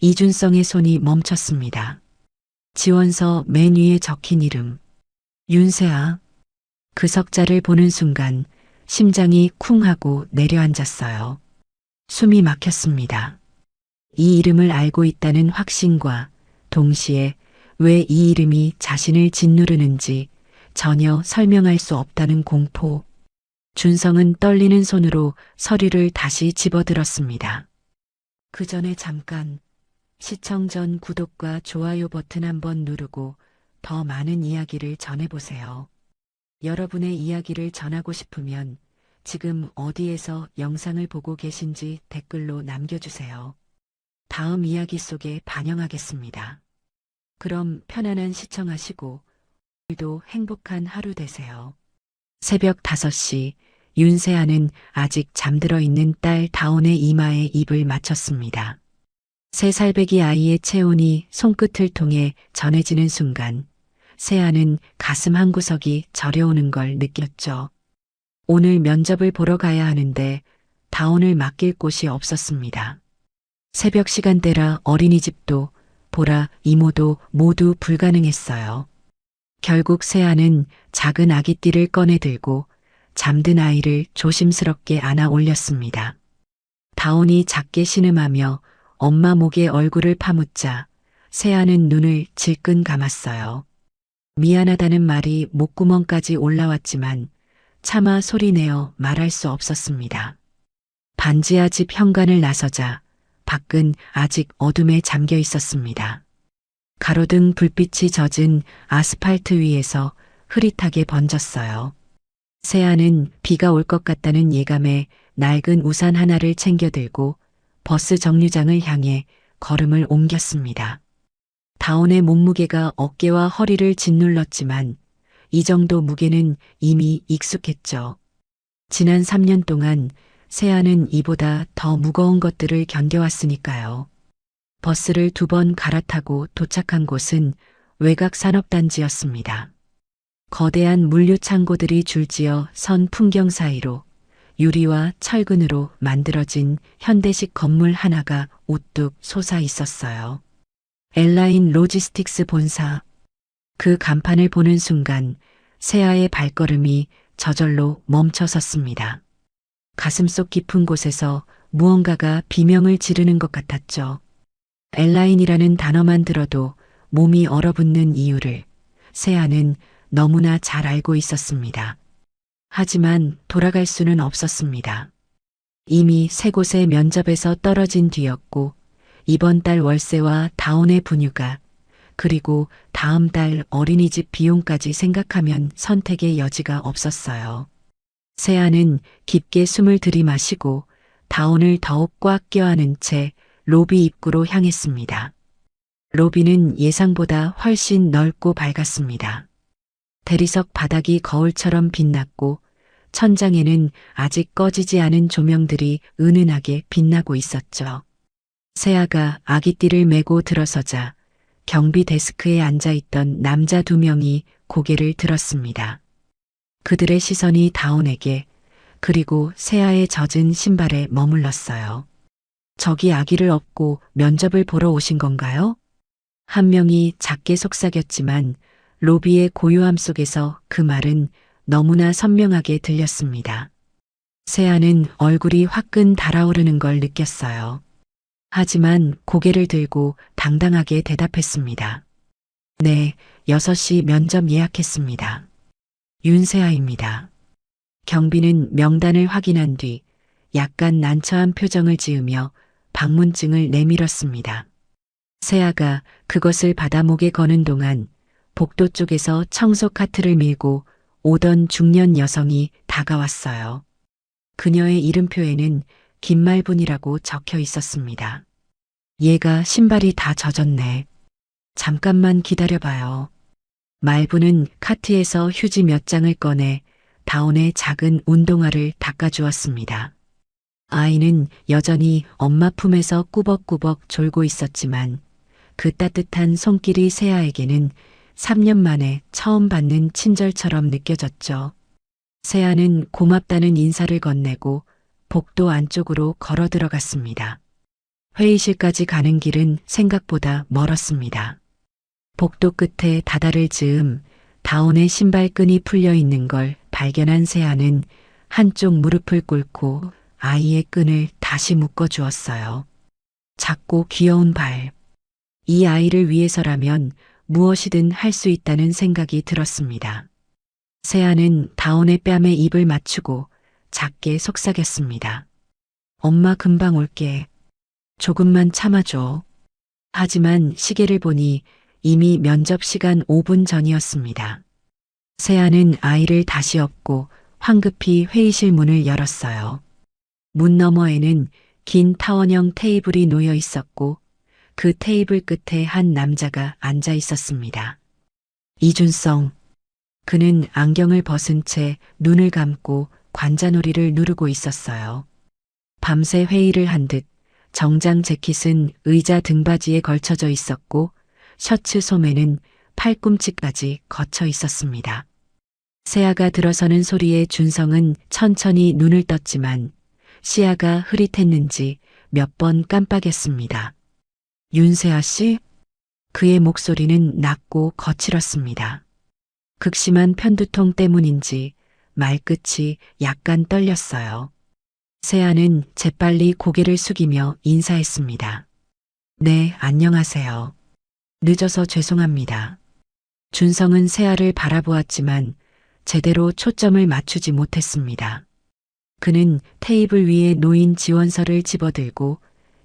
이준성의 손이 멈췄습니다. 지원서 맨 위에 적힌 이름. 윤세아. 그 석자를 보는 순간 심장이 쿵 하고 내려앉았어요. 숨이 막혔습니다. 이 이름을 알고 있다는 확신과 동시에 왜 이 이름이 자신을 짓누르는지 전혀 설명할 수 없다는 공포. 준성은 떨리는 손으로 서류를 다시 집어들었습니다. 그 전에 잠깐 시청 전 구독과 좋아요 버튼 한번 누르고 더 많은 이야기를 전해보세요. 여러분의 이야기를 전하고 싶으면 지금 어디에서 영상을 보고 계신지 댓글로 남겨주세요. 다음 이야기 속에 반영하겠습니다. 그럼 편안한 시청하시고 오늘도 행복한 하루 되세요. 새벽 5시 윤세아는 아직 잠들어 있는 딸 다온의 이마에 입을 맞췄습니다. 3살배기 아이의 체온이 손끝을 통해 전해지는 순간 세아는 가슴 한구석이 저려오는 걸 느꼈죠. 오늘 면접을 보러 가야 하는데 다온을 맡길 곳이 없었습니다. 새벽 시간대라 어린이집도 보라 이모도 모두 불가능했어요. 결국 세아는 작은 아기띠를 꺼내 들고 잠든 아이를 조심스럽게 안아 올렸습니다. 다온이 작게 신음하며 엄마 목에 얼굴을 파묻자 세아는 눈을 질끈 감았어요. 미안하다는 말이 목구멍까지 올라왔지만 차마 소리내어 말할 수 없었습니다. 반지하 집 현관을 나서자 밖은 아직 어둠에 잠겨 있었습니다. 가로등 불빛이 젖은 아스팔트 위에서 흐릿하게 번졌어요. 세아는 비가 올 것 같다는 예감에 낡은 우산 하나를 챙겨 들고 버스 정류장을 향해 걸음을 옮겼습니다. 다온의 몸무게가 어깨와 허리를 짓눌렀지만 이 정도 무게는 이미 익숙했죠. 지난 3년 동안 세아는 이보다 더 무거운 것들을 견뎌왔으니까요. 버스를 2번 갈아타고 도착한 곳은 외곽산업단지였습니다. 거대한 물류 창고들이 줄지어 선 풍경 사이로 유리와 철근으로 만들어진 현대식 건물 하나가 우뚝 솟아 있었어요. 엘라인 로지스틱스 본사. 그 간판을 보는 순간 세아의 발걸음이 저절로 멈춰섰습니다. 가슴속 깊은 곳에서 무언가가 비명을 지르는 것 같았죠. 엘라인이라는 단어만 들어도 몸이 얼어붙는 이유를 세아는 너무나 잘 알고 있었습니다. 하지만 돌아갈 수는 없었습니다. 이미 3곳의 면접에서 떨어진 뒤였고 이번 달 월세와 다온의 분유가 그리고 다음 달 어린이집 비용까지 생각하면 선택의 여지가 없었어요. 세아는 깊게 숨을 들이마시고 다온을 더욱 꽉 껴안은 채 로비 입구로 향했습니다. 로비는 예상보다 훨씬 넓고 밝았습니다. 대리석 바닥이 거울처럼 빛났고 천장에는 아직 꺼지지 않은 조명들이 은은하게 빛나고 있었죠. 세아가 아기띠를 메고 들어서자 경비 데스크에 앉아있던 남자 2명이 고개를 들었습니다. 그들의 시선이 다온에게 그리고 세아의 젖은 신발에 머물렀어요. 저기 아기를 업고 면접을 보러 오신 건가요? 한 명이 작게 속삭였지만 로비의 고요함 속에서 그 말은 너무나 선명하게 들렸습니다. 세아는 얼굴이 화끈 달아오르는 걸 느꼈어요. 하지만 고개를 들고 당당하게 대답했습니다. 네, 6시 면접 예약했습니다. 윤세아입니다. 경비는 명단을 확인한 뒤 약간 난처한 표정을 지으며 방문증을 내밀었습니다. 세아가 그것을 받아 목에 거는 동안 복도 쪽에서 청소 카트를 밀고 오던 중년 여성이 다가왔어요. 그녀의 이름표에는 김말분이라고 적혀 있었습니다. 얘가 신발이 다 젖었네. 잠깐만 기다려봐요. 말분은 카트에서 휴지 몇 장을 꺼내 다온의 작은 운동화를 닦아주었습니다. 아이는 여전히 엄마 품에서 꾸벅꾸벅 졸고 있었지만 그 따뜻한 손길이 세아에게는 3년 만에 처음 받는 친절처럼 느껴졌죠. 세아는 고맙다는 인사를 건네고 복도 안쪽으로 걸어 들어갔습니다. 회의실까지 가는 길은 생각보다 멀었습니다. 복도 끝에 다다를 즈음 다온의 신발끈이 풀려 있는 걸 발견한 세아는 한쪽 무릎을 꿇고 아이의 끈을 다시 묶어 주었어요. 작고 귀여운 발. 이 아이를 위해서라면 무엇이든 할 수 있다는 생각이 들었습니다. 세아는 다온의 뺨에 입을 맞추고 작게 속삭였습니다. 엄마 금방 올게. 조금만 참아줘. 하지만 시계를 보니 이미 면접 시간 5분 전이었습니다. 세아는 아이를 다시 업고 황급히 회의실 문을 열었어요. 문 너머에는 긴 타원형 테이블이 놓여 있었고 그 테이블 끝에 한 남자가 앉아 있었습니다. 이준성. 그는 안경을 벗은 채 눈을 감고 관자놀이를 누르고 있었어요. 밤새 회의를 한 듯 정장 재킷은 의자 등받이에 걸쳐져 있었고 셔츠 소매는 팔꿈치까지 거쳐 있었습니다. 세아가 들어서는 소리에 준성은 천천히 눈을 떴지만 시야가 흐릿했는지 몇 번 깜빡였습니다. 윤세아 씨? 그의 목소리는 낮고 거칠었습니다. 극심한 편두통 때문인지 말끝이 약간 떨렸어요. 세아는 재빨리 고개를 숙이며 인사했습니다. 네, 안녕하세요. 늦어서 죄송합니다. 준성은 세아를 바라보았지만 제대로 초점을 맞추지 못했습니다. 그는 테이블 위에 놓인 지원서를 집어들고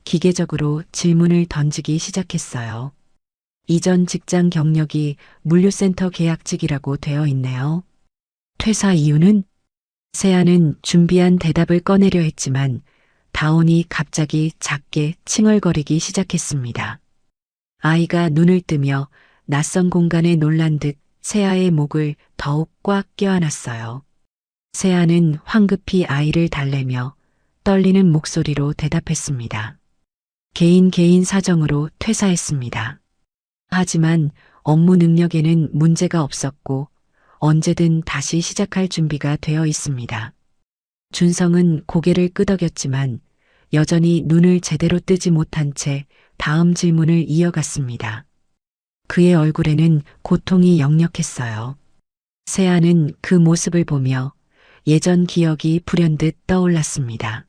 기계적으로 질문을 던지기 시작했어요. 이전 직장 경력이 물류센터 계약직이라고 되어 있네요. 퇴사 이유는? 세아는 준비한 대답을 꺼내려 했지만 다온이 갑자기 작게 칭얼거리기 시작했습니다. 아이가 눈을 뜨며 낯선 공간에 놀란 듯 세아의 목을 더욱 꽉 껴안았어요. 세아는 황급히 아이를 달래며 떨리는 목소리로 대답했습니다. 개인 사정으로 퇴사했습니다. 하지만 업무 능력에는 문제가 없었고 언제든 다시 시작할 준비가 되어 있습니다. 준성은 고개를 끄덕였지만 여전히 눈을 제대로 뜨지 못한 채 다음 질문을 이어갔습니다. 그의 얼굴에는 고통이 역력했어요. 세아는 그 모습을 보며 예전 기억이 불현듯 떠올랐습니다.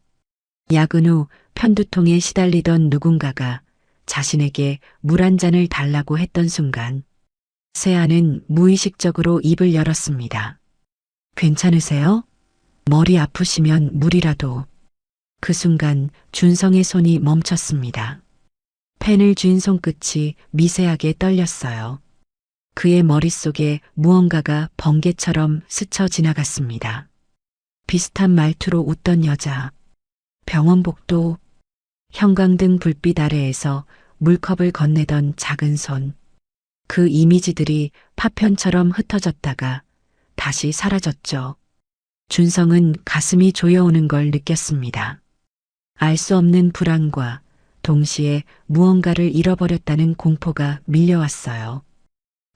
야근 후 편두통에 시달리던 누군가가 자신에게 물 한 잔을 달라고 했던 순간 세아는 무의식적으로 입을 열었습니다. 괜찮으세요? 머리 아프시면 물이라도. 그 순간 준성의 손이 멈췄습니다. 펜을 쥔 손끝이 미세하게 떨렸어요. 그의 머릿속에 무언가가 번개처럼 스쳐 지나갔습니다. 비슷한 말투로 웃던 여자. 병원 복도. 형광등 불빛 아래에서 물컵을 건네던 작은 손. 그 이미지들이 파편처럼 흩어졌다가 다시 사라졌죠. 준성은 가슴이 조여오는 걸 느꼈습니다. 알 수 없는 불안과 동시에 무언가를 잃어버렸다는 공포가 밀려왔어요.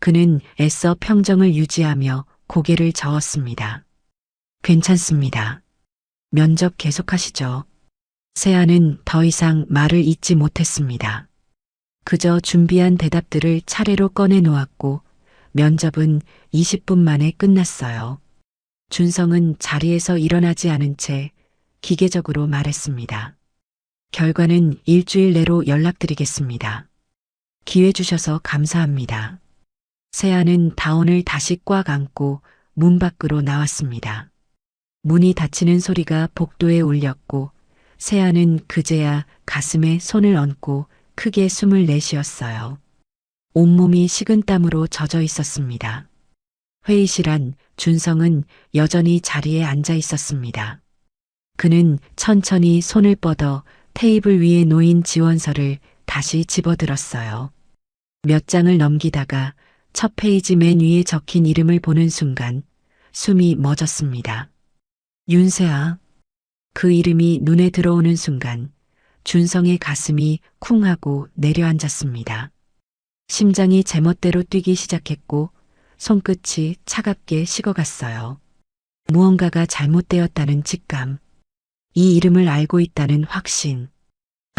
그는 애써 평정을 유지하며 고개를 저었습니다. 괜찮습니다. 면접 계속하시죠. 세아는 더 이상 말을 잇지 못했습니다. 그저 준비한 대답들을 차례로 꺼내 놓았고 면접은 20분 만에 끝났어요. 준성은 자리에서 일어나지 않은 채 기계적으로 말했습니다. 결과는 일주일 내로 연락드리겠습니다. 기회 주셔서 감사합니다. 세아는 다온을 다시 꽉 안고 문 밖으로 나왔습니다. 문이 닫히는 소리가 복도에 울렸고 세아는 그제야 가슴에 손을 얹고 크게 숨을 내쉬었어요. 온몸이 식은땀으로 젖어 있었습니다. 회의실 안 준성은 여전히 자리에 앉아 있었습니다. 그는 천천히 손을 뻗어 테이블 위에 놓인 지원서를 다시 집어들었어요. 몇 장을 넘기다가 첫 페이지 맨 위에 적힌 이름을 보는 순간 숨이 멎었습니다. 윤세아. 그 이름이 눈에 들어오는 순간 준성의 가슴이 쿵 하고 내려앉았습니다. 심장이 제멋대로 뛰기 시작했고 손끝이 차갑게 식어갔어요. 무언가가 잘못되었다는 직감. 이 이름을 알고 있다는 확신.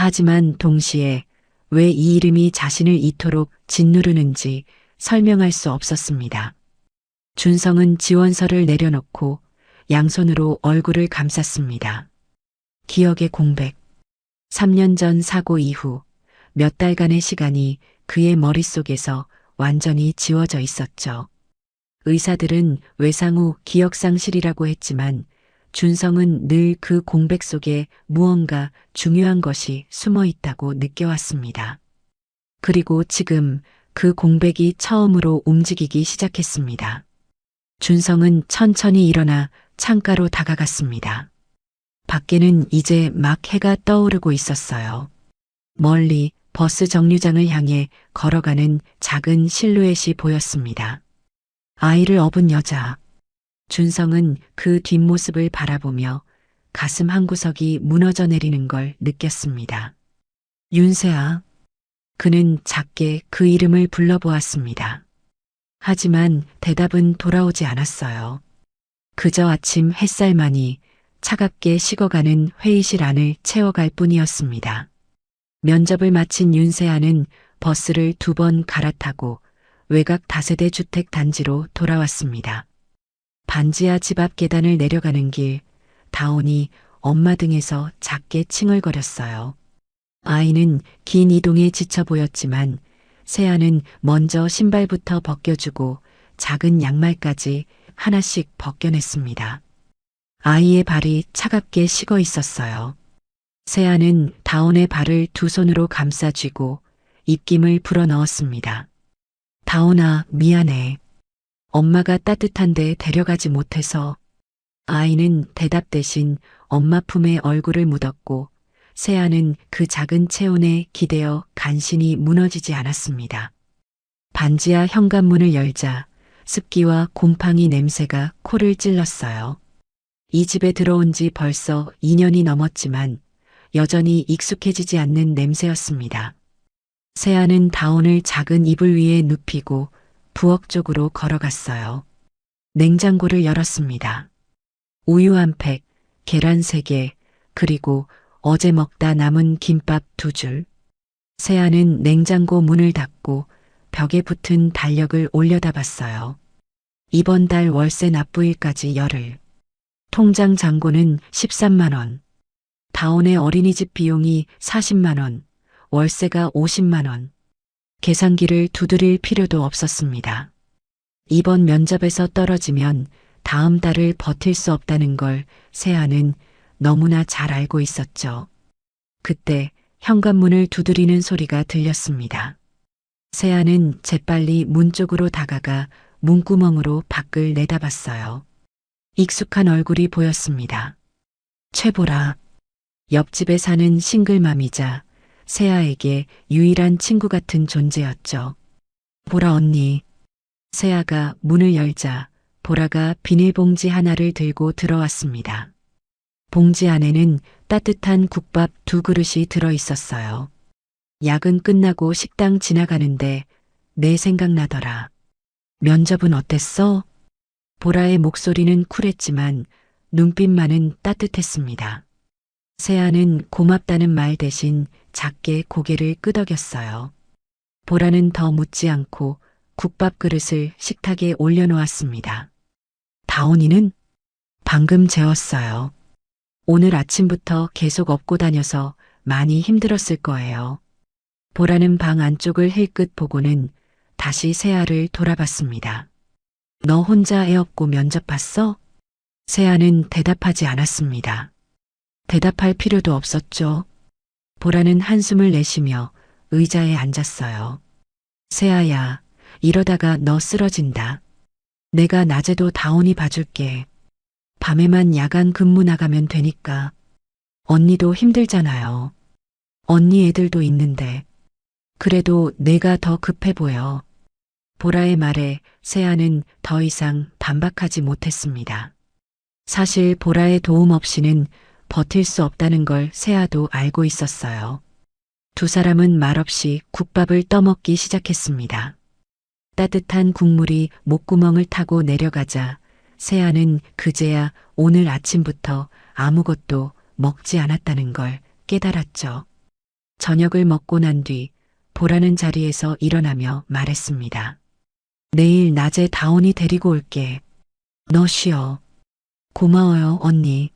하지만 동시에 왜 이 이름이 자신을 이토록 짓누르는지 설명할 수 없었습니다. 준성은 지원서를 내려놓고 양손으로 얼굴을 감쌌습니다. 기억의 공백. 3년 전 사고 이후 몇 달간의 시간이 그의 머릿속에서 완전히 지워져 있었죠. 의사들은 외상 후 기억상실이라고 했지만 준성은 늘 그 공백 속에 무언가 중요한 것이 숨어 있다고 느껴왔습니다. 그리고 지금 그 공백이 처음으로 움직이기 시작했습니다. 준성은 천천히 일어나 창가로 다가갔습니다. 밖에는 이제 막 해가 떠오르고 있었어요. 멀리 버스 정류장을 향해 걸어가는 작은 실루엣이 보였습니다. 아이를 업은 여자. 준성은 그 뒷모습을 바라보며 가슴 한구석이 무너져 내리는 걸 느꼈습니다. 윤세아. 그는 작게 그 이름을 불러보았습니다. 하지만 대답은 돌아오지 않았어요. 그저 아침 햇살만이 차갑게 식어가는 회의실 안을 채워갈 뿐이었습니다. 면접을 마친 윤세아는 버스를 2번 갈아타고 외곽 다세대 주택 단지로 돌아왔습니다. 반지하 집 앞 계단을 내려가는 길, 다온이 엄마 등에서 작게 칭얼거렸어요. 아이는 긴 이동에 지쳐 보였지만 세아는 먼저 신발부터 벗겨주고 작은 양말까지 하나씩 벗겨냈습니다. 아이의 발이 차갑게 식어 있었어요. 세아는 다온의 발을 2 손으로 감싸 쥐고 입김을 불어넣었습니다. 다온아, 미안해. 엄마가 따뜻한데 데려가지 못해서. 아이는 대답 대신 엄마 품에 얼굴을 묻었고 세아는 그 작은 체온에 기대어 간신히 무너지지 않았습니다. 반지하 현관문을 열자 습기와 곰팡이 냄새가 코를 찔렀어요. 이 집에 들어온 지 벌써 2년이 넘었지만 여전히 익숙해지지 않는 냄새였습니다. 세아는 다온을 작은 이불 위에 눕히고 부엌 쪽으로 걸어갔어요. 냉장고를 열었습니다. 우유 1팩, 계란 3개, 그리고 어제 먹다 남은 김밥 2줄. 세아는 냉장고 문을 닫고 벽에 붙은 달력을 올려다 봤어요. 이번 달 월세 납부일까지 열흘. 통장 잔고는 13만 원. 다온의 어린이집 비용이 40만 원, 월세가 50만 원. 계산기를 두드릴 필요도 없었습니다. 이번 면접에서 떨어지면 다음 달을 버틸 수 없다는 걸 세아는 너무나 잘 알고 있었죠. 그때 현관문을 두드리는 소리가 들렸습니다. 세아는 재빨리 문 쪽으로 다가가 문구멍으로 밖을 내다봤어요. 익숙한 얼굴이 보였습니다. 최보라. 옆집에 사는 싱글맘이자 세아에게 유일한 친구 같은 존재였죠. 보라 언니. 세아가 문을 열자 보라가 비닐봉지 하나를 들고 들어왔습니다. 봉지 안에는 따뜻한 국밥 2그릇이 들어 있었어요. 야근 끝나고 식당 지나가는데 내 생각나더라. 면접은 어땠어? 보라의 목소리는 쿨했지만 눈빛만은 따뜻했습니다. 세아는 고맙다는 말 대신 작게 고개를 끄덕였어요. 보라는 더 묻지 않고 국밥 그릇을 식탁에 올려놓았습니다. 다온이는? 방금 재웠어요. 오늘 아침부터 계속 업고 다녀서 많이 힘들었을 거예요. 보라는 방 안쪽을 힐끗 보고는 다시 세아를 돌아봤습니다. 너 혼자 애 업고 면접 봤어? 세아는 대답하지 않았습니다. 대답할 필요도 없었죠. 보라는 한숨을 내쉬며 의자에 앉았어요. 세아야, 이러다가 너 쓰러진다. 내가 낮에도 다온이 봐줄게. 밤에만 야간 근무 나가면 되니까. 언니도 힘들잖아요. 언니 애들도 있는데. 그래도 내가 더 급해 보여. 보라의 말에 세아는 더 이상 반박하지 못했습니다. 사실 보라의 도움 없이는 버틸 수 없다는 걸 세아도 알고 있었어요. 2 사람은 말없이 국밥을 떠먹기 시작했습니다. 따뜻한 국물이 목구멍을 타고 내려가자 세아는 그제야 오늘 아침부터 아무것도 먹지 않았다는 걸 깨달았죠. 저녁을 먹고 난 뒤 보라는 자리에서 일어나며 말했습니다. 내일 낮에 다온이 데리고 올게. 너 쉬어. 고마워요, 언니.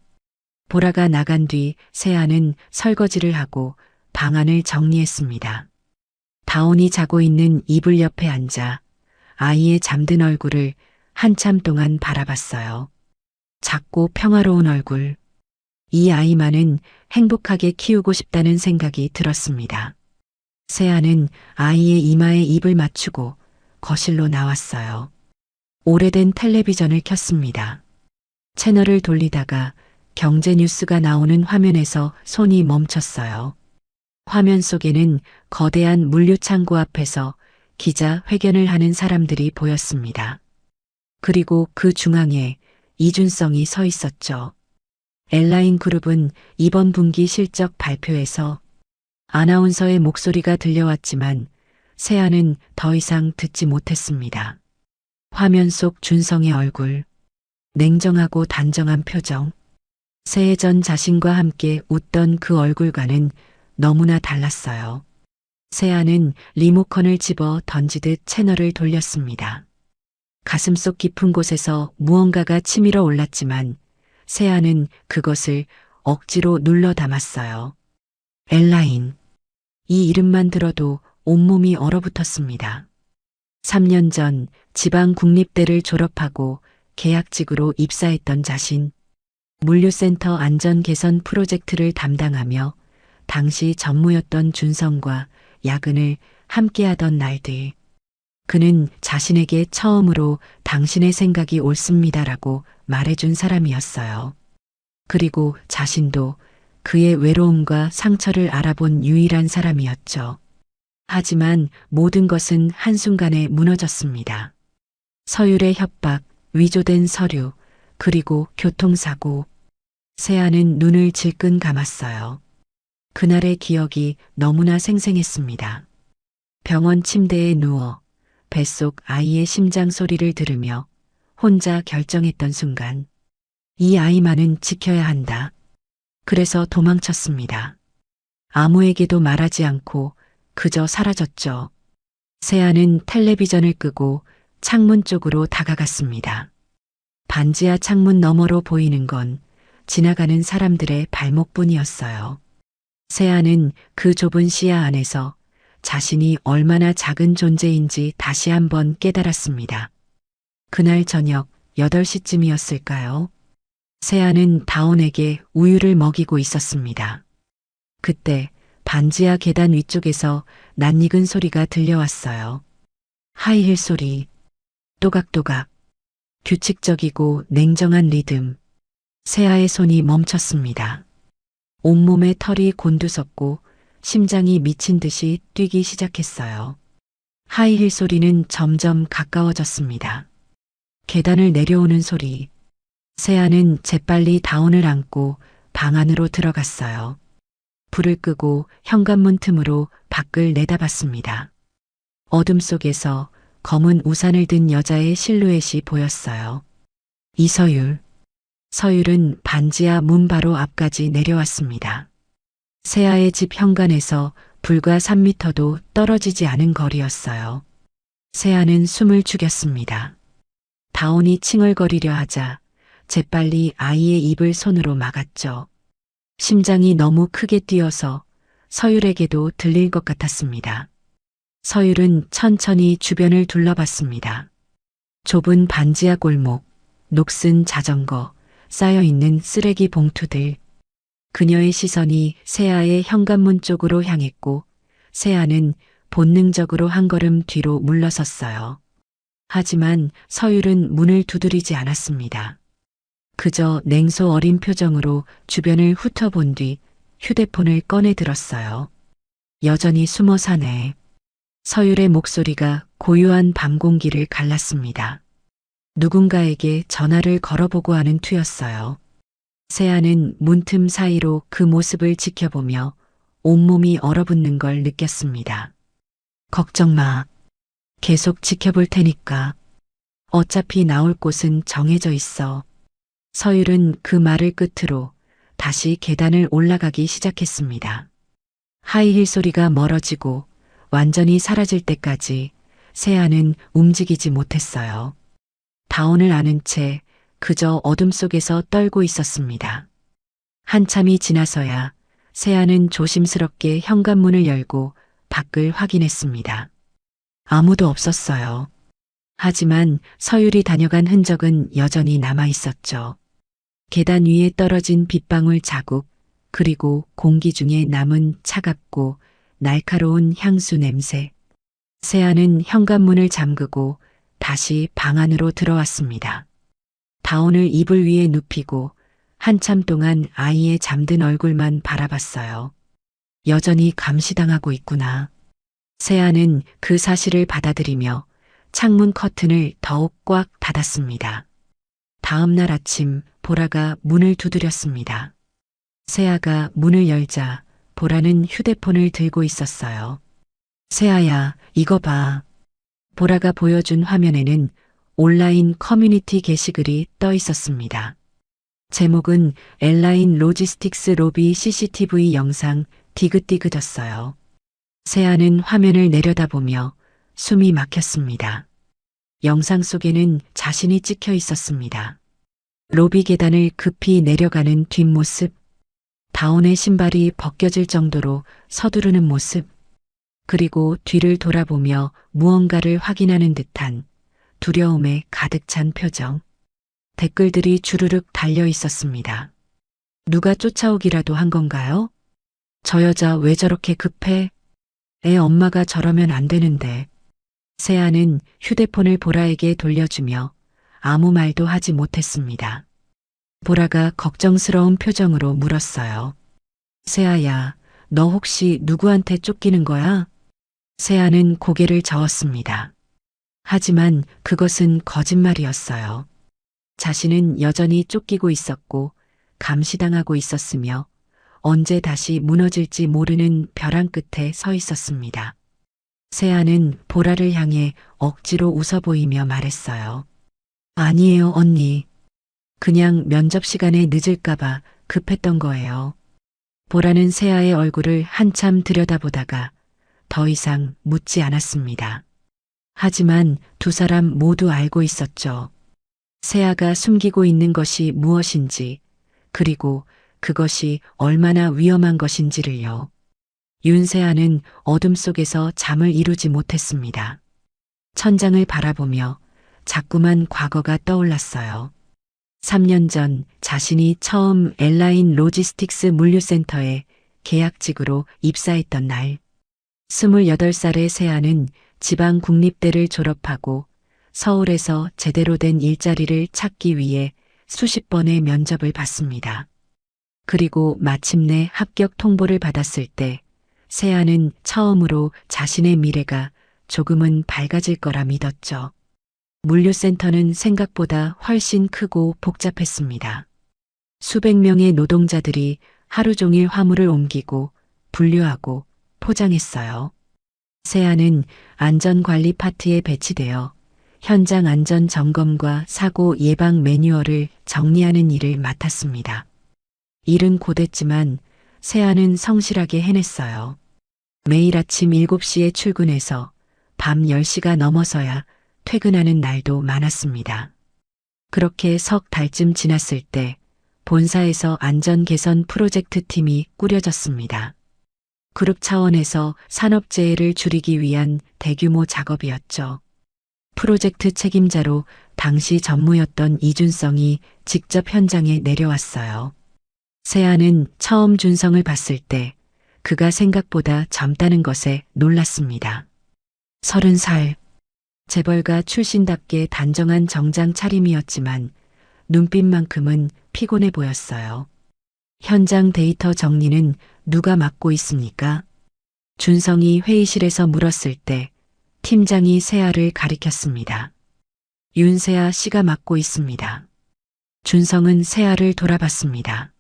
보라가 나간 뒤 세아는 설거지를 하고 방안을 정리했습니다. 다온이 자고 있는 이불 옆에 앉아 아이의 잠든 얼굴을 한참 동안 바라봤어요. 작고 평화로운 얼굴. 이 아이만은 행복하게 키우고 싶다는 생각이 들었습니다. 세아는 아이의 이마에 입을 맞추고 거실로 나왔어요. 오래된 텔레비전을 켰습니다. 채널을 돌리다가 경제 뉴스가 나오는 화면에서 손이 멈췄어요. 화면 속에는 거대한 물류창고 앞에서 기자 회견을 하는 사람들이 보였습니다. 그리고 그 중앙에 이준성이 서 있었죠. 엘라인 그룹은 이번 분기 실적 발표에서 아나운서의 목소리가 들려왔지만 세아는 더 이상 듣지 못했습니다. 화면 속 준성의 얼굴, 냉정하고 단정한 표정, 새해 전 자신과 함께 웃던 그 얼굴과는 너무나 달랐어요. 세아는 리모컨을 집어 던지듯 채널을 돌렸습니다. 가슴속 깊은 곳에서 무언가가 치밀어 올랐지만 세아는 그것을 억지로 눌러 담았어요. 엘라인. 이 이름만 들어도 온몸이 얼어붙었습니다. 3년 전 지방 국립대를 졸업하고 계약직으로 입사했던 자신. 물류센터 안전 개선 프로젝트를 담당하며 당시 전무였던 준성과 야근을 함께하던 날들. 그는 자신에게 처음으로 당신의 생각이 옳습니다라고 말해준 사람이었어요. 그리고 자신도 그의 외로움과 상처를 알아본 유일한 사람이었죠. 하지만 모든 것은 한순간에 무너졌습니다. 서율의 협박, 위조된 서류, 그리고 교통사고. 세아는 눈을 질끈 감았어요. 그날의 기억이 너무나 생생했습니다. 병원 침대에 누워 뱃속 아이의 심장 소리를 들으며 혼자 결정했던 순간, 이 아이만은 지켜야 한다. 그래서 도망쳤습니다. 아무에게도 말하지 않고 그저 사라졌죠. 세아는 텔레비전을 끄고 창문 쪽으로 다가갔습니다. 반지하 창문 너머로 보이는 건 지나가는 사람들의 발목뿐이었어요. 세아는 그 좁은 시야 안에서 자신이 얼마나 작은 존재인지 다시 한번 깨달았습니다. 그날 저녁 8시쯤이었을까요? 세아는 다온에게 우유를 먹이고 있었습니다. 그때 반지하 계단 위쪽에서 낯익은 소리가 들려왔어요. 하이힐 소리, 또각또각, 규칙적이고 냉정한 리듬. 세아의 손이 멈췄습니다. 온몸에 털이 곤두섰고 심장이 미친 듯이 뛰기 시작했어요. 하이힐 소리는 점점 가까워졌습니다. 계단을 내려오는 소리. 세아는 재빨리 다온을 안고 방 안으로 들어갔어요. 불을 끄고 현관문 틈으로 밖을 내다봤습니다. 어둠 속에서 검은 우산을 든 여자의 실루엣이 보였어요. 이서율. 서율은 반지하 문 바로 앞까지 내려왔습니다. 세아의 집 현관에서 불과 3미터도 떨어지지 않은 거리였어요. 세아는 숨을 죽였습니다. 다온이 칭얼거리려 하자 재빨리 아이의 입을 손으로 막았죠. 심장이 너무 크게 뛰어서 서율에게도 들릴 것 같았습니다. 서율은 천천히 주변을 둘러봤습니다. 좁은 반지하 골목, 녹슨 자전거, 쌓여있는 쓰레기 봉투들. 그녀의 시선이 세아의 현관문 쪽으로 향했고 세아는 본능적으로 한 걸음 뒤로 물러섰어요. 하지만 서율은 문을 두드리지 않았습니다. 그저 냉소 어린 표정으로 주변을 훑어본 뒤 휴대폰을 꺼내 들었어요. 여전히 숨어 사네. 서율의 목소리가 고요한 밤 공기를 갈랐습니다. 누군가에게 전화를 걸어보고 하는 투였어요. 세아는 문틈 사이로 그 모습을 지켜보며 온몸이 얼어붙는 걸 느꼈습니다. 걱정 마. 계속 지켜볼 테니까. 어차피 나올 곳은 정해져 있어. 서율은 그 말을 끝으로 다시 계단을 올라가기 시작했습니다. 하이힐 소리가 멀어지고 완전히 사라질 때까지 세아는 움직이지 못했어요. 다운을 아는 채 그저 어둠 속에서 떨고 있었습니다. 한참이 지나서야 세아는 조심스럽게 현관문을 열고 밖을 확인했습니다. 아무도 없었어요. 하지만 서율이 다녀간 흔적은 여전히 남아 있었죠. 계단 위에 떨어진 빗방울 자국, 그리고 공기 중에 남은 차갑고 날카로운 향수 냄새. 세아는 현관문을 잠그고 다시 방 안으로 들어왔습니다. 다운을 이불 위에 눕히고 한참 동안 아이의 잠든 얼굴만 바라봤어요. 여전히 감시당하고 있구나. 세아는 그 사실을 받아들이며 창문 커튼을 더욱 꽉 닫았습니다. 다음 날 아침 보라가 문을 두드렸습니다. 세아가 문을 열자 보라는 휴대폰을 들고 있었어요. 세아야, 이거 봐. 보라가 보여준 화면에는 온라인 커뮤니티 게시글이 떠 있었습니다. 제목은 엘라인 로지스틱스 로비 CCTV 영상 디귿디귿었어요. 세아는 화면을 내려다보며 숨이 막혔습니다. 영상 속에는 자신이 찍혀 있었습니다. 로비 계단을 급히 내려가는 뒷모습, 다운의 신발이 벗겨질 정도로 서두르는 모습, 그리고 뒤를 돌아보며 무언가를 확인하는 듯한 두려움에 가득 찬 표정. 댓글들이 주르륵 달려 있었습니다. 누가 쫓아오기라도 한 건가요? 저 여자 왜 저렇게 급해? 애 엄마가 저러면 안 되는데. 세아는 휴대폰을 보라에게 돌려주며 아무 말도 하지 못했습니다. 보라가 걱정스러운 표정으로 물었어요. 세아야, 너 혹시 누구한테 쫓기는 거야? 세아는 고개를 저었습니다. 하지만 그것은 거짓말이었어요. 자신은 여전히 쫓기고 있었고 감시당하고 있었으며 언제 다시 무너질지 모르는 벼랑 끝에 서 있었습니다. 세아는 보라를 향해 억지로 웃어 보이며 말했어요. 아니에요, 언니. 그냥 면접 시간에 늦을까봐 급했던 거예요. 보라는 세아의 얼굴을 한참 들여다보다가 더 이상 묻지 않았습니다. 하지만 두 사람 모두 알고 있었죠. 세아가 숨기고 있는 것이 무엇인지, 그리고 그것이 얼마나 위험한 것인지를요. 윤세아는 어둠 속에서 잠을 이루지 못했습니다. 천장을 바라보며 자꾸만 과거가 떠올랐어요. 3년 전 자신이 처음 엘라인 로지스틱스 물류센터에 계약직으로 입사했던 날. 28살의 세아는 지방 국립대를 졸업하고 서울에서 제대로 된 일자리를 찾기 위해 수십 번의 면접을 봤습니다. 그리고 마침내 합격 통보를 받았을 때 세아는 처음으로 자신의 미래가 조금은 밝아질 거라 믿었죠. 물류센터는 생각보다 훨씬 크고 복잡했습니다. 수백 명의 노동자들이 하루 종일 화물을 옮기고 분류하고 포장했어요. 세아는 안전관리 파트에 배치되어 현장 안전 점검과 사고 예방 매뉴얼을 정리하는 일을 맡았습니다. 일은 고됐지만 세아는 성실하게 해냈어요. 매일 아침 7시에 출근해서 밤 10시가 넘어서야 퇴근하는 날도 많았습니다. 그렇게 석 달쯤 지났을 때 본사에서 안전 개선 프로젝트 팀이 꾸려졌습니다. 그룹 차원에서 산업재해를 줄이기 위한 대규모 작업이었죠. 프로젝트 책임자로 당시 전무였던 이준성이 직접 현장에 내려왔어요. 세아는 처음 준성을 봤을 때 그가 생각보다 젊다는 것에 놀랐습니다. 30살. 재벌가 출신답게 단정한 정장 차림이었지만 눈빛만큼은 피곤해 보였어요. 현장 데이터 정리는 누가 맡고 있습니까? 준성이 회의실에서 물었을 때 팀장이 세아를 가리켰습니다. 윤세아 씨가 맡고 있습니다. 준성은 세아를 돌아봤습니다.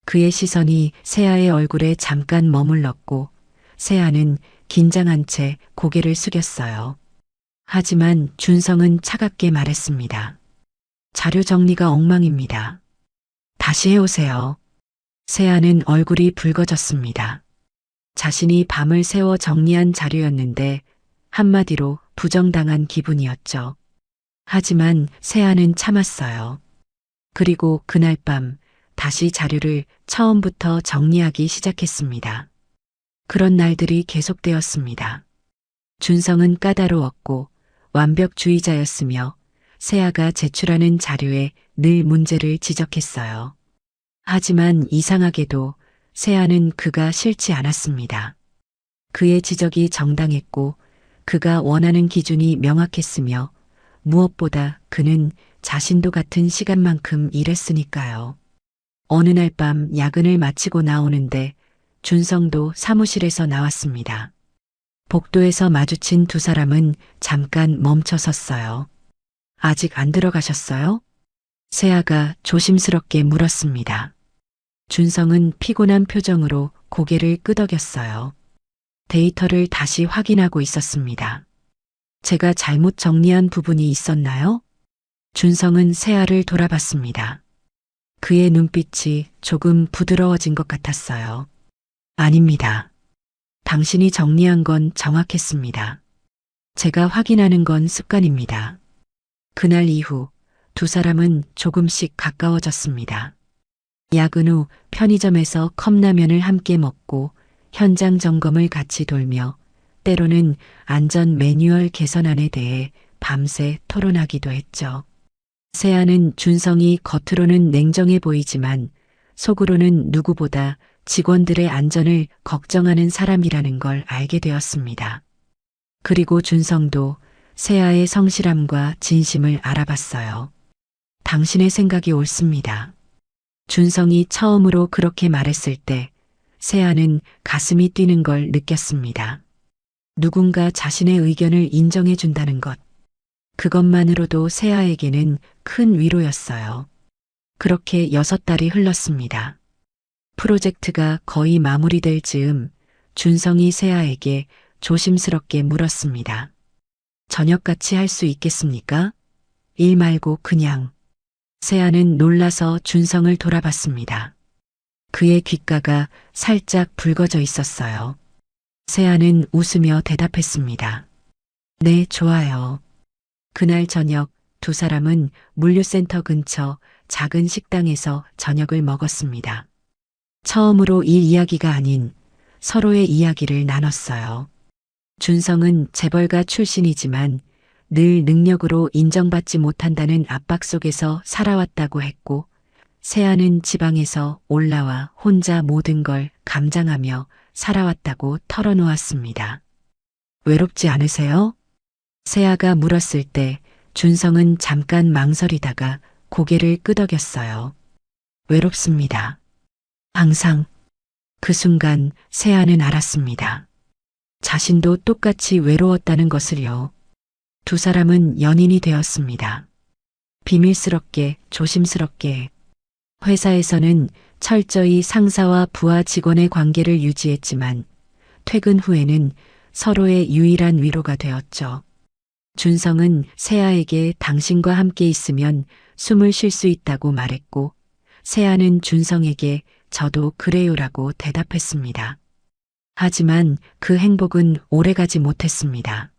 그의 시선이 세아의 얼굴에 잠깐 머물렀고 세아는 긴장한 채 고개를 숙였어요. 하지만 준성은 차갑게 말했습니다. 자료 정리가 엉망입니다. 다시 해오세요. 세아는 얼굴이 붉어졌습니다. 자신이 밤을 새워 정리한 자료였는데 한마디로 부정당한 기분이었죠. 하지만 세아는 참았어요. 그리고 그날 밤 다시 자료를 처음부터 정리하기 시작했습니다. 그런 날들이 계속되었습니다. 준성은 까다로웠고 완벽주의자였으며 세아가 제출하는 자료에 늘 문제를 지적했어요. 하지만 이상하게도 세아는 그가 싫지 않았습니다. 그의 지적이 정당했고 그가 원하는 기준이 명확했으며 무엇보다 그는 자신도 같은 시간만큼 일했으니까요. 어느 날 밤 야근을 마치고 나오는데 준성도 사무실에서 나왔습니다. 복도에서 마주친 두 사람은 잠깐 멈춰 섰어요. 아직 안 들어가셨어요? 세아가 조심스럽게 물었습니다. 준성은 피곤한 표정으로 고개를 끄덕였어요. 데이터를 다시 확인하고 있었습니다. 제가 잘못 정리한 부분이 있었나요? 준성은 세아를 돌아봤습니다. 그의 눈빛이 조금 부드러워진 것 같았어요. 아닙니다. 당신이 정리한 건 정확했습니다. 제가 확인하는 건 습관입니다. 그날 이후 두 사람은 조금씩 가까워졌습니다. 야근 후 편의점에서 컵라면을 함께 먹고 현장 점검을 같이 돌며 때로는 안전 매뉴얼 개선안에 대해 밤새 토론하기도 했죠. 세아는 준성이 겉으로는 냉정해 보이지만 속으로는 누구보다 직원들의 안전을 걱정하는 사람이라는 걸 알게 되었습니다. 그리고 준성도 세아의 성실함과 진심을 알아봤어요. 당신의 생각이 옳습니다. 준성이 처음으로 그렇게 말했을 때 세아는 가슴이 뛰는 걸 느꼈습니다. 누군가 자신의 의견을 인정해 준다는 것. 그것만으로도 세아에게는 큰 위로였어요. 그렇게 6달이 흘렀습니다. 프로젝트가 거의 마무리될 즈음 준성이 세아에게 조심스럽게 물었습니다. 저녁같이 할 수 있겠습니까? 일 말고 그냥. 세아는 놀라서 준성을 돌아봤습니다. 그의 귓가가 살짝 붉어져 있었어요. 세아는 웃으며 대답했습니다. 네, 좋아요. 그날 저녁 두 사람은 물류센터 근처 작은 식당에서 저녁을 먹었습니다. 처음으로 일 이야기가 아닌 서로의 이야기를 나눴어요. 준성은 재벌가 출신이지만 늘 능력으로 인정받지 못한다는 압박 속에서 살아왔다고 했고, 세아는 지방에서 올라와 혼자 모든 걸 감당하며 살아왔다고 털어놓았습니다. 외롭지 않으세요? 세아가 물었을 때 준성은 잠깐 망설이다가 고개를 끄덕였어요. 외롭습니다. 항상. 그 순간 세아는 알았습니다. 자신도 똑같이 외로웠다는 것을요. 두 사람은 연인이 되었습니다. 비밀스럽게, 조심스럽게. 회사에서는 철저히 상사와 부하 직원의 관계를 유지했지만 퇴근 후에는 서로의 유일한 위로가 되었죠. 준성은 세아에게 당신과 함께 있으면 숨을 쉴 수 있다고 말했고, 세아는 준성에게 저도 그래요라고 대답했습니다. 하지만 그 행복은 오래가지 못했습니다.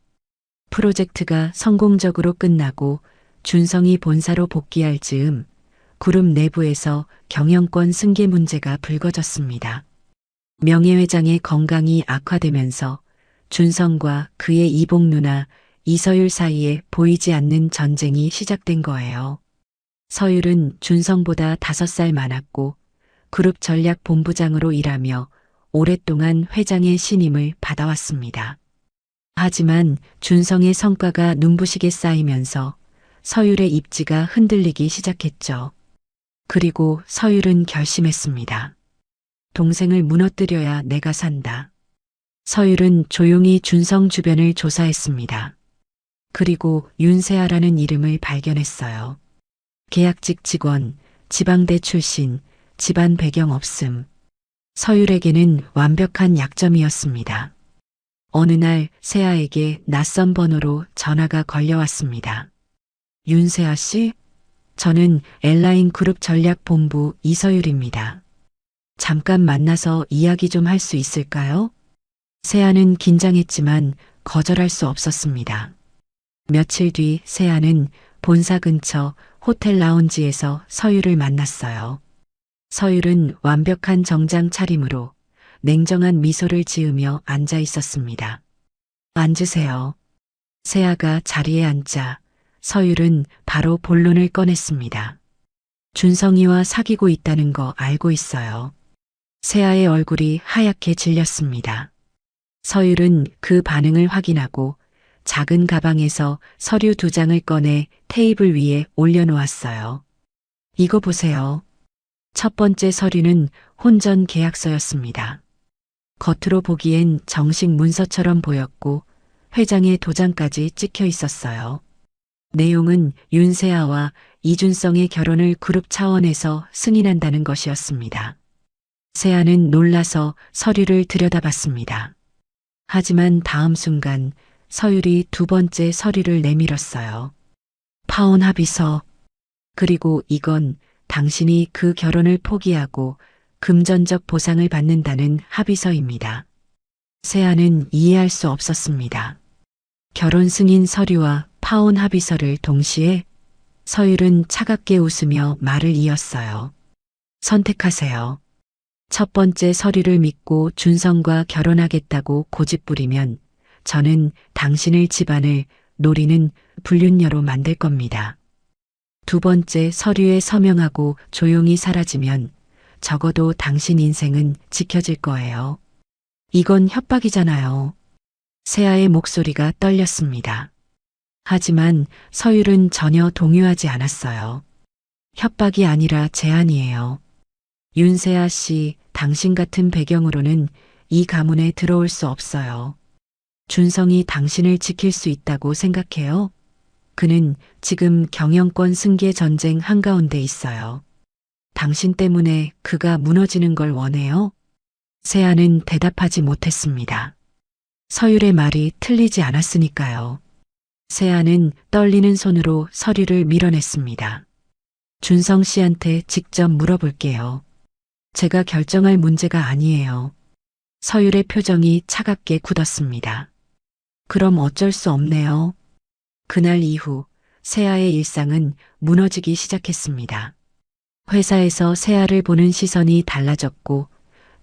프로젝트가 성공적으로 끝나고 준성이 본사로 복귀할 즈음 그룹 내부에서 경영권 승계 문제가 불거졌습니다. 명예회장의 건강이 악화되면서 준성과 그의 이복 누나 이서율 사이에 보이지 않는 전쟁이 시작된 거예요. 서율은 준성보다 5살 많았고 그룹 전략 본부장으로 일하며 오랫동안 회장의 신임을 받아왔습니다. 하지만 준성의 성과가 눈부시게 쌓이면서 서율의 입지가 흔들리기 시작했죠. 그리고 서율은 결심했습니다. 동생을 무너뜨려야 내가 산다. 서율은 조용히 준성 주변을 조사했습니다. 그리고 윤세아라는 이름을 발견했어요. 계약직 직원, 지방대 출신, 집안 배경 없음. 서율에게는 완벽한 약점이었습니다. 어느 날 세아에게 낯선 번호로 전화가 걸려왔습니다. 윤세아 씨? 저는 엘라인 그룹 전략본부 이서율입니다. 잠깐 만나서 이야기 좀 할 수 있을까요? 세아는 긴장했지만 거절할 수 없었습니다. 며칠 뒤 세아는 본사 근처 호텔 라운지에서 서율을 만났어요. 서율은 완벽한 정장 차림으로 냉정한 미소를 지으며 앉아 있었습니다. 앉으세요. 세아가 자리에 앉자 서율은 바로 본론을 꺼냈습니다. 준성이와 사귀고 있다는 거 알고 있어요. 세아의 얼굴이 하얗게 질렸습니다. 서율은 그 반응을 확인하고 작은 가방에서 서류 2장을 꺼내 테이블 위에 올려놓았어요. 이거 보세요. 첫 번째 서류는 혼전 계약서였습니다. 겉으로 보기엔 정식 문서처럼 보였고 회장의 도장까지 찍혀 있었어요. 내용은 윤세아와 이준성의 결혼을 그룹 차원에서 승인한다는 것이었습니다. 세아는 놀라서 서류를 들여다봤습니다. 하지만 다음 순간 서율이 2번째 서류를 내밀었어요. 파혼 합의서. 그리고 이건 당신이 그 결혼을 포기하고 금전적 보상을 받는다는 합의서입니다. 세아는 이해할 수 없었습니다. 결혼 승인 서류와 파혼 합의서를 동시에. 서율은 차갑게 웃으며 말을 이었어요. 선택하세요. 첫 번째 서류를 믿고 준성과 결혼하겠다고 고집부리면 저는 당신을 집안을 노리는 불륜녀로 만들 겁니다. 2번째 서류에 서명하고 조용히 사라지면 적어도 당신 인생은 지켜질 거예요. 이건 협박이잖아요. 세아의 목소리가 떨렸습니다. 하지만 서율은 전혀 동요하지 않았어요. 협박이 아니라 제안이에요. 윤세아 씨, 당신 같은 배경으로는 이 가문에 들어올 수 없어요. 준성이 당신을 지킬 수 있다고 생각해요? 그는 지금 경영권 승계 전쟁 한가운데 있어요. 당신 때문에 그가 무너지는 걸 원해요? 세아는 대답하지 못했습니다. 서율의 말이 틀리지 않았으니까요. 세아는 떨리는 손으로 서류를 밀어냈습니다. 준성 씨한테 직접 물어볼게요. 제가 결정할 문제가 아니에요. 서율의 표정이 차갑게 굳었습니다. 그럼 어쩔 수 없네요. 그날 이후 세아의 일상은 무너지기 시작했습니다. 회사에서 세아를 보는 시선이 달라졌고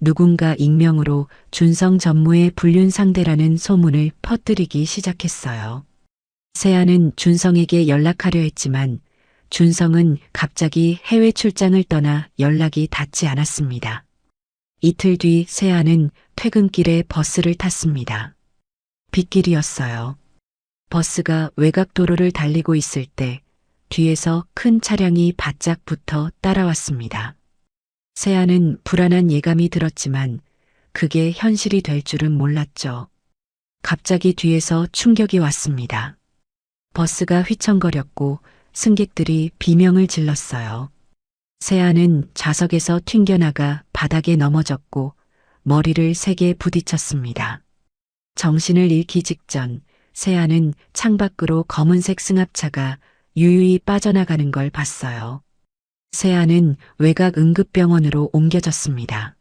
누군가 익명으로 준성 전무의 불륜 상대라는 소문을 퍼뜨리기 시작했어요. 세아는 준성에게 연락하려 했지만 준성은 갑자기 해외 출장을 떠나 연락이 닿지 않았습니다. 이틀 뒤 세아는 퇴근길에 버스를 탔습니다. 빗길이었어요. 버스가 외곽도로를 달리고 있을 때 뒤에서 큰 차량이 바짝 붙어 따라왔습니다. 세아는 불안한 예감이 들었지만 그게 현실이 될 줄은 몰랐죠. 갑자기 뒤에서 충격이 왔습니다. 버스가 휘청거렸고 승객들이 비명을 질렀어요. 세아는 좌석에서 튕겨나가 바닥에 넘어졌고 머리를 세게 부딪혔습니다. 정신을 잃기 직전 세아는 창밖으로 검은색 승합차가 유유히 빠져나가는 걸 봤어요. 세아는 외곽 응급병원으로 옮겨졌습니다.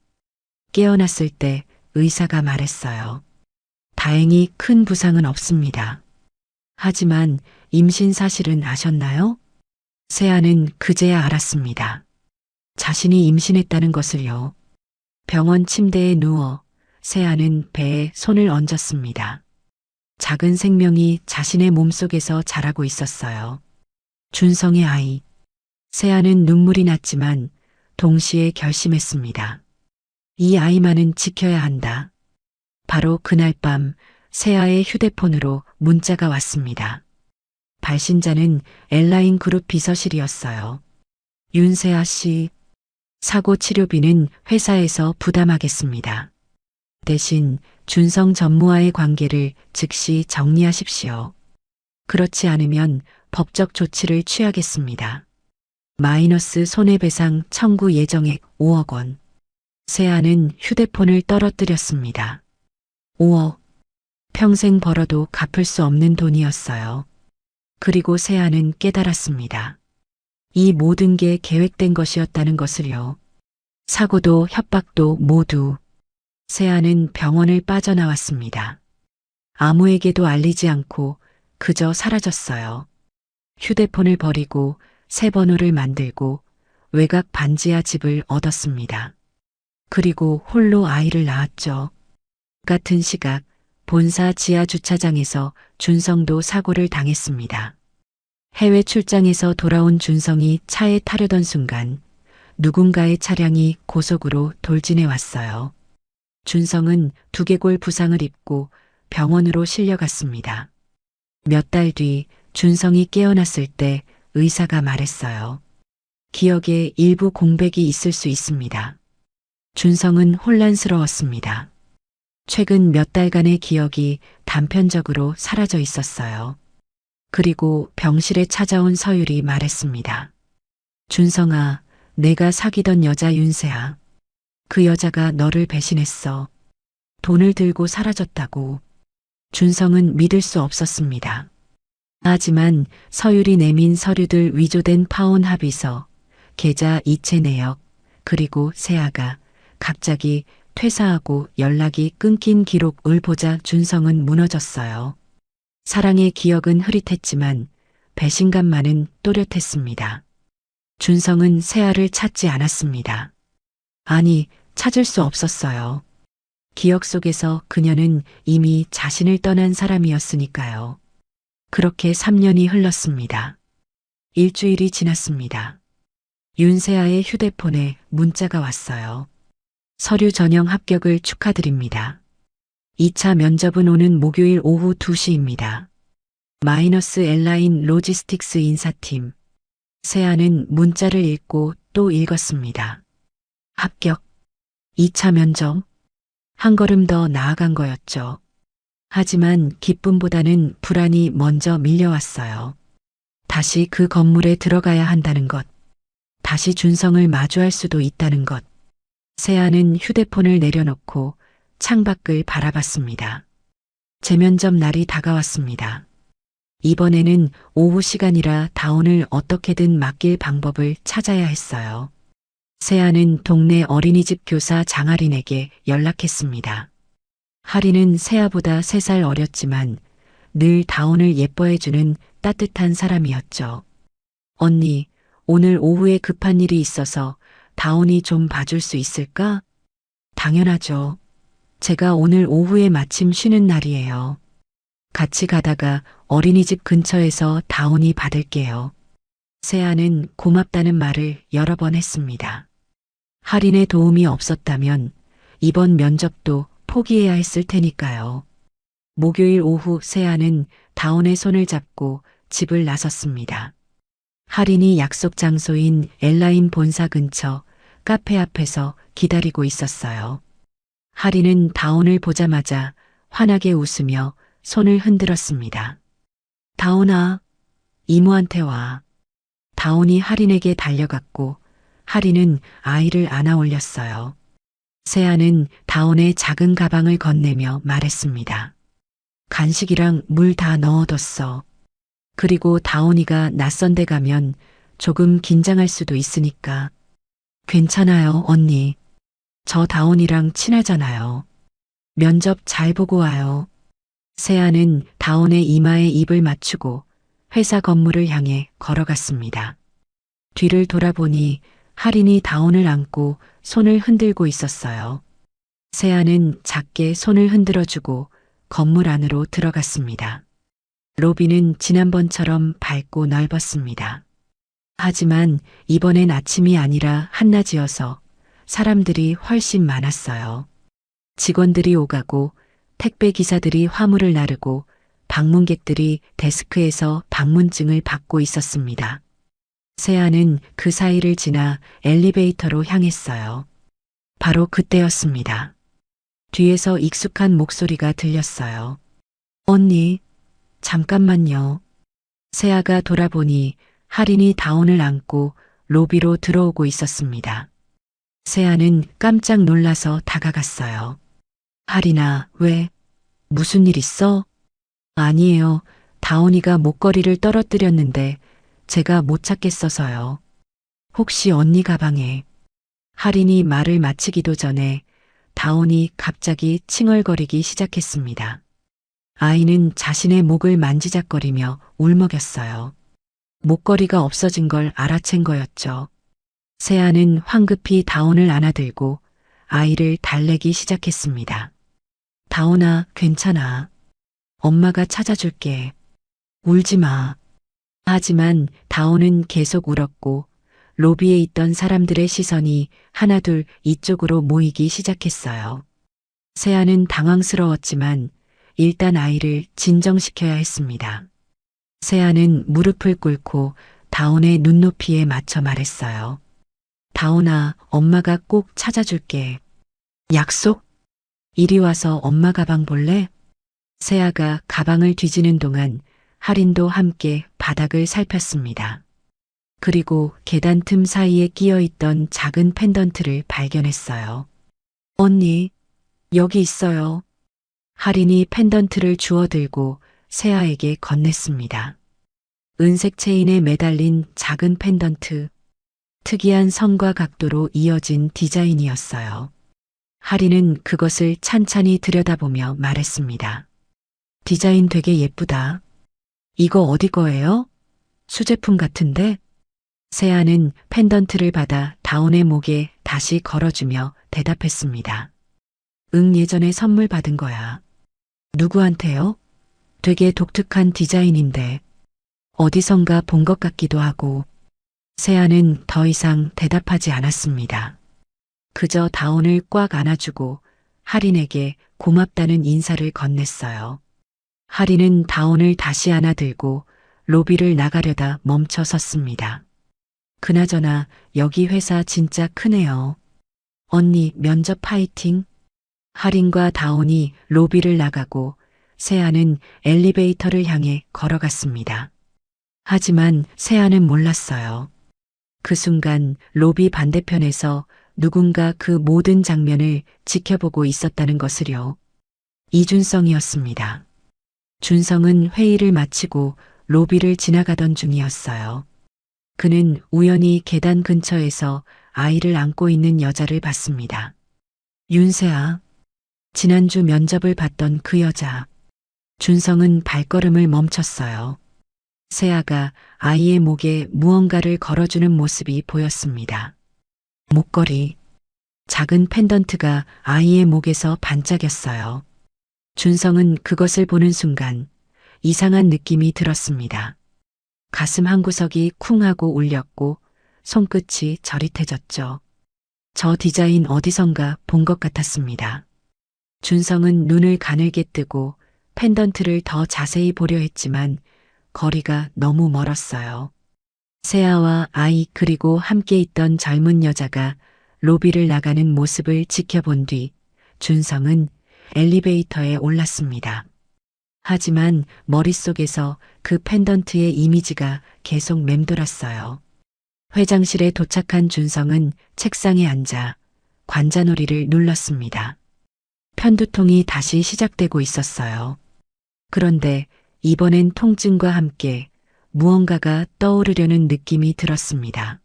깨어났을 때 의사가 말했어요. 다행히 큰 부상은 없습니다. 하지만 임신 사실은 아셨나요? 세아는 그제야 알았습니다. 자신이 임신했다는 것을요. 병원 침대에 누워 세아는 배에 손을 얹었습니다. 작은 생명이 자신의 몸속에서 자라고 있었어요. 준성의 아이. 세아는 눈물이 났지만 동시에 결심했습니다. 이 아이만은 지켜야 한다. 바로 그날 밤 세아의 휴대폰으로 문자가 왔습니다. 발신자는 엘라인 그룹 비서실이었어요. 윤세아 씨, 사고 치료비는 회사에서 부담하겠습니다. 대신 준성 전무와의 관계를 즉시 정리하십시오. 그렇지 않으면 법적 조치를 취하겠습니다. 마이너스 손해배상 청구 예정액 5억 원. 세아는 휴대폰을 떨어뜨렸습니다. 5억. 평생 벌어도 갚을 수 없는 돈이었어요. 그리고 세아는 깨달았습니다. 이 모든 게 계획된 것이었다는 것을요. 사고도 협박도 모두. 세아는 병원을 빠져나왔습니다. 아무에게도 알리지 않고 그저 사라졌어요. 휴대폰을 버리고 새 번호를 만들고 외곽 반지하 집을 얻었습니다. 그리고 홀로 아이를 낳았죠. 같은 시각 본사 지하 주차장에서 준성도 사고를 당했습니다. 해외 출장에서 돌아온 준성이 차에 타려던 순간 누군가의 차량이 고속으로 돌진해 왔어요. 준성은 두개골 부상을 입고 병원으로 실려갔습니다. 몇 달 뒤 준성이 깨어났을 때 의사가 말했어요. 기억에 일부 공백이 있을 수 있습니다. 준성은 혼란스러웠습니다. 최근 몇 달간의 기억이 단편적으로 사라져 있었어요. 그리고 병실에 찾아온 서율이 말했습니다. 준성아, 내가 사귀던 여자 윤세야. 그 여자가 너를 배신했어. 돈을 들고 사라졌다고. 준성은 믿을 수 없었습니다. 하지만 서율이 내민 서류들 위조된 파혼 합의서, 계좌 이체 내역, 그리고 세아가 갑자기 퇴사하고 연락이 끊긴 기록을 보자 준성은 무너졌어요. 사랑의 기억은 흐릿했지만 배신감만은 또렷했습니다. 준성은 세아를 찾지 않았습니다. 아니, 찾을 수 없었어요. 기억 속에서 그녀는 이미 자신을 떠난 사람이었으니까요. 그렇게 3년이 흘렀습니다. 일주일이 지났습니다. 윤세아의 휴대폰에 문자가 왔어요. 서류 전형 합격을 축하드립니다. 2차 면접은 오는 목요일 오후 2시입니다. 마이너스 엘라인 로지스틱스 인사팀. 세아는 문자를 읽고 또 읽었습니다. 합격. 2차 면접. 한 걸음 더 나아간 거였죠. 하지만 기쁨보다는 불안이 먼저 밀려왔어요. 다시 그 건물에 들어가야 한다는 것. 다시 준성을 마주할 수도 있다는 것. 세아는 휴대폰을 내려놓고 창밖을 바라봤습니다. 재면접 날이 다가왔습니다. 이번에는 오후 시간이라 다운을 어떻게든 맡길 방법을 찾아야 했어요. 세아는 동네 어린이집 교사 장아린에게 연락했습니다. 하린은 세아보다 3살 어렸지만 늘 다운을 예뻐해주는 따뜻한 사람이었죠. 언니, 오늘 오후에 급한 일이 있어서 다운이 좀 봐줄 수 있을까? 당연하죠. 제가 오늘 오후에 마침 쉬는 날이에요. 같이 가다가 어린이집 근처에서 다운이 받을게요. 세아는 고맙다는 말을 여러 번 했습니다. 할인의 도움이 없었다면 이번 면접도 포기해야 했을 테니까요. 목요일 오후 세아는 다운의 손을 잡고 집을 나섰습니다. 할인이 약속 장소인 엘라인 본사 근처 카페 앞에서 기다리고 있었어요. 할인은 다운을 보자마자 환하게 웃으며 손을 흔들었습니다. 다운아, 이모한테 와. 다운이 할인에게 달려갔고 할인은 아이를 안아 올렸어요. 세아는 다운의 작은 가방을 건네며 말했습니다. 간식이랑 물 다 넣어뒀어. 그리고 다운이가 낯선 데 가면 조금 긴장할 수도 있으니까. 괜찮아요, 언니. 저 다운이랑 친하잖아요. 면접 잘 보고 와요. 세아는 다운의 이마에 입을 맞추고 회사 건물을 향해 걸어갔습니다. 뒤를 돌아보니 할인이 다운을 안고 손을 흔들고 있었어요. 세아는 작게 손을 흔들어주고 건물 안으로 들어갔습니다. 로비는 지난번처럼 밝고 넓었습니다. 하지만 이번엔 아침이 아니라 한낮이어서 사람들이 훨씬 많았어요. 직원들이 오가고 택배 기사들이 화물을 나르고 방문객들이 데스크에서 방문증을 받고 있었습니다. 세아는 그 사이를 지나 엘리베이터로 향했어요. 바로 그때였습니다. 뒤에서 익숙한 목소리가 들렸어요. 언니, 잠깐만요. 세아가 돌아보니 할인이 다운을 안고 로비로 들어오고 있었습니다. 세아는 깜짝 놀라서 다가갔어요. 할인아, 왜? 무슨 일 있어? 아니에요. 다운이가 목걸이를 떨어뜨렸는데 제가 못 찾겠어서요. 혹시 언니 가방에. 할인이 말을 마치기도 전에 다온이 갑자기 칭얼거리기 시작했습니다. 아이는 자신의 목을 만지작거리며 울먹였어요. 목걸이가 없어진 걸 알아챈 거였죠. 세아는 황급히 다온을 안아들고 아이를 달래기 시작했습니다. 다온아, 괜찮아. 엄마가 찾아줄게. 울지 마. 하지만 다온은 계속 울었고 로비에 있던 사람들의 시선이 하나둘 이쪽으로 모이기 시작했어요. 세아는 당황스러웠지만 일단 아이를 진정시켜야 했습니다. 세아는 무릎을 꿇고 다온의 눈높이에 맞춰 말했어요. 다온아, 엄마가 꼭 찾아줄게. 약속? 이리 와서 엄마 가방 볼래? 세아가 가방을 뒤지는 동안 할인도 함께 바닥을 살폈습니다. 그리고 계단 틈 사이에 끼어 있던 작은 펜던트를 발견했어요. 언니, 여기 있어요. 할인이 펜던트를 주워 들고 세아에게 건넸습니다. 은색 체인에 매달린 작은 펜던트, 특이한 선과 각도로 이어진 디자인이었어요. 할인은 그것을 찬찬히 들여다보며 말했습니다. 디자인 되게 예쁘다. 이거 어디 거예요? 수제품 같은데? 세아는 펜던트를 받아 다온의 목에 다시 걸어주며 대답했습니다. 응, 예전에 선물 받은 거야. 누구한테요? 되게 독특한 디자인인데 어디선가 본 것 같기도 하고. 세아는 더 이상 대답하지 않았습니다. 그저 다온을 꽉 안아주고 할인에게 고맙다는 인사를 건넸어요. 할인은 다온을 다시 안아들고 로비를 나가려다 멈춰 섰습니다. 그나저나 여기 회사 진짜 크네요. 언니 면접 파이팅. 할인과 다온이 로비를 나가고 세아는 엘리베이터를 향해 걸어갔습니다. 하지만 세아는 몰랐어요. 그 순간 로비 반대편에서 누군가 그 모든 장면을 지켜보고 있었다는 것을요. 이준성이었습니다. 준성은 회의를 마치고 로비를 지나가던 중이었어요. 그는 우연히 계단 근처에서 아이를 안고 있는 여자를 봤습니다. 윤세아. 지난주 면접을 봤던 그 여자. 준성은 발걸음을 멈췄어요. 세아가 아이의 목에 무언가를 걸어주는 모습이 보였습니다. 목걸이. 작은 펜던트가 아이의 목에서 반짝였어요. 준성은 그것을 보는 순간 이상한 느낌이 들었습니다. 가슴 한구석이 쿵 하고 울렸고 손끝이 저릿해졌죠. 저 디자인 어디선가 본 것 같았습니다. 준성은 눈을 가늘게 뜨고 펜던트를 더 자세히 보려 했지만 거리가 너무 멀었어요. 세아와 아이 그리고 함께 있던 젊은 여자가 로비를 나가는 모습을 지켜본 뒤 준성은 엘리베이터에 올랐습니다. 하지만 머릿속에서 그 펜던트의 이미지가 계속 맴돌았어요. 회장실에 도착한 준성은 책상에 앉아 관자놀이를 눌렀습니다. 편두통이 다시 시작되고 있었어요. 그런데 이번엔 통증과 함께 무언가가 떠오르려는 느낌이 들었습니다.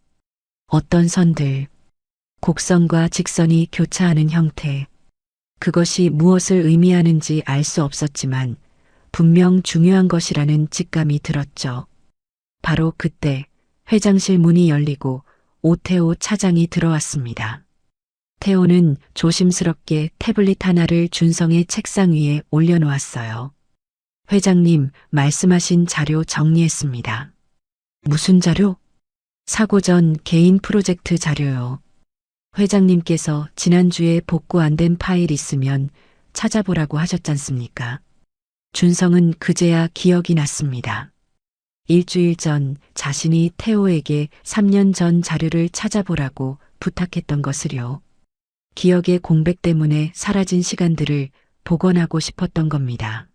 어떤 선들, 곡선과 직선이 교차하는 형태, 그것이 무엇을 의미하는지 알 수 없었지만 분명 중요한 것이라는 직감이 들었죠. 바로 그때 회장실 문이 열리고 오태오 차장이 들어왔습니다. 태오는 조심스럽게 태블릿 하나를 준성의 책상 위에 올려놓았어요. 회장님, 말씀하신 자료 정리했습니다. 무슨 자료? 사고 전 개인 프로젝트 자료요. 회장님께서 지난주에 복구 안 된 파일 있으면 찾아보라고 하셨잖습니까? 준성은 그제야 기억이 났습니다. 일주일 전 자신이 태호에게 3년 전 자료를 찾아보라고 부탁했던 것을요. 기억의 공백 때문에 사라진 시간들을 복원하고 싶었던 겁니다.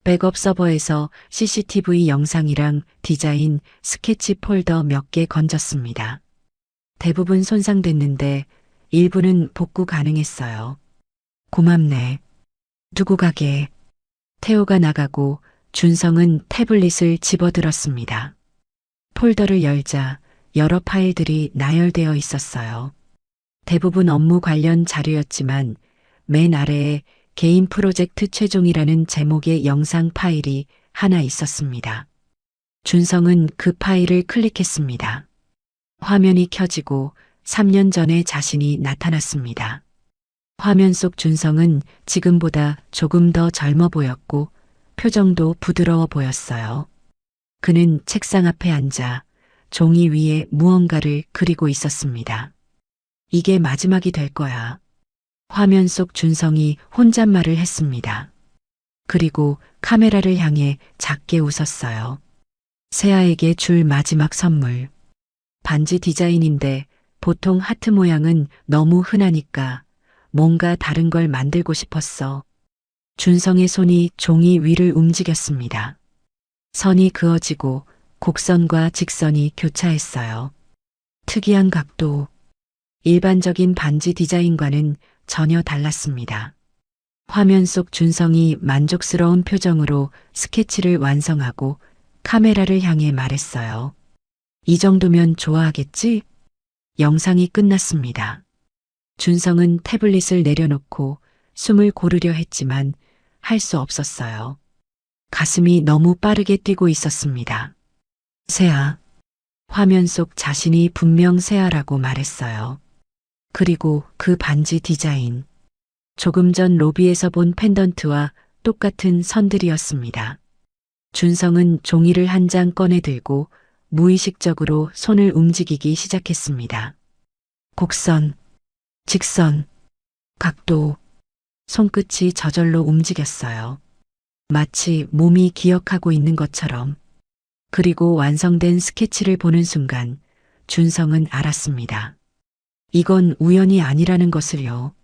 백업 서버에서 CCTV 영상이랑 디자인, 스케치 폴더 몇 개 건졌습니다. 대부분 손상됐는데 일부는 복구 가능했어요. 고맙네. 두고 가게. 태호가 나가고 준성은 태블릿을 집어들었습니다. 폴더를 열자 여러 파일들이 나열되어 있었어요. 대부분 업무 관련 자료였지만 맨 아래에 개인 프로젝트 최종이라는 제목의 영상 파일이 하나 있었습니다. 준성은 그 파일을 클릭했습니다. 화면이 켜지고 3년 전의 자신이 나타났습니다. 화면 속 준성은 지금보다 조금 더 젊어 보였고 표정도 부드러워 보였어요. 그는 책상 앞에 앉아 종이 위에 무언가를 그리고 있었습니다. 이게 마지막이 될 거야. 화면 속 준성이 혼잣말을 했습니다. 그리고 카메라를 향해 작게 웃었어요. 세아에게 줄 마지막 선물. 반지 디자인인데 보통 하트 모양은 너무 흔하니까 뭔가 다른 걸 만들고 싶었어. 준성의 손이 종이 위를 움직였습니다. 선이 그어지고 곡선과 직선이 교차했어요. 특이한 각도. 일반적인 반지 디자인과는 전혀 달랐습니다. 화면 속 준성이 만족스러운 표정으로 스케치를 완성하고 카메라를 향해 말했어요. 이 정도면 좋아하겠지? 영상이 끝났습니다. 준성은 태블릿을 내려놓고 숨을 고르려 했지만 할 수 없었어요. 가슴이 너무 빠르게 뛰고 있었습니다. 세아. 화면 속 자신이 분명 세아라고 말했어요. 그리고 그 반지 디자인. 조금 전 로비에서 본 펜던트와 똑같은 선들이었습니다. 준성은 종이를 한 장 꺼내 들고 무의식적으로 손을 움직이기 시작했습니다. 곡선, 직선, 각도, 손끝이 저절로 움직였어요. 마치 몸이 기억하고 있는 것처럼. 그리고 완성된 스케치를 보는 순간 준성은 알았습니다. 이건 우연이 아니라는 것을요.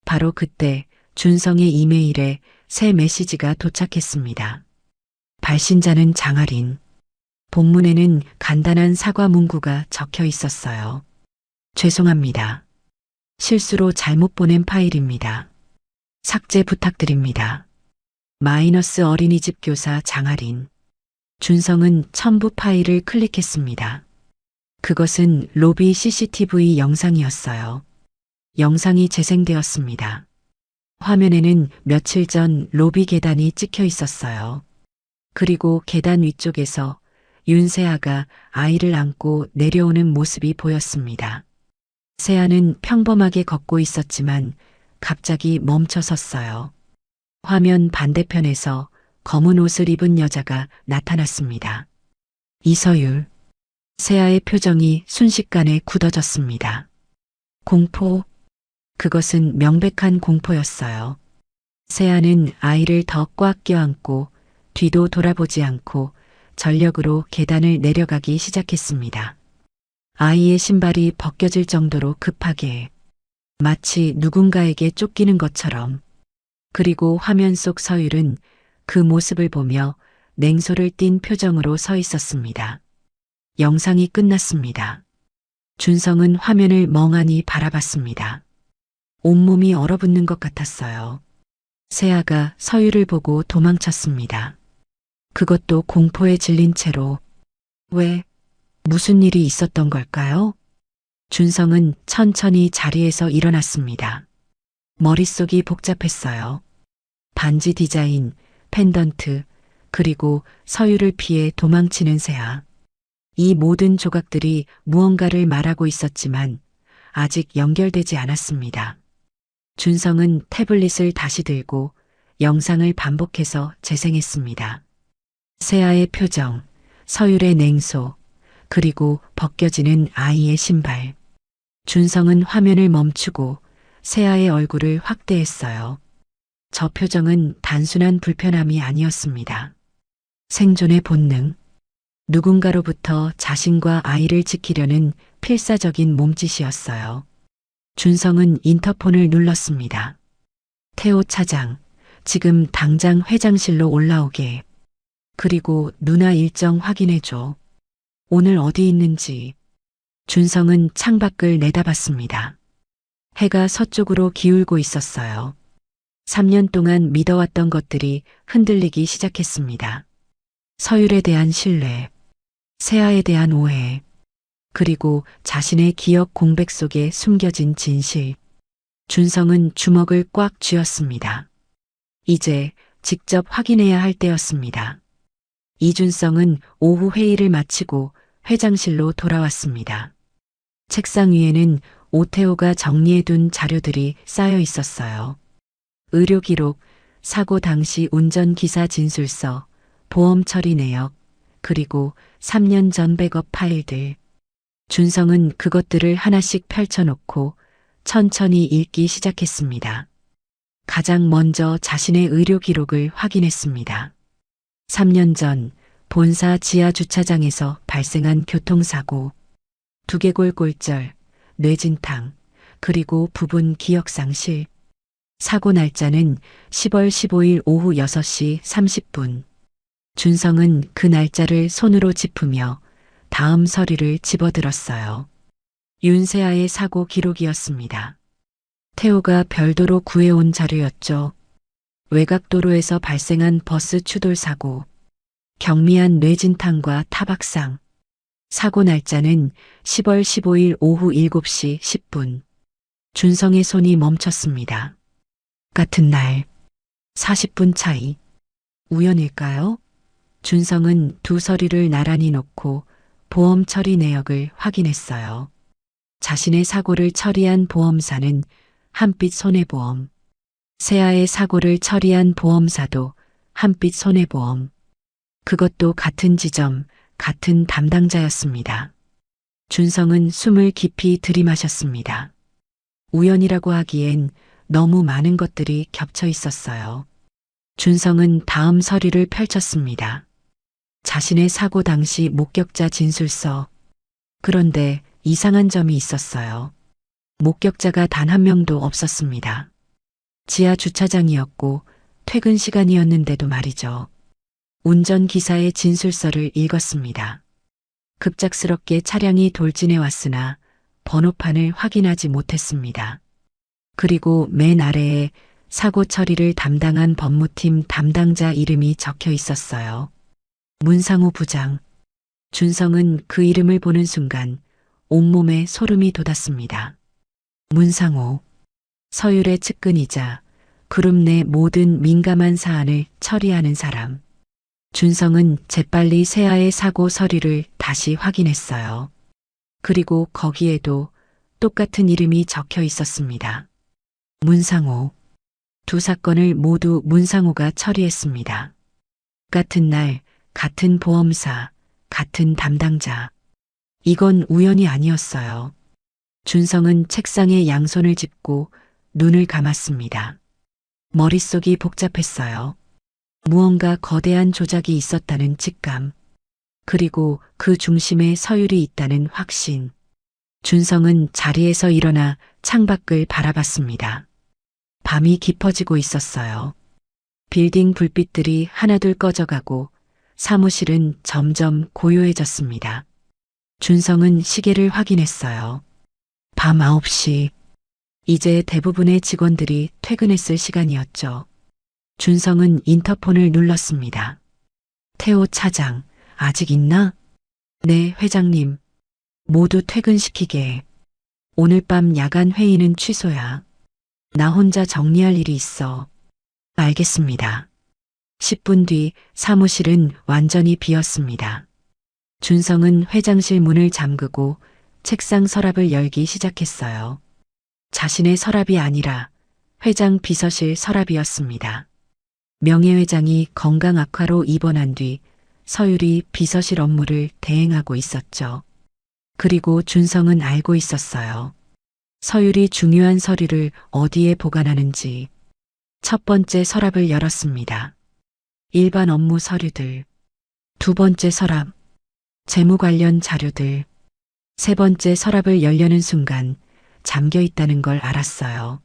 바로 그때 준성의 이메일에 새 메시지가 도착했습니다. 발신자는 장아린. 본문에는 간단한 사과 문구가 적혀 있었어요. 죄송합니다. 실수로 잘못 보낸 파일입니다. 삭제 부탁드립니다. 마이너스 어린이집 교사 장아린. 준성은 첨부 파일을 클릭했습니다. 그것은 로비 CCTV 영상이었어요. 영상이 재생되었습니다. 화면에는 며칠 전 로비 계단이 찍혀 있었어요. 그리고 계단 위쪽에서 윤세아가 아이를 안고 내려오는 모습이 보였습니다. 세아는 평범하게 걷고 있었지만 갑자기 멈춰 섰어요. 화면 반대편에서 검은 옷을 입은 여자가 나타났습니다. 이서율. 세아의 표정이 순식간에 굳어졌습니다. 공포. 그것은 명백한 공포였어요. 세아는 아이를 더 꽉 껴안고 뒤도 돌아보지 않고 전력으로 계단을 내려가기 시작했습니다. 아이의 신발이 벗겨질 정도로 급하게, 마치 누군가에게 쫓기는 것처럼. 그리고 화면 속 서율은 그 모습을 보며 냉소를 띤 표정으로 서 있었습니다. 영상이 끝났습니다. 준성은 화면을 멍하니 바라봤습니다. 온몸이 얼어붙는 것 같았어요. 세아가 서율을 보고 도망쳤습니다. 그것도 공포에 질린 채로. 왜? 무슨 일이 있었던 걸까요? 준성은 천천히 자리에서 일어났습니다. 머릿속이 복잡했어요. 반지 디자인, 펜던트, 그리고 서율을 피해 도망치는 세아. 이 모든 조각들이 무언가를 말하고 있었지만 아직 연결되지 않았습니다. 준성은 태블릿을 다시 들고 영상을 반복해서 재생했습니다. 세아의 표정, 서율의 냉소, 그리고 벗겨지는 아이의 신발. 준성은 화면을 멈추고 세아의 얼굴을 확대했어요. 저 표정은 단순한 불편함이 아니었습니다. 생존의 본능. 누군가로부터 자신과 아이를 지키려는 필사적인 몸짓이었어요. 준성은 인터폰을 눌렀습니다. 태호 차장, 지금 당장 회장실로 올라오게. 그리고 누나 일정 확인해줘. 오늘 어디 있는지. 준성은 창밖을 내다봤습니다. 해가 서쪽으로 기울고 있었어요. 3년 동안 믿어왔던 것들이 흔들리기 시작했습니다. 서율에 대한 신뢰, 세아에 대한 오해, 그리고 자신의 기억 공백 속에 숨겨진 진실. 준성은 주먹을 꽉 쥐었습니다. 이제 직접 확인해야 할 때였습니다. 이준성은 오후 회의를 마치고 회장실로 돌아왔습니다. 책상 위에는 오태호가 정리해둔 자료들이 쌓여 있었어요. 의료 기록, 사고 당시 운전기사 진술서, 보험 처리 내역, 그리고 3년 전 백업 파일들. 준성은 그것들을 하나씩 펼쳐놓고 천천히 읽기 시작했습니다. 가장 먼저 자신의 의료 기록을 확인했습니다. 3년 전 본사 지하 주차장에서 발생한 교통사고, 두개골 골절, 뇌진탕, 그리고 부분 기억상실. 사고 날짜는 10월 15일 오후 6시 30분. 준성은 그 날짜를 손으로 짚으며 다음 서류를 집어들었어요. 윤세아의 사고 기록이었습니다. 태호가 별도로 구해온 자료였죠. 외곽도로에서 발생한 버스 추돌 사고, 경미한 뇌진탕과 타박상. 사고 날짜는 10월 15일 오후 7시 10분. 준성의 손이 멈췄습니다. 같은 날, 40분 차이. 우연일까요? 준성은 두 서류를 나란히 놓고 보험 처리 내역을 확인했어요. 자신의 사고를 처리한 보험사는 한빛 손해보험. 세아의 사고를 처리한 보험사도 한빛 손해보험. 그것도 같은 지점, 같은 담당자였습니다. 준성은 숨을 깊이 들이마셨습니다. 우연이라고 하기엔 너무 많은 것들이 겹쳐 있었어요. 준성은 다음 서류를 펼쳤습니다. 자신의 사고 당시 목격자 진술서. 그런데 이상한 점이 있었어요. 목격자가 단 한 명도 없었습니다. 지하 주차장이었고 퇴근 시간이었는데도 말이죠. 운전기사의 진술서를 읽었습니다. 급작스럽게 차량이 돌진해 왔으나 번호판을 확인하지 못했습니다. 그리고 맨 아래에 사고 처리를 담당한 법무팀 담당자 이름이 적혀 있었어요. 문상호 부장. 준성은 그 이름을 보는 순간 온몸에 소름이 돋았습니다. 문상호. 서율의 측근이자 그룹 내 모든 민감한 사안을 처리하는 사람. 준성은 재빨리 세아의 사고 서류를 다시 확인했어요. 그리고 거기에도 똑같은 이름이 적혀 있었습니다. 문상호. 두 사건을 모두 문상호가 처리했습니다. 같은 날, 같은 보험사, 같은 담당자. 이건 우연이 아니었어요. 준성은 책상에 양손을 짚고 눈을 감았습니다. 머릿속이 복잡했어요. 무언가 거대한 조작이 있었다는 직감. 그리고 그 중심에 서율이 있다는 확신. 준성은 자리에서 일어나 창밖을 바라봤습니다. 밤이 깊어지고 있었어요. 빌딩 불빛들이 하나둘 꺼져가고 사무실은 점점 고요해졌습니다. 준성은 시계를 확인했어요. 밤 9시. 이제 대부분의 직원들이 퇴근했을 시간이었죠. 준성은 인터폰을 눌렀습니다. 태호 차장, 아직 있나? 네, 회장님. 모두 퇴근시키게. 오늘 밤 야간 회의는 취소야. 나 혼자 정리할 일이 있어. 알겠습니다. 10분 뒤 사무실은 완전히 비었습니다. 준성은 회장실 문을 잠그고 책상 서랍을 열기 시작했어요. 자신의 서랍이 아니라 회장 비서실 서랍이었습니다. 명예회장이 건강 악화로 입원한 뒤 서율이 비서실 업무를 대행하고 있었죠. 그리고 준성은 알고 있었어요. 서율이 중요한 서류를 어디에 보관하는지. 첫 번째 서랍을 열었습니다. 일반 업무 서류들. 두 번째 서랍. 재무 관련 자료들. 세 번째 서랍을 열려는 순간 잠겨 있다는 걸 알았어요.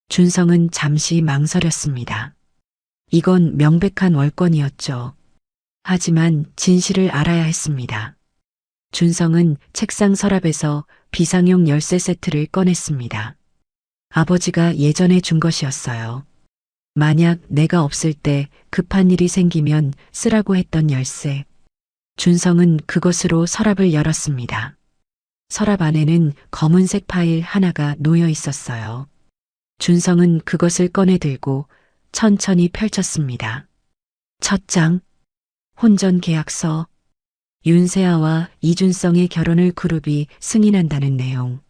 준성은 잠시 망설였습니다. 이건 명백한 월권이었죠. 하지만 진실을 알아야 했습니다. 준성은 책상 서랍에서 비상용 열쇠 세트를 꺼냈습니다. 아버지가 예전에 준 것이었어요. 만약 내가 없을 때 급한 일이 생기면 쓰라고 했던 열쇠. 준성은 그것으로 서랍을 열었습니다. 서랍 안에는 검은색 파일 하나가 놓여 있었어요. 준성은 그것을 꺼내 들고 천천히 펼쳤습니다. 첫 장, 혼전 계약서, 윤세아와 이준성의 결혼을 그룹이 승인한다는 내용.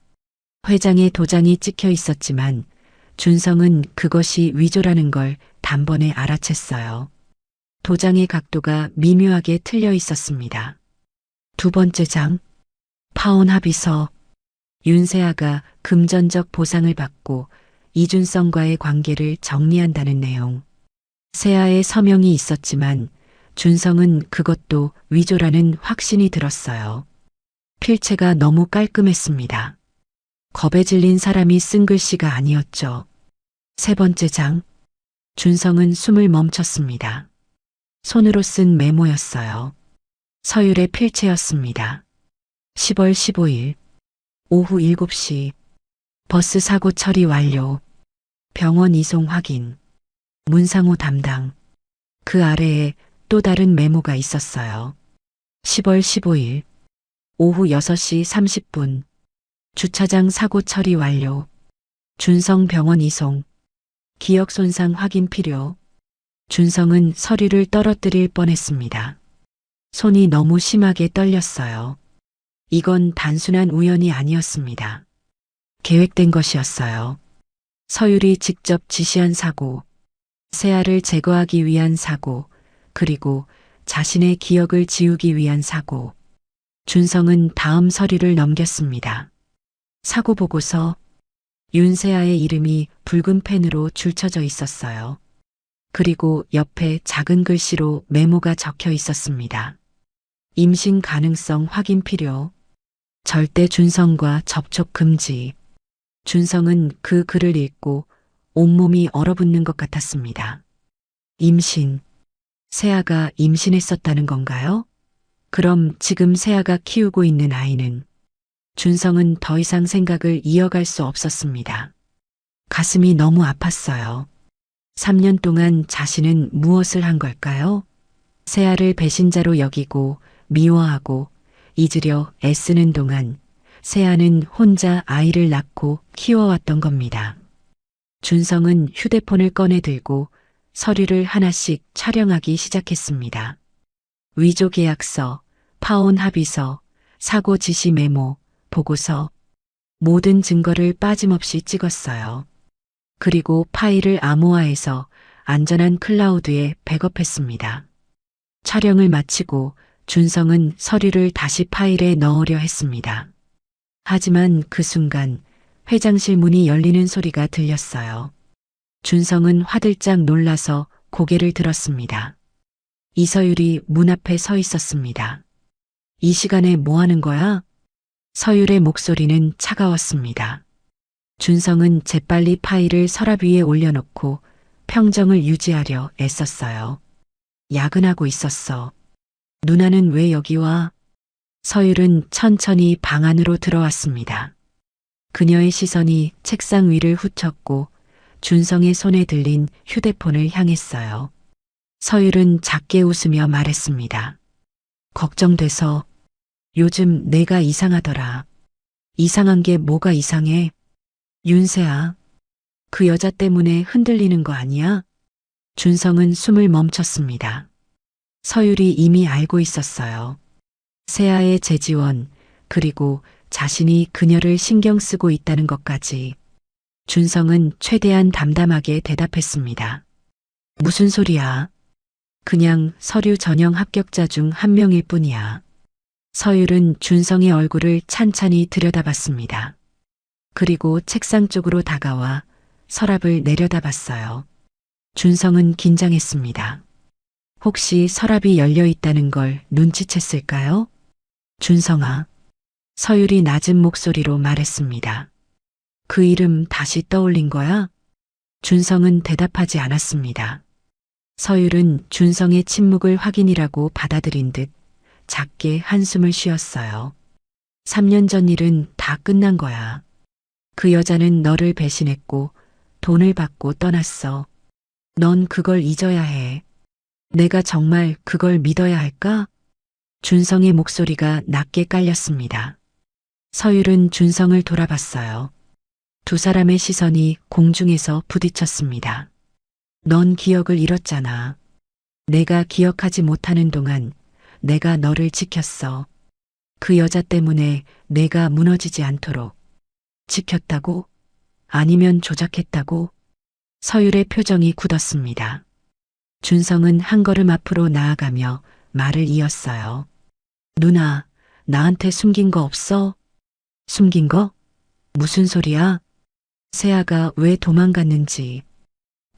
회장의 도장이 찍혀 있었지만 준성은 그것이 위조라는 걸 단번에 알아챘어요. 도장의 각도가 미묘하게 틀려 있었습니다. 두 번째 장, 파혼 합의서. 윤세아가 금전적 보상을 받고 이준성과의 관계를 정리한다는 내용. 세아의 서명이 있었지만 준성은 그것도 위조라는 확신이 들었어요. 필체가 너무 깔끔했습니다. 겁에 질린 사람이 쓴 글씨가 아니었죠. 세 번째 장, 준성은 숨을 멈췄습니다. 손으로 쓴 메모였어요. 서율의 필체였습니다. 10월 15일 오후 7시 버스 사고 처리 완료. 병원 이송 확인. 문상호 담당. 그 아래에 또 다른 메모가 있었어요. 10월 15일 오후 6시 30분 주차장 사고 처리 완료. 준성 병원 이송. 기억 손상 확인 필요. 준성은 서류를 떨어뜨릴 뻔했습니다. 손이 너무 심하게 떨렸어요. 이건 단순한 우연이 아니었습니다. 계획된 것이었어요. 서율이 직접 지시한 사고, 세아를 제거하기 위한 사고, 그리고 자신의 기억을 지우기 위한 사고. 준성은 다음 서류를 넘겼습니다. 사고 보고서. 윤세아의 이름이 붉은 펜으로 줄쳐져 있었어요. 그리고 옆에 작은 글씨로 메모가 적혀 있었습니다. 임신 가능성 확인 필요. 절대 준성과 접촉 금지. 준성은 그 글을 읽고 온몸이 얼어붙는 것 같았습니다. 임신. 세아가 임신했었다는 건가요? 그럼 지금 세아가 키우고 있는 아이는? 준성은 더 이상 생각을 이어갈 수 없었습니다. 가슴이 너무 아팠어요. 3년 동안 자신은 무엇을 한 걸까요? 세아를 배신자로 여기고 미워하고 잊으려 애쓰는 동안 세아는 혼자 아이를 낳고 키워왔던 겁니다. 준성은 휴대폰을 꺼내 들고 서류를 하나씩 촬영하기 시작했습니다. 위조 계약서, 파혼 합의서, 사고 지시 메모, 보고서. 모든 증거를 빠짐없이 찍었어요. 그리고 파일을 암호화해서 안전한 클라우드에 백업했습니다. 촬영을 마치고 준성은 서류를 다시 파일에 넣으려 했습니다. 하지만 그 순간 회장실 문이 열리는 소리가 들렸어요. 준성은 화들짝 놀라서 고개를 들었습니다. 이서율이 문 앞에 서 있었습니다. 이 시간에 뭐 하는 거야? 서율의 목소리는 차가웠습니다. 준성은 재빨리 파일을 서랍 위에 올려놓고 평정을 유지하려 애썼어요. 야근하고 있었어. 누나는 왜 여기 와? 서율은 천천히 방 안으로 들어왔습니다. 그녀의 시선이 책상 위를 훑었고 준성의 손에 들린 휴대폰을 향했어요. 서율은 작게 웃으며 말했습니다. 걱정돼서. 요즘 내가 이상하더라. 이상한 게 뭐가 이상해? 윤세아, 그 여자 때문에 흔들리는 거 아니야? 준성은 숨을 멈췄습니다. 서율이 이미 알고 있었어요. 세아의 재지원, 그리고 자신이 그녀를 신경 쓰고 있다는 것까지. 준성은 최대한 담담하게 대답했습니다. 무슨 소리야? 그냥 서류 전형 합격자 중 한 명일 뿐이야. 서율은 준성의 얼굴을 찬찬히 들여다봤습니다. 그리고 책상 쪽으로 다가와 서랍을 내려다봤어요. 준성은 긴장했습니다. 혹시 서랍이 열려 있다는 걸 눈치챘을까요? 준성아. 서율이 낮은 목소리로 말했습니다. 그 이름 다시 떠올린 거야? 준성은 대답하지 않았습니다. 서율은 준성의 침묵을 확인이라고 받아들인 듯 작게 한숨을 쉬었어요. 3년 전 일은 다 끝난 거야. 그 여자는 너를 배신했고 돈을 받고 떠났어. 넌 그걸 잊어야 해. 내가 정말 그걸 믿어야 할까? 준성의 목소리가 낮게 깔렸습니다. 서율은 준성을 돌아봤어요. 두 사람의 시선이 공중에서 부딪혔습니다. 넌 기억을 잃었잖아. 내가 기억하지 못하는 동안 내가 너를 지켰어. 그 여자 때문에 내가 무너지지 않도록. 지켰다고? 아니면 조작했다고? 서율의 표정이 굳었습니다. 준성은 한 걸음 앞으로 나아가며 말을 이었어요. 누나, 나한테 숨긴 거 없어? 숨긴 거? 무슨 소리야? 세아가 왜 도망갔는지,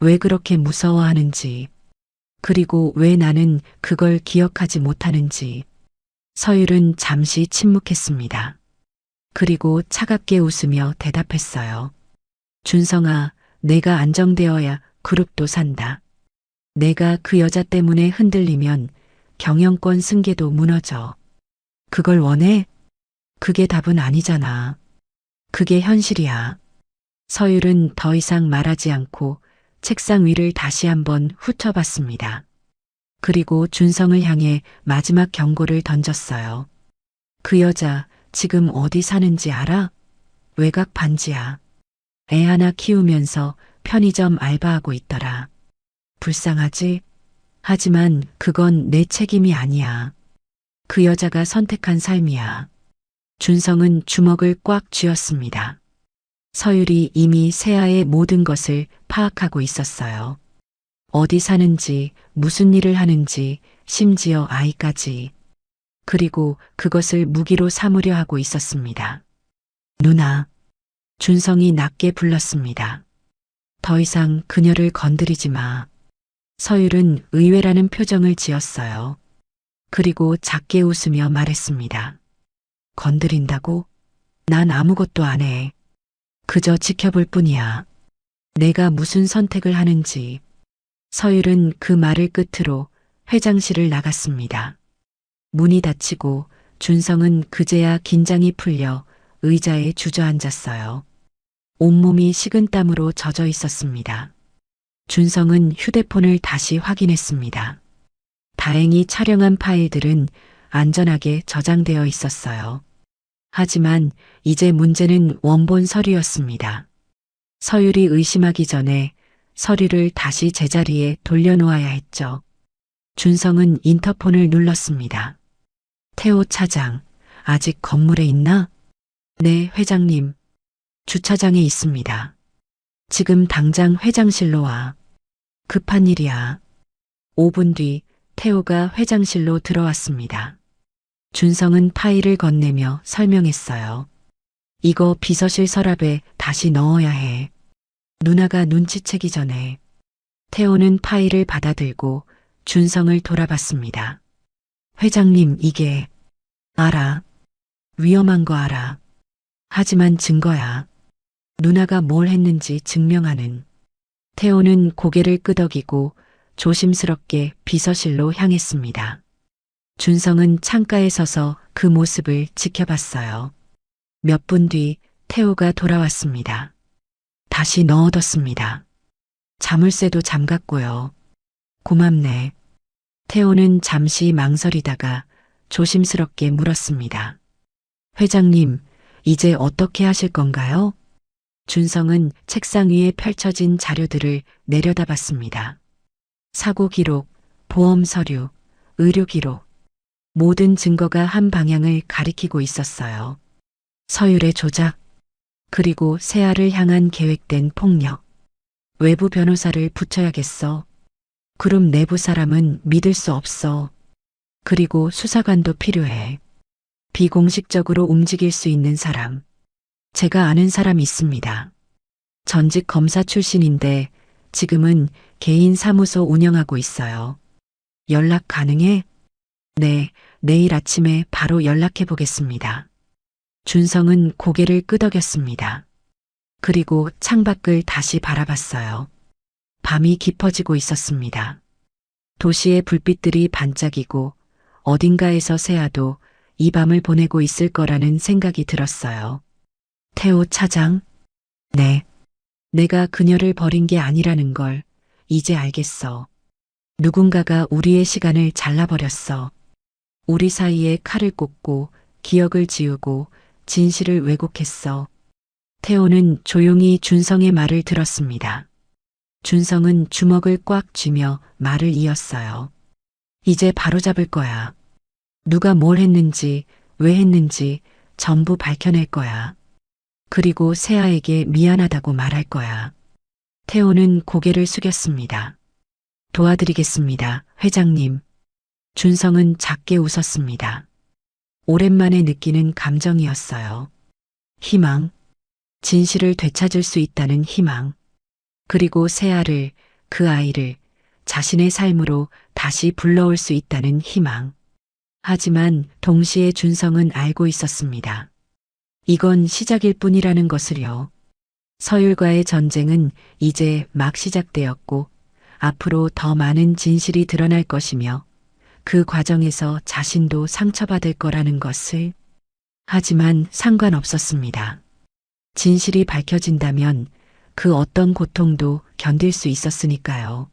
왜 그렇게 무서워하는지, 그리고 왜 나는 그걸 기억하지 못하는지. 서율은 잠시 침묵했습니다. 그리고 차갑게 웃으며 대답했어요. 준성아, 내가 안정되어야 그룹도 산다. 내가 그 여자 때문에 흔들리면 경영권 승계도 무너져. 그걸 원해? 그게 답은 아니잖아. 그게 현실이야. 서율은 더 이상 말하지 않고 책상 위를 다시 한번 훑어봤습니다. 그리고 준성을 향해 마지막 경고를 던졌어요. 그 여자 지금 어디 사는지 알아? 외곽 반지야. 애 하나 키우면서 편의점 알바하고 있더라. 불쌍하지? 하지만 그건 내 책임이 아니야. 그 여자가 선택한 삶이야. 준성은 주먹을 꽉 쥐었습니다. 서율이 이미 세아의 모든 것을 파악하고 있었어요. 어디 사는지, 무슨 일을 하는지, 심지어 아이까지. 그리고 그것을 무기로 삼으려 하고 있었습니다. 누나. 준성이 낮게 불렀습니다. 더 이상 그녀를 건드리지 마. 서율은 의외라는 표정을 지었어요. 그리고 작게 웃으며 말했습니다. 건드린다고? 난 아무것도 안 해. 그저 지켜볼 뿐이야. 내가 무슨 선택을 하는지. 서율은 그 말을 끝으로 회장실을 나갔습니다. 문이 닫히고 준성은 그제야 긴장이 풀려 의자에 주저앉았어요. 온몸이 식은땀으로 젖어 있었습니다. 준성은 휴대폰을 다시 확인했습니다. 다행히 촬영한 파일들은 안전하게 저장되어 있었어요. 하지만 이제 문제는 원본 서류였습니다. 서율이 의심하기 전에 서류를 다시 제자리에 돌려놓아야 했죠. 준성은 인터폰을 눌렀습니다. 태호 차장, 아직 건물에 있나? 네, 회장님. 주차장에 있습니다. 지금 당장 회장실로 와. 급한 일이야. 5분 뒤 태호가 회장실로 들어왔습니다. 준성은 파일을 건네며 설명했어요. 이거 비서실 서랍에 다시 넣어야 해. 누나가 눈치채기 전에. 태호는 파일을 받아들고 준성을 돌아봤습니다. 회장님, 이게. 알아. 위험한 거 알아. 하지만 증거야. 누나가 뭘 했는지 증명하는. 태호는 고개를 끄덕이고 조심스럽게 비서실로 향했습니다. 준성은 창가에 서서 그 모습을 지켜봤어요. 몇 분 뒤 태호가 돌아왔습니다. 다시 넣어뒀습니다. 자물쇠도 잠갔고요. 고맙네. 태호는 잠시 망설이다가 조심스럽게 물었습니다. 회장님, 이제 어떻게 하실 건가요? 준성은 책상 위에 펼쳐진 자료들을 내려다봤습니다. 사고 기록, 보험 서류, 의료 기록. 모든 증거가 한 방향을 가리키고 있었어요. 서율의 조작, 그리고 세아를 향한 계획된 폭력. 외부 변호사를 붙여야겠어. 그룹 내부 사람은 믿을 수 없어. 그리고 수사관도 필요해. 비공식적으로 움직일 수 있는 사람. 제가 아는 사람 있습니다. 전직 검사 출신인데 지금은 개인 사무소 운영하고 있어요. 연락 가능해? 네, 내일 아침에 바로 연락해 보겠습니다. 준성은 고개를 끄덕였습니다. 그리고 창밖을 다시 바라봤어요. 밤이 깊어지고 있었습니다. 도시의 불빛들이 반짝이고 어딘가에서 세아도 이 밤을 보내고 있을 거라는 생각이 들었어요. 태호 차장? 네. 내가 그녀를 버린 게 아니라는 걸 이제 알겠어. 누군가가 우리의 시간을 잘라버렸어. 우리 사이에 칼을 꽂고 기억을 지우고 진실을 왜곡했어. 태호는 조용히 준성의 말을 들었습니다. 준성은 주먹을 꽉 쥐며 말을 이었어요. 이제 바로잡을 거야. 누가 뭘 했는지, 왜 했는지 전부 밝혀낼 거야. 그리고 세아에게 미안하다고 말할 거야. 태호는 고개를 숙였습니다. 도와드리겠습니다, 회장님. 준성은 작게 웃었습니다. 오랜만에 느끼는 감정이었어요. 희망. 진실을 되찾을 수 있다는 희망. 그리고 세아를, 그 아이를 자신의 삶으로 다시 불러올 수 있다는 희망. 하지만 동시에 준성은 알고 있었습니다. 이건 시작일 뿐이라는 것을요. 서율과의 전쟁은 이제 막 시작되었고 앞으로 더 많은 진실이 드러날 것이며 그 과정에서 자신도 상처받을 거라는 것을. 하지만 상관없었습니다. 진실이 밝혀진다면 그 어떤 고통도 견딜 수 있었으니까요.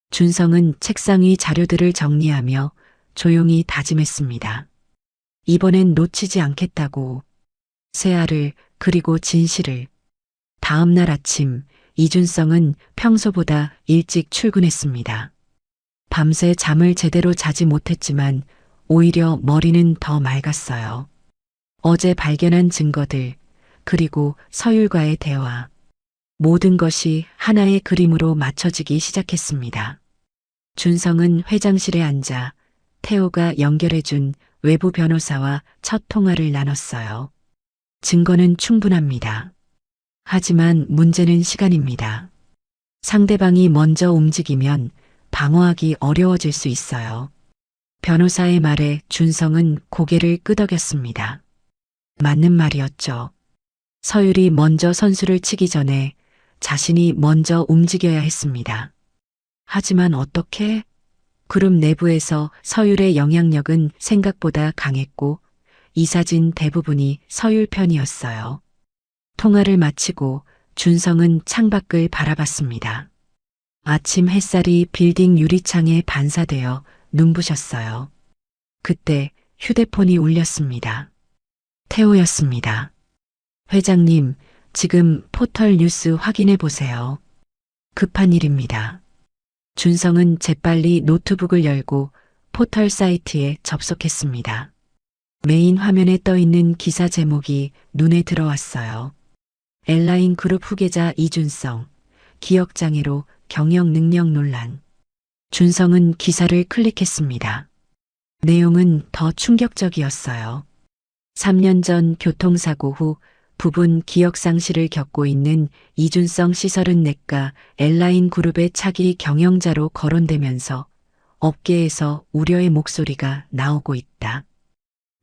준성은 책상 위 자료들을 정리하며 조용히 다짐했습니다. 이번엔 놓치지 않겠다고. 세아를, 그리고 진실을. 다음 날 아침 이준성은 평소보다 일찍 출근했습니다. 밤새 잠을 제대로 자지 못했지만 오히려 머리는 더 맑았어요. 어제 발견한 증거들, 그리고 서율과의 대화. 모든 것이 하나의 그림으로 맞춰지기 시작했습니다. 준성은 회장실에 앉아 태호가 연결해준 외부 변호사와 첫 통화를 나눴어요. 증거는 충분합니다. 하지만 문제는 시간입니다. 상대방이 먼저 움직이면 방어하기 어려워질 수 있어요. 변호사의 말에 준성은 고개를 끄덕였습니다. 맞는 말이었죠. 서율이 먼저 선수를 치기 전에 자신이 먼저 움직여야 했습니다. 하지만 어떻게? 그룹 내부에서 서율의 영향력은 생각보다 강했고 이 사진 대부분이 서율 편이었어요. 통화를 마치고 준성은 창밖을 바라봤습니다. 아침 햇살이 빌딩 유리창에 반사되어 눈부셨어요. 그때 휴대폰이 울렸습니다. 태호였습니다. 회장님, 지금 포털 뉴스 확인해 보세요. 급한 일입니다. 준성은 재빨리 노트북을 열고 포털 사이트에 접속했습니다. 메인 화면에 떠 있는 기사 제목이 눈에 들어왔어요. 엘라인 그룹 후계자 이준성, 기억장애로 경영 능력 논란. 준성은 기사를 클릭했습니다. 내용은 더 충격적이었어요. 3년 전 교통사고 후 부분 기억상실을 겪고 있는 이준성 씨 34가 엘라인 그룹의 차기 경영자로 거론되면서 업계에서 우려의 목소리가 나오고 있다.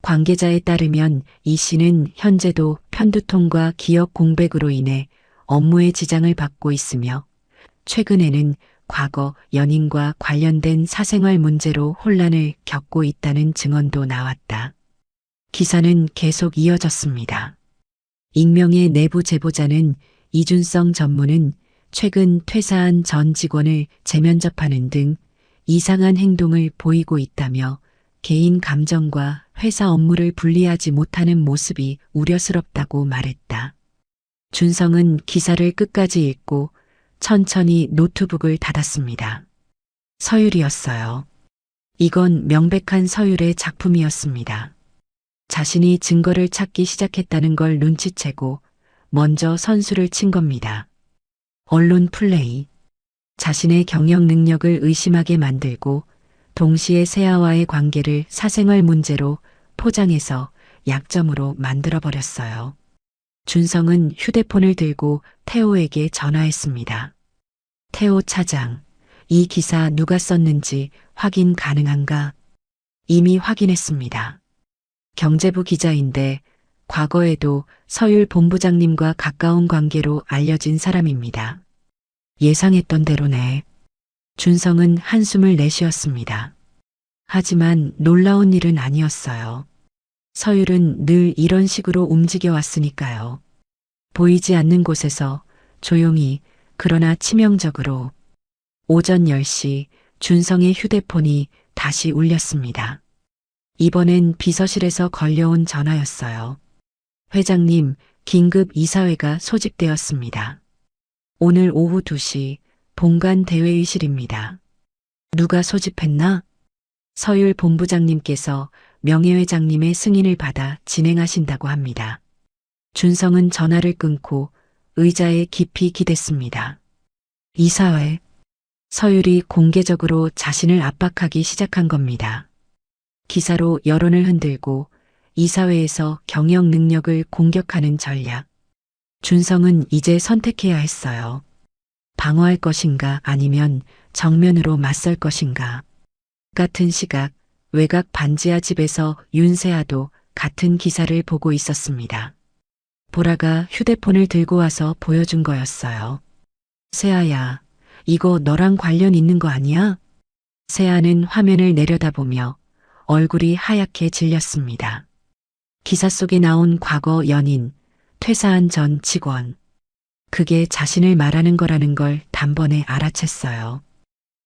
관계자에 따르면 이 씨는 현재도 편두통과 기억 공백으로 인해 업무에 지장을 받고 있으며 최근에는 과거 연인과 관련된 사생활 문제로 혼란을 겪고 있다는 증언도 나왔다. 기사는 계속 이어졌습니다. 익명의 내부 제보자는 이준성 전무는 최근 퇴사한 전 직원을 재면접하는 등 이상한 행동을 보이고 있다며 개인 감정과 회사 업무를 분리하지 못하는 모습이 우려스럽다고 말했다. 준성은 기사를 끝까지 읽고 천천히 노트북을 닫았습니다. 서율이었어요. 이건 명백한 서율의 작품이었습니다. 자신이 증거를 찾기 시작했다는 걸 눈치채고 먼저 선수를 친 겁니다. 언론 플레이. 자신의 경영 능력을 의심하게 만들고 동시에 세아와의 관계를 사생활 문제로 포장해서 약점으로 만들어버렸어요. 준성은 휴대폰을 들고 태호에게 전화했습니다. 태호 차장, 이 기사 누가 썼는지 확인 가능한가? 이미 확인했습니다. 경제부 기자인데 과거에도 서율 본부장님과 가까운 관계로 알려진 사람입니다. 예상했던 대로네. 준성은 한숨을 내쉬었습니다. 하지만 놀라운 일은 아니었어요. 서율은 늘 이런 식으로 움직여 왔으니까요. 보이지 않는 곳에서 조용히 그러나 치명적으로. 오전 10시 준성의 휴대폰이 다시 울렸습니다. 이번엔 비서실에서 걸려온 전화였어요. 회장님, 긴급 이사회가 소집되었습니다. 오늘 오후 2시 본관 대회의실입니다. 누가 소집했나? 서율 본부장님께서 명예회장님의 승인을 받아 진행하신다고 합니다. 준성은 전화를 끊고 의자에 깊이 기댔습니다. 이사회. 서율이 공개적으로 자신을 압박하기 시작한 겁니다. 기사로 여론을 흔들고 이사회에서 경영 능력을 공격하는 전략. 준성은 이제 선택해야 했어요. 방어할 것인가 아니면 정면으로 맞설 것인가. 같은 시각 외곽 반지하 집에서 윤세아도 같은 기사를 보고 있었습니다. 보라가 휴대폰을 들고 와서 보여준 거였어요. 세아야, 이거 너랑 관련 있는 거 아니야? 세아는 화면을 내려다보며 얼굴이 하얗게 질렸습니다. 기사 속에 나온 과거 연인, 퇴사한 전 직원. 그게 자신을 말하는 거라는 걸 단번에 알아챘어요.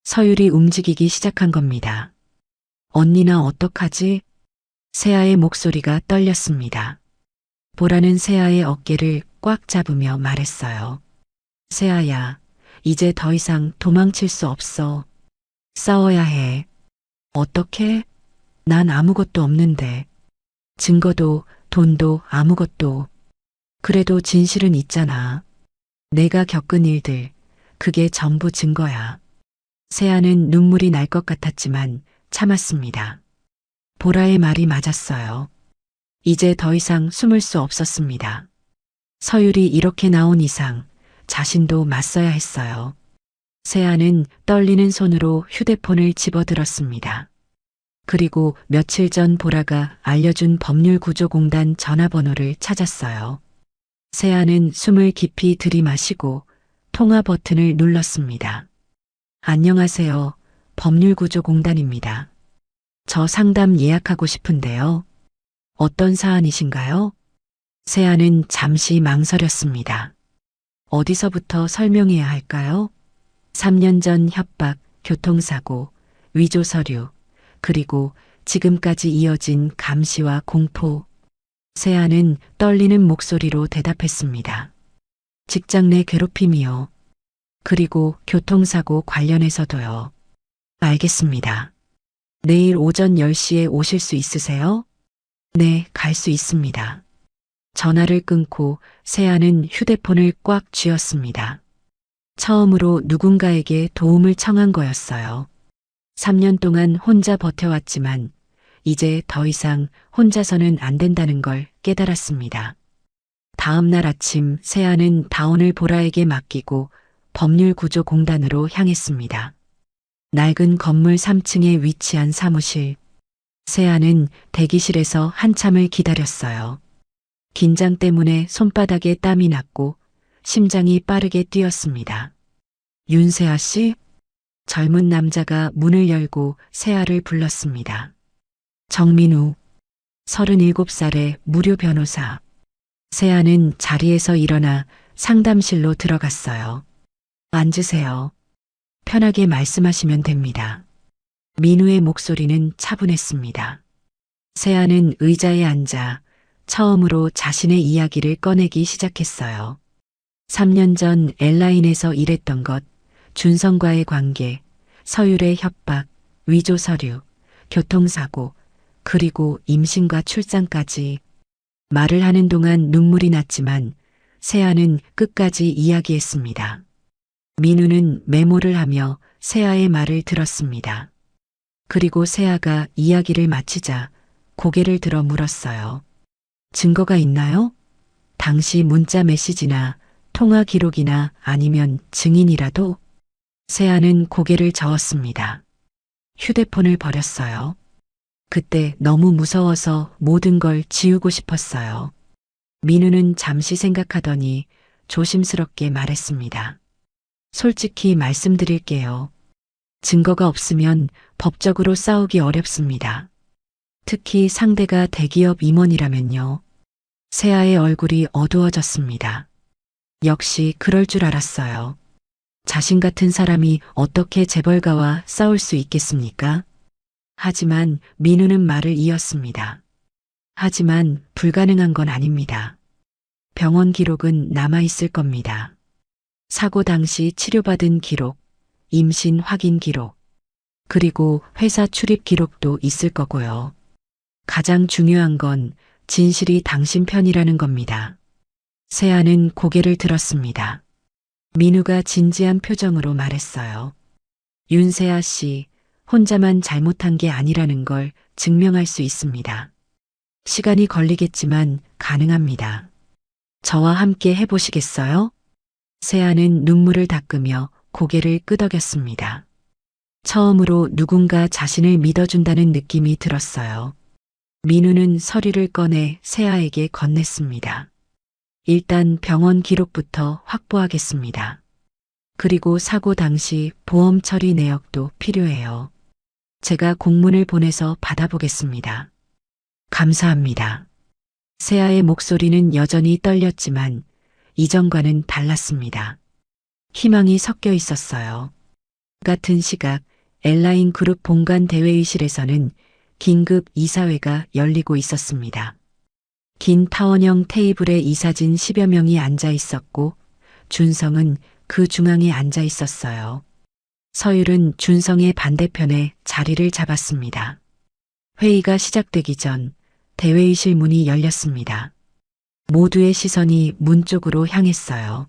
서율이 움직이기 시작한 겁니다. 언니나 어떡하지? 세아의 목소리가 떨렸습니다. 보라는 세아의 어깨를 꽉 잡으며 말했어요. 세아야, 이제 더 이상 도망칠 수 없어. 싸워야 해. 어떻게? 난 아무것도 없는데. 증거도 돈도 아무것도. 그래도 진실은 있잖아. 내가 겪은 일들, 그게 전부 증거야. 세아는 눈물이 날 것 같았지만 참았습니다. 보라의 말이 맞았어요. 이제 더 이상 숨을 수 없었습니다. 서율이 이렇게 나온 이상 자신도 맞서야 했어요. 세아는 떨리는 손으로 휴대폰을 집어들었습니다. 그리고 며칠 전 보라가 알려준 법률구조공단 전화번호를 찾았어요. 세아는 숨을 깊이 들이마시고 통화 버튼을 눌렀습니다. 안녕하세요. 법률구조공단입니다. 저 상담 예약하고 싶은데요. 어떤 사안이신가요? 세아는 잠시 망설였습니다. 어디서부터 설명해야 할까요? 3년 전 협박, 교통사고, 위조 서류, 그리고 지금까지 이어진 감시와 공포. 세아는 떨리는 목소리로 대답했습니다. 직장 내 괴롭힘이요. 그리고 교통사고 관련해서도요. 알겠습니다. 내일 오전 10시에 오실 수 있으세요? 네, 갈 수 있습니다. 전화를 끊고 세아는 휴대폰을 꽉 쥐었습니다. 처음으로 누군가에게 도움을 청한 거였어요. 3년 동안 혼자 버텨왔지만 이제 더 이상 혼자서는 안 된다는 걸 깨달았습니다. 다음 날 아침 세아는 다운을 보라에게 맡기고 법률구조공단으로 향했습니다. 낡은 건물 3층에 위치한 사무실. 세아는 대기실에서 한참을 기다렸어요. 긴장 때문에 손바닥에 땀이 났고 심장이 빠르게 뛰었습니다. 윤세아 씨? 젊은 남자가 문을 열고 세아를 불렀습니다. 정민우, 37살의 무료 변호사. 세아는 자리에서 일어나 상담실로 들어갔어요. 앉으세요. 편하게 말씀하시면 됩니다. 민우의 목소리는 차분했습니다. 세아는 의자에 앉아 처음으로 자신의 이야기를 꺼내기 시작했어요. 3년 전 엘라인에서 일했던 것, 준성과의 관계, 서율의 협박, 위조 서류, 교통사고, 그리고 임신과 출산까지. 말을 하는 동안 눈물이 났지만 세아는 끝까지 이야기했습니다. 민우는 메모를 하며 세아의 말을 들었습니다. 그리고 세아가 이야기를 마치자 고개를 들어 물었어요. 증거가 있나요? 당시 문자 메시지나 통화 기록이나 아니면 증인이라도? 세아는 고개를 저었습니다. 휴대폰을 버렸어요. 그때 너무 무서워서 모든 걸 지우고 싶었어요. 민우는 잠시 생각하더니 조심스럽게 말했습니다. 솔직히 말씀드릴게요. 증거가 없으면 법적으로 싸우기 어렵습니다. 특히 상대가 대기업 임원이라면요. 세아의 얼굴이 어두워졌습니다. 역시 그럴 줄 알았어요. 자신 같은 사람이 어떻게 재벌가와 싸울 수 있겠습니까? 하지만 민우는 말을 이었습니다. 하지만 불가능한 건 아닙니다. 병원 기록은 남아있을 겁니다. 사고 당시 치료받은 기록, 임신 확인 기록, 그리고 회사 출입 기록도 있을 거고요. 가장 중요한 건 진실이 당신 편이라는 겁니다. 세아는 고개를 들었습니다. 민우가 진지한 표정으로 말했어요. 윤세아 씨, 혼자만 잘못한 게 아니라는 걸 증명할 수 있습니다. 시간이 걸리겠지만 가능합니다. 저와 함께 해보시겠어요? 세아는 눈물을 닦으며 고개를 끄덕였습니다. 처음으로 누군가 자신을 믿어준다는 느낌이 들었어요. 민우는 서류를 꺼내 세아에게 건넸습니다. 일단 병원 기록부터 확보하겠습니다. 그리고 사고 당시 보험 처리 내역도 필요해요. 제가 공문을 보내서 받아보겠습니다. 감사합니다. 세아의 목소리는 여전히 떨렸지만 이전과는 달랐습니다. 희망이 섞여 있었어요. 같은 시각 엘라인 그룹 본관 대회의실에서는 긴급 이사회가 열리고 있었습니다. 긴 타원형 테이블에 이사진 10여 명이 앉아 있었고 준성은 그 중앙에 앉아 있었어요. 서율은 준성의 반대편에 자리를 잡았습니다. 회의가 시작되기 전 대회의실 문이 열렸습니다. 모두의 시선이 문 쪽으로 향했어요.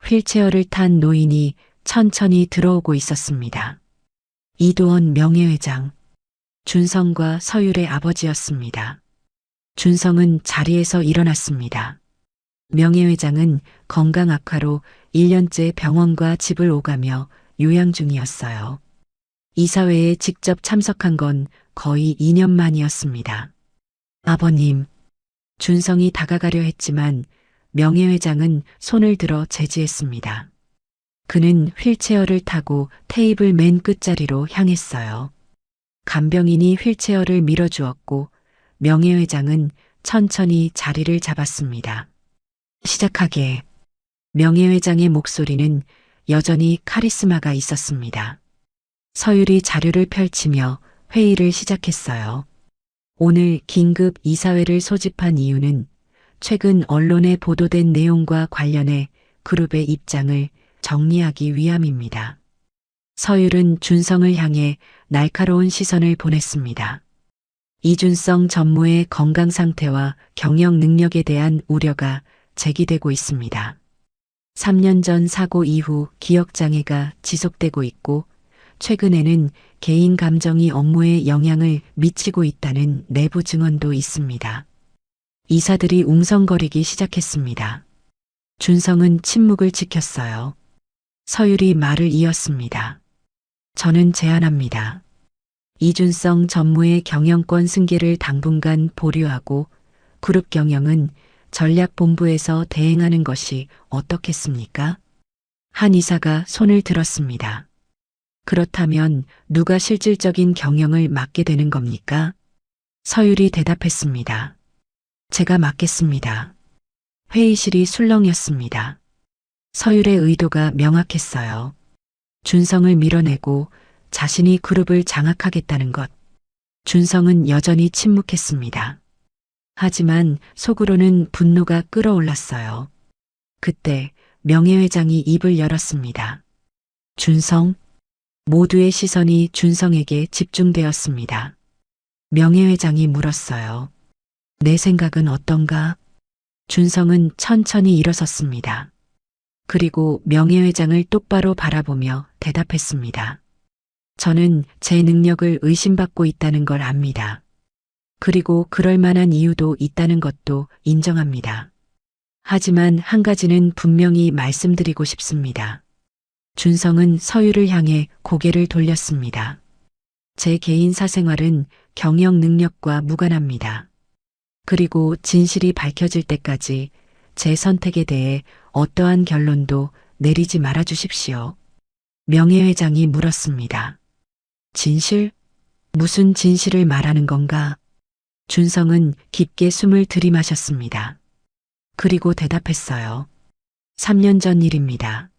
휠체어를 탄 노인이 천천히 들어오고 있었습니다. 이도원 명예회장, 준성과 서율의 아버지였습니다. 준성은 자리에서 일어났습니다. 명예회장은 건강 악화로 1년째 병원과 집을 오가며 요양 중이었어요. 이사회에 직접 참석한 건 거의 2년 만이었습니다. 아버님, 준성이 다가가려 했지만 명예회장은 손을 들어 제지했습니다. 그는 휠체어를 타고 테이블 맨 끝자리로 향했어요. 간병인이 휠체어를 밀어주었고 명예회장은 천천히 자리를 잡았습니다. 시작하게. 명예회장의 목소리는 여전히 카리스마가 있었습니다. 서율이 자료를 펼치며 회의를 시작했어요. 오늘 긴급 이사회를 소집한 이유는 최근 언론에 보도된 내용과 관련해 그룹의 입장을 정리하기 위함입니다. 서율은 준성을 향해 날카로운 시선을 보냈습니다. 이준성 전무의 건강 상태와 경영 능력에 대한 우려가 제기되고 있습니다. 3년 전 사고 이후 기억장애가 지속되고 있고 최근에는 개인 감정이 업무에 영향을 미치고 있다는 내부 증언도 있습니다. 이사들이 웅성거리기 시작했습니다. 준성은 침묵을 지켰어요. 서율이 말을 이었습니다. 저는 제안합니다. 이준성 전무의 경영권 승계를 당분간 보류하고 그룹 경영은 전략본부에서 대행하는 것이 어떻겠습니까? 한 이사가 손을 들었습니다. 그렇다면 누가 실질적인 경영을 맡게 되는 겁니까? 서율이 대답했습니다. 제가 맡겠습니다. 회의실이 술렁였습니다. 서율의 의도가 명확했어요. 준성을 밀어내고 자신이 그룹을 장악하겠다는 것. 준성은 여전히 침묵했습니다. 하지만 속으로는 분노가 끓어올랐어요. 그때 명예회장이 입을 열었습니다. 준성? 모두의 시선이 준성에게 집중되었습니다. 명예회장이 물었어요. 내 생각은 어떤가? 준성은 천천히 일어섰습니다. 그리고 명예회장을 똑바로 바라보며 대답했습니다. 저는 제 능력을 의심받고 있다는 걸 압니다. 그리고 그럴 만한 이유도 있다는 것도 인정합니다. 하지만 한 가지는 분명히 말씀드리고 싶습니다. 준성은 서율을 향해 고개를 돌렸습니다. 제 개인 사생활은 경영 능력과 무관합니다. 그리고 진실이 밝혀질 때까지 제 선택에 대해 어떠한 결론도 내리지 말아 주십시오. 명예회장이 물었습니다. 진실? 무슨 진실을 말하는 건가? 준성은 깊게 숨을 들이마셨습니다. 그리고 대답했어요. 3년 전 일입니다.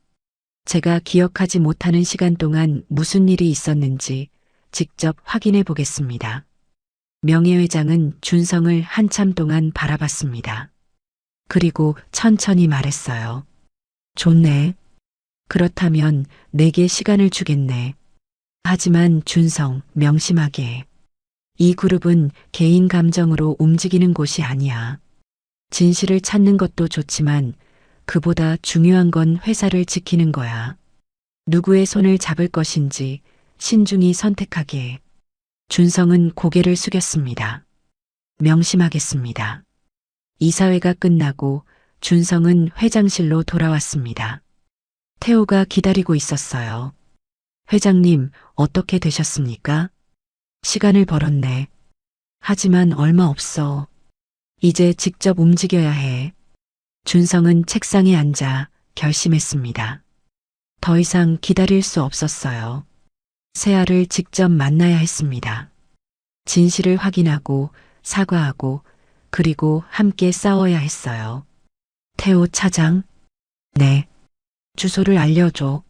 제가 기억하지 못하는 시간 동안 무슨 일이 있었는지 직접 확인해 보겠습니다. 명예회장은 준성을 한참 동안 바라봤습니다. 그리고 천천히 말했어요. 좋네. 그렇다면 내게 시간을 주겠네. 하지만 준성, 명심하게. 이 그룹은 개인 감정으로 움직이는 곳이 아니야. 진실을 찾는 것도 좋지만 그보다 중요한 건 회사를 지키는 거야. 누구의 손을 잡을 것인지 신중히 선택하게. 준성은 고개를 숙였습니다. 명심하겠습니다. 이사회가 끝나고 준성은 회장실로 돌아왔습니다. 태호가 기다리고 있었어요. 회장님, 어떻게 되셨습니까? 시간을 벌었네. 하지만 얼마 없어. 이제 직접 움직여야 해. 준성은 책상에 앉아 결심했습니다. 더 이상 기다릴 수 없었어요. 세아를 직접 만나야 했습니다. 진실을 확인하고 사과하고 그리고 함께 싸워야 했어요. 태호 차장? 네. 주소를 알려줘.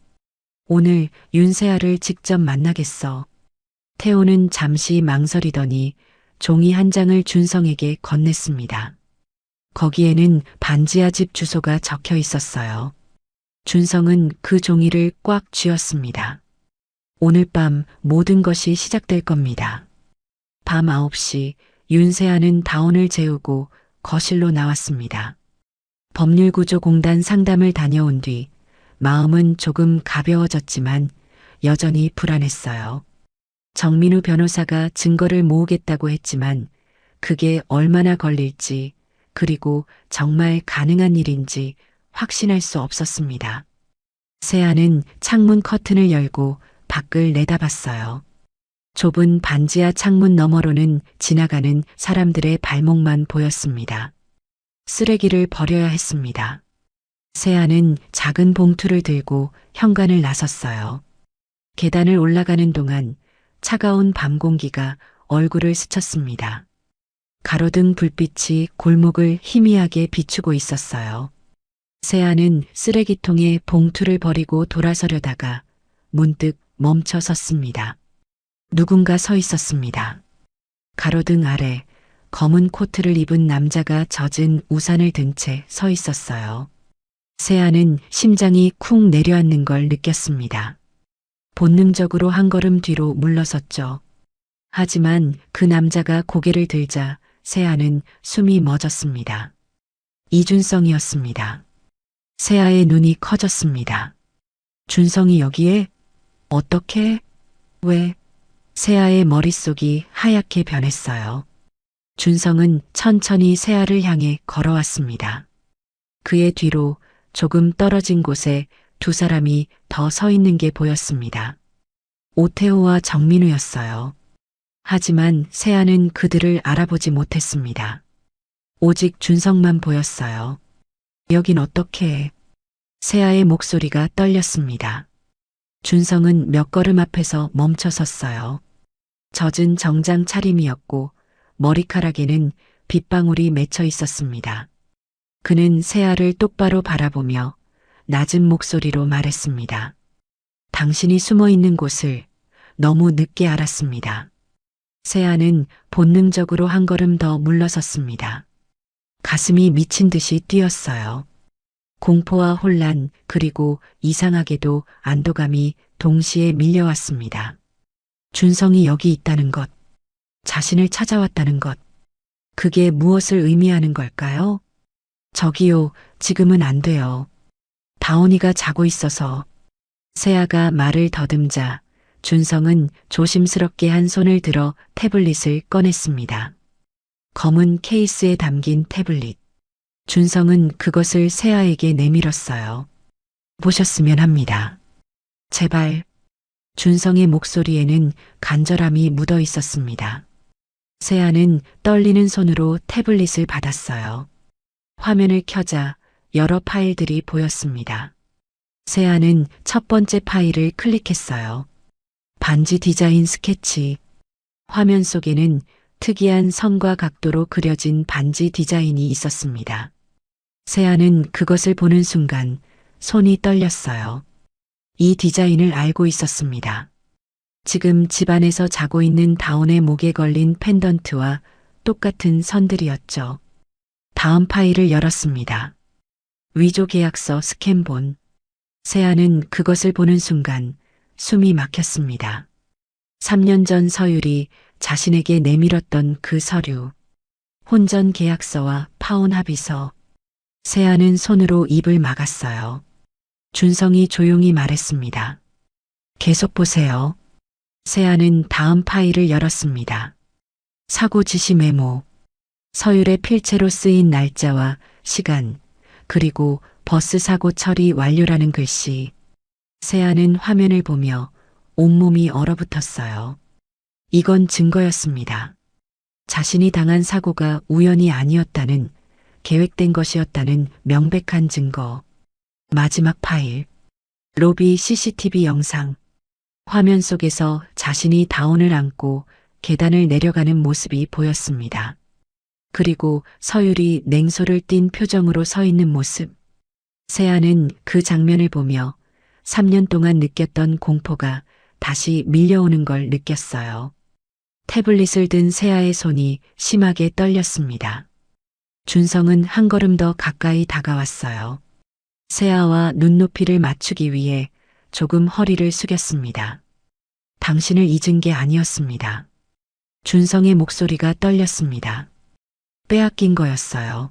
오늘 윤세아를 직접 만나겠어. 태호는 잠시 망설이더니 종이 한 장을 준성에게 건넸습니다. 거기에는 반지하 집 주소가 적혀 있었어요. 준성은 그 종이를 꽉 쥐었습니다. 오늘 밤 모든 것이 시작될 겁니다. 밤 9시 윤세아는 다운을 재우고 거실로 나왔습니다. 법률구조공단 상담을 다녀온 뒤 마음은 조금 가벼워졌지만 여전히 불안했어요. 정민우 변호사가 증거를 모으겠다고 했지만 그게 얼마나 걸릴지 그리고 정말 가능한 일인지 확신할 수 없었습니다. 세아는 창문 커튼을 열고 밖을 내다봤어요. 좁은 반지하 창문 너머로는 지나가는 사람들의 발목만 보였습니다. 쓰레기를 버려야 했습니다. 세아는 작은 봉투를 들고 현관을 나섰어요. 계단을 올라가는 동안 차가운 밤 공기가 얼굴을 스쳤습니다. 가로등 불빛이 골목을 희미하게 비추고 있었어요. 세아는 쓰레기통에 봉투를 버리고 돌아서려다가 문득 멈춰 섰습니다. 누군가 서 있었습니다. 가로등 아래 검은 코트를 입은 남자가 젖은 우산을 든 채 서 있었어요. 세아는 심장이 쿵 내려앉는 걸 느꼈습니다. 본능적으로 한 걸음 뒤로 물러섰죠. 하지만 그 남자가 고개를 들자 세아는 숨이 멎었습니다. 이준성이었습니다. 세아의 눈이 커졌습니다. 준성이 여기에? 어떻게? 왜? 세아의 머릿속이 하얗게 변했어요. 준성은 천천히 세아를 향해 걸어왔습니다. 그의 뒤로 조금 떨어진 곳에 두 사람이 더 서 있는 게 보였습니다. 오태호와 정민우였어요. 하지만 세아는 그들을 알아보지 못했습니다. 오직 준성만 보였어요. 여긴 어떻게 해? 세아의 목소리가 떨렸습니다. 준성은 몇 걸음 앞에서 멈춰 섰어요. 젖은 정장 차림이었고 머리카락에는 빗방울이 맺혀 있었습니다. 그는 세아를 똑바로 바라보며 낮은 목소리로 말했습니다. 당신이 숨어 있는 곳을 너무 늦게 알았습니다. 세아는 본능적으로 한 걸음 더 물러섰습니다. 가슴이 미친 듯이 뛰었어요. 공포와 혼란 그리고 이상하게도 안도감이 동시에 밀려왔습니다. 준성이 여기 있다는 것, 자신을 찾아왔다는 것, 그게 무엇을 의미하는 걸까요? 저기요, 지금은 안 돼요. 다온이가 자고 있어서. 세아가 말을 더듬자 준성은 조심스럽게 한 손을 들어 태블릿을 꺼냈습니다. 검은 케이스에 담긴 태블릿. 준성은 그것을 세아에게 내밀었어요. 보셨으면 합니다. 제발. 준성의 목소리에는 간절함이 묻어 있었습니다. 세아는 떨리는 손으로 태블릿을 받았어요. 화면을 켜자 여러 파일들이 보였습니다. 세아는 첫 번째 파일을 클릭했어요. 반지 디자인 스케치. 화면 속에는 특이한 선과 각도로 그려진 반지 디자인이 있었습니다. 세아는 그것을 보는 순간 손이 떨렸어요. 이 디자인을 알고 있었습니다. 지금 집안에서 자고 있는 다온의 목에 걸린 펜던트와 똑같은 선들이었죠. 다음 파일을 열었습니다. 위조 계약서 스캔본. 세아는 그것을 보는 순간 숨이 막혔습니다. 3년 전 서율이 자신에게 내밀었던 그 서류. 혼전 계약서와 파혼 합의서. 세아는 손으로 입을 막았어요. 준성이 조용히 말했습니다. 계속 보세요. 세아는 다음 파일을 열었습니다. 사고 지시 메모. 서율의 필체로 쓰인 날짜와 시간, 그리고 버스 사고 처리 완료라는 글씨. 세아는 화면을 보며 온몸이 얼어붙었어요. 이건 증거였습니다. 자신이 당한 사고가 우연이 아니었다는, 계획된 것이었다는 명백한 증거. 마지막 파일. 로비 CCTV 영상. 화면 속에서 자신이 다온을 안고 계단을 내려가는 모습이 보였습니다. 그리고 서율이 냉소를 띤 표정으로 서 있는 모습. 세아는 그 장면을 보며 3년 동안 느꼈던 공포가 다시 밀려오는 걸 느꼈어요. 태블릿을 든 세아의 손이 심하게 떨렸습니다. 준성은 한 걸음 더 가까이 다가왔어요. 세아와 눈높이를 맞추기 위해 조금 허리를 숙였습니다. 당신을 잊은 게 아니었습니다. 준성의 목소리가 떨렸습니다. 빼앗긴 거였어요.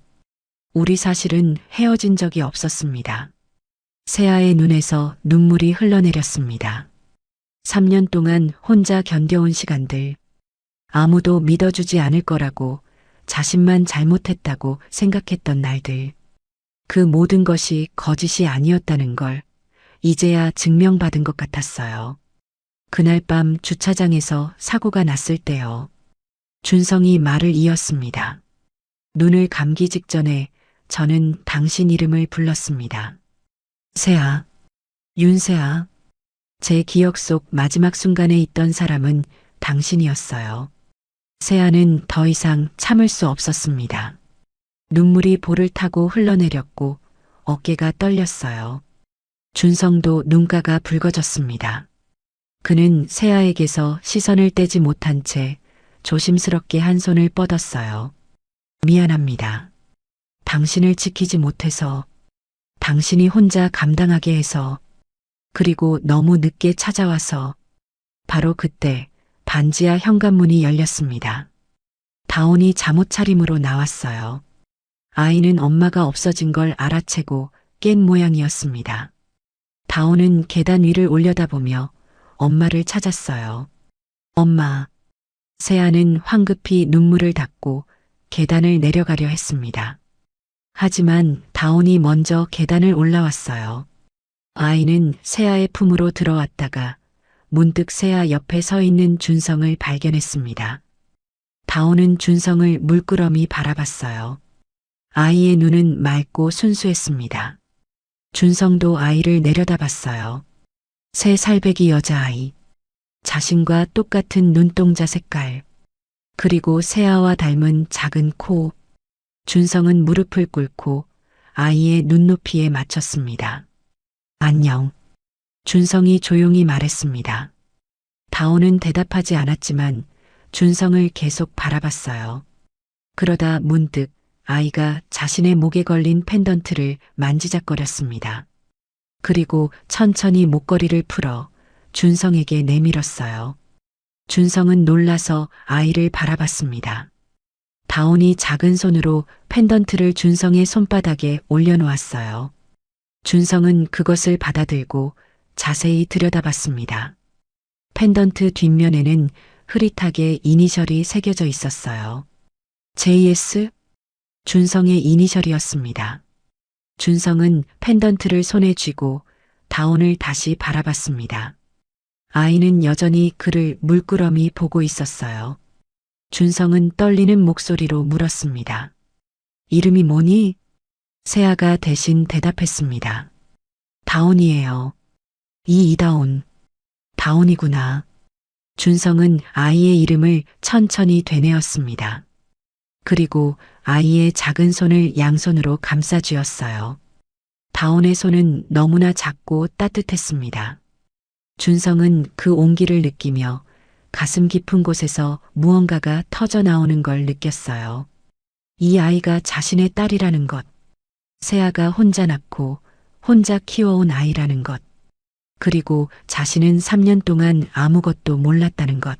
우리 사실은 헤어진 적이 없었습니다. 세아의 눈에서 눈물이 흘러내렸습니다. 3년 동안 혼자 견뎌온 시간들. 아무도 믿어주지 않을 거라고, 자신만 잘못했다고 생각했던 날들. 그 모든 것이 거짓이 아니었다는 걸 이제야 증명받은 것 같았어요. 그날 밤 주차장에서 사고가 났을 때요. 준성이 말을 이었습니다. 눈을 감기 직전에 저는 당신 이름을 불렀습니다. 세아, 윤세아. 제 기억 속 마지막 순간에 있던 사람은 당신이었어요. 세아는 더 이상 참을 수 없었습니다. 눈물이 볼을 타고 흘러내렸고 어깨가 떨렸어요. 준성도 눈가가 붉어졌습니다. 그는 세아에게서 시선을 떼지 못한 채 조심스럽게 한 손을 뻗었어요. 미안합니다. 당신을 지키지 못해서, 당신이 혼자 감당하게 해서, 그리고 너무 늦게 찾아와서. 바로 그때 반지하 현관문이 열렸습니다. 다온이 잠옷 차림으로 나왔어요. 아이는 엄마가 없어진 걸 알아채고 깬 모양이었습니다. 다온은 계단 위를 올려다보며 엄마를 찾았어요. 엄마. 세아는 황급히 눈물을 닦고 계단을 내려가려 했습니다. 하지만 다온이 먼저 계단을 올라왔어요. 아이는 세아의 품으로 들어왔다가 문득 세아 옆에 서 있는 준성을 발견했습니다. 다온은 준성을 물끄러미 바라봤어요. 아이의 눈은 맑고 순수했습니다. 준성도 아이를 내려다봤어요. 3살배기 여자아이. 자신과 똑같은 눈동자 색깔. 그리고 세아와 닮은 작은 코. 준성은 무릎을 꿇고 아이의 눈높이에 맞췄습니다. 안녕. 준성이 조용히 말했습니다. 다온은 대답하지 않았지만 준성을 계속 바라봤어요. 그러다 문득 아이가 자신의 목에 걸린 펜던트를 만지작거렸습니다. 그리고 천천히 목걸이를 풀어 준성에게 내밀었어요. 준성은 놀라서 아이를 바라봤습니다. 다온이 작은 손으로 펜던트를 준성의 손바닥에 올려놓았어요. 준성은 그것을 받아들고 자세히 들여다봤습니다. 펜던트 뒷면에는 흐릿하게 이니셜이 새겨져 있었어요. JS? 준성의 이니셜이었습니다. 준성은 펜던트를 손에 쥐고 다온을 다시 바라봤습니다. 아이는 여전히 그를 물끄러미 보고 있었어요. 준성은 떨리는 목소리로 물었습니다. 이름이 뭐니? 세아가 대신 대답했습니다. 다온이에요. 이다온. 다온이구나. 준성은 아이의 이름을 천천히 되뇌었습니다. 그리고 아이의 작은 손을 양손으로 감싸 쥐었어요. 다온의 손은 너무나 작고 따뜻했습니다. 준성은 그 온기를 느끼며 가슴 깊은 곳에서 무언가가 터져 나오는 걸 느꼈어요. 이 아이가 자신의 딸이라는 것, 세아가 혼자 낳고 혼자 키워온 아이라는 것, 그리고 자신은 3년 동안 아무것도 몰랐다는 것.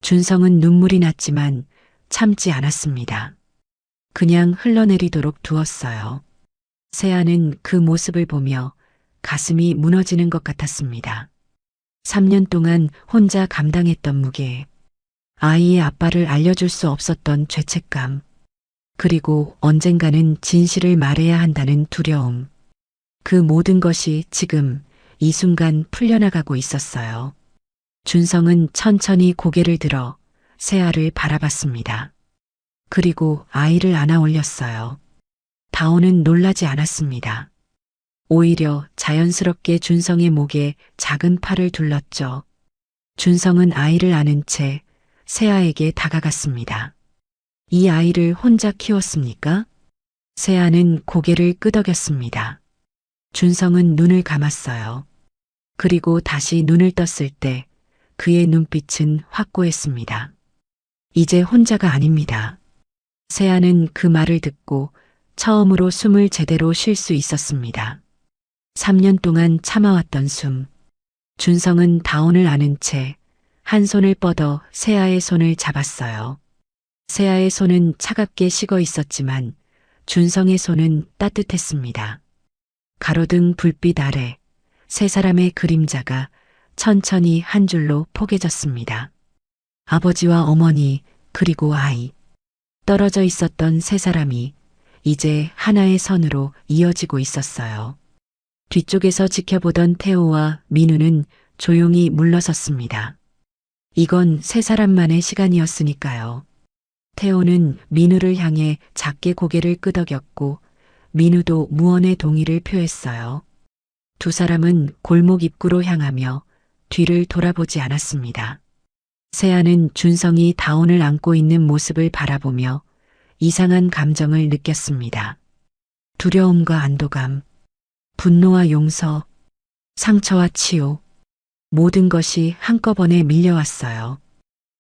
준성은 눈물이 났지만 참지 않았습니다. 그냥 흘러내리도록 두었어요. 세아는 그 모습을 보며 가슴이 무너지는 것 같았습니다. 3년 동안 혼자 감당했던 무게, 아이의 아빠를 알려줄 수 없었던 죄책감, 그리고 언젠가는 진실을 말해야 한다는 두려움. 그 모든 것이 지금 이 순간 풀려나가고 있었어요. 준성은 천천히 고개를 들어 세아를 바라봤습니다. 그리고 아이를 안아 올렸어요. 다온은 놀라지 않았습니다. 오히려 자연스럽게 준성의 목에 작은 팔을 둘렀죠. 준성은 아이를 안은 채 세아에게 다가갔습니다. 이 아이를 혼자 키웠습니까? 세아는 고개를 끄덕였습니다. 준성은 눈을 감았어요. 그리고 다시 눈을 떴을 때 그의 눈빛은 확고했습니다. 이제 혼자가 아닙니다. 세아는 그 말을 듣고 처음으로 숨을 제대로 쉴 수 있었습니다. 3년 동안 참아왔던 숨. 준성은 다온을 안은 채 한 손을 뻗어 세아의 손을 잡았어요. 세아의 손은 차갑게 식어 있었지만 준성의 손은 따뜻했습니다. 가로등 불빛 아래 세 사람의 그림자가 천천히 한 줄로 포개졌습니다. 아버지와 어머니 그리고 아이. 떨어져 있었던 세 사람이 이제 하나의 선으로 이어지고 있었어요. 뒤쪽에서 지켜보던 태호와 민우는 조용히 물러섰습니다. 이건 세 사람만의 시간이었으니까요. 태호는 민우를 향해 작게 고개를 끄덕였고 민우도 무언의 동의를 표했어요. 두 사람은 골목 입구로 향하며 뒤를 돌아보지 않았습니다. 세아는 준성이 다온을 안고 있는 모습을 바라보며 이상한 감정을 느꼈습니다. 두려움과 안도감, 분노와 용서, 상처와 치유, 모든 것이 한꺼번에 밀려왔어요.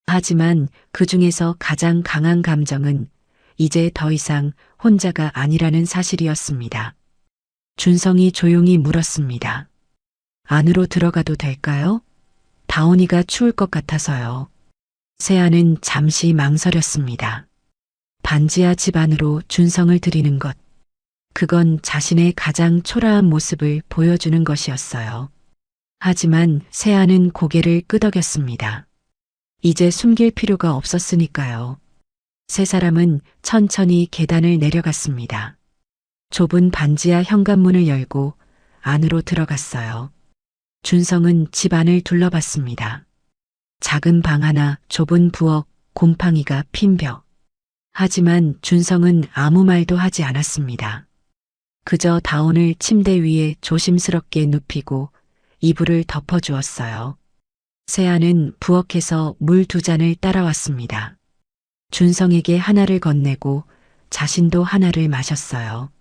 하지만 그 중에서 가장 강한 감정은 이제 더 이상 혼자가 아니라는 사실이었습니다. 준성이 조용히 물었습니다. 안으로 들어가도 될까요? 다온이가 추울 것 같아서요. 세아는 잠시 망설였습니다. 반지하 집 안으로 준성을 들이는 것. 그건 자신의 가장 초라한 모습을 보여주는 것이었어요. 하지만 세아는 고개를 끄덕였습니다. 이제 숨길 필요가 없었으니까요. 세 사람은 천천히 계단을 내려갔습니다. 좁은 반지하 현관문을 열고 안으로 들어갔어요. 준성은 집 안을 둘러봤습니다. 작은 방 하나, 좁은 부엌, 곰팡이가 핀 벽. 하지만 준성은 아무 말도 하지 않았습니다. 그저 다온을 침대 위에 조심스럽게 눕히고 이불을 덮어주었어요. 세아는 부엌에서 물 2잔을 따라왔습니다. 준성에게 하나를 건네고 자신도 하나를 마셨어요.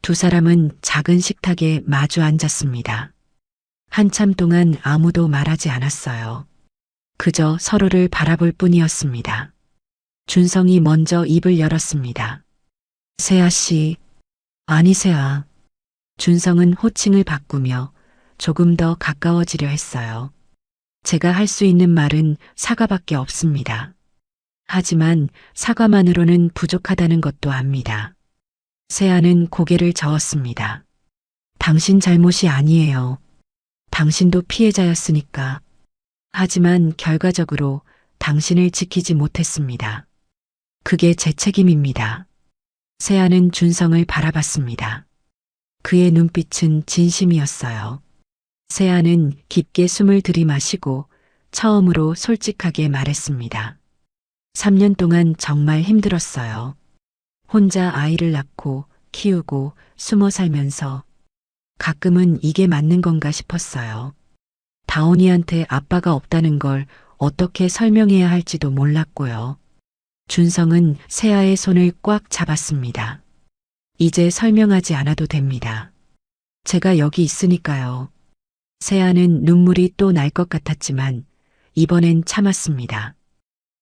두 사람은 작은 식탁에 마주 앉았습니다. 한참 동안 아무도 말하지 않았어요. 그저 서로를 바라볼 뿐이었습니다. 준성이 먼저 입을 열었습니다. 세아 씨, 아니 세아. 준성은 호칭을 바꾸며 조금 더 가까워지려 했어요. 제가 할 수 있는 말은 사과밖에 없습니다. 하지만 사과만으로는 부족하다는 것도 압니다. 세아는 고개를 저었습니다. 당신 잘못이 아니에요. 당신도 피해자였으니까. 하지만 결과적으로 당신을 지키지 못했습니다. 그게 제 책임입니다. 세아는 준성을 바라봤습니다. 그의 눈빛은 진심이었어요. 세아는 깊게 숨을 들이마시고 처음으로 솔직하게 말했습니다. 3년 동안 정말 힘들었어요. 혼자 아이를 낳고 키우고 숨어 살면서 가끔은 이게 맞는 건가 싶었어요. 다온이한테 아빠가 없다는 걸 어떻게 설명해야 할지도 몰랐고요. 준성은 세아의 손을 꽉 잡았습니다. 이제 설명하지 않아도 됩니다. 제가 여기 있으니까요. 세아는 눈물이 또 날 것 같았지만 이번엔 참았습니다.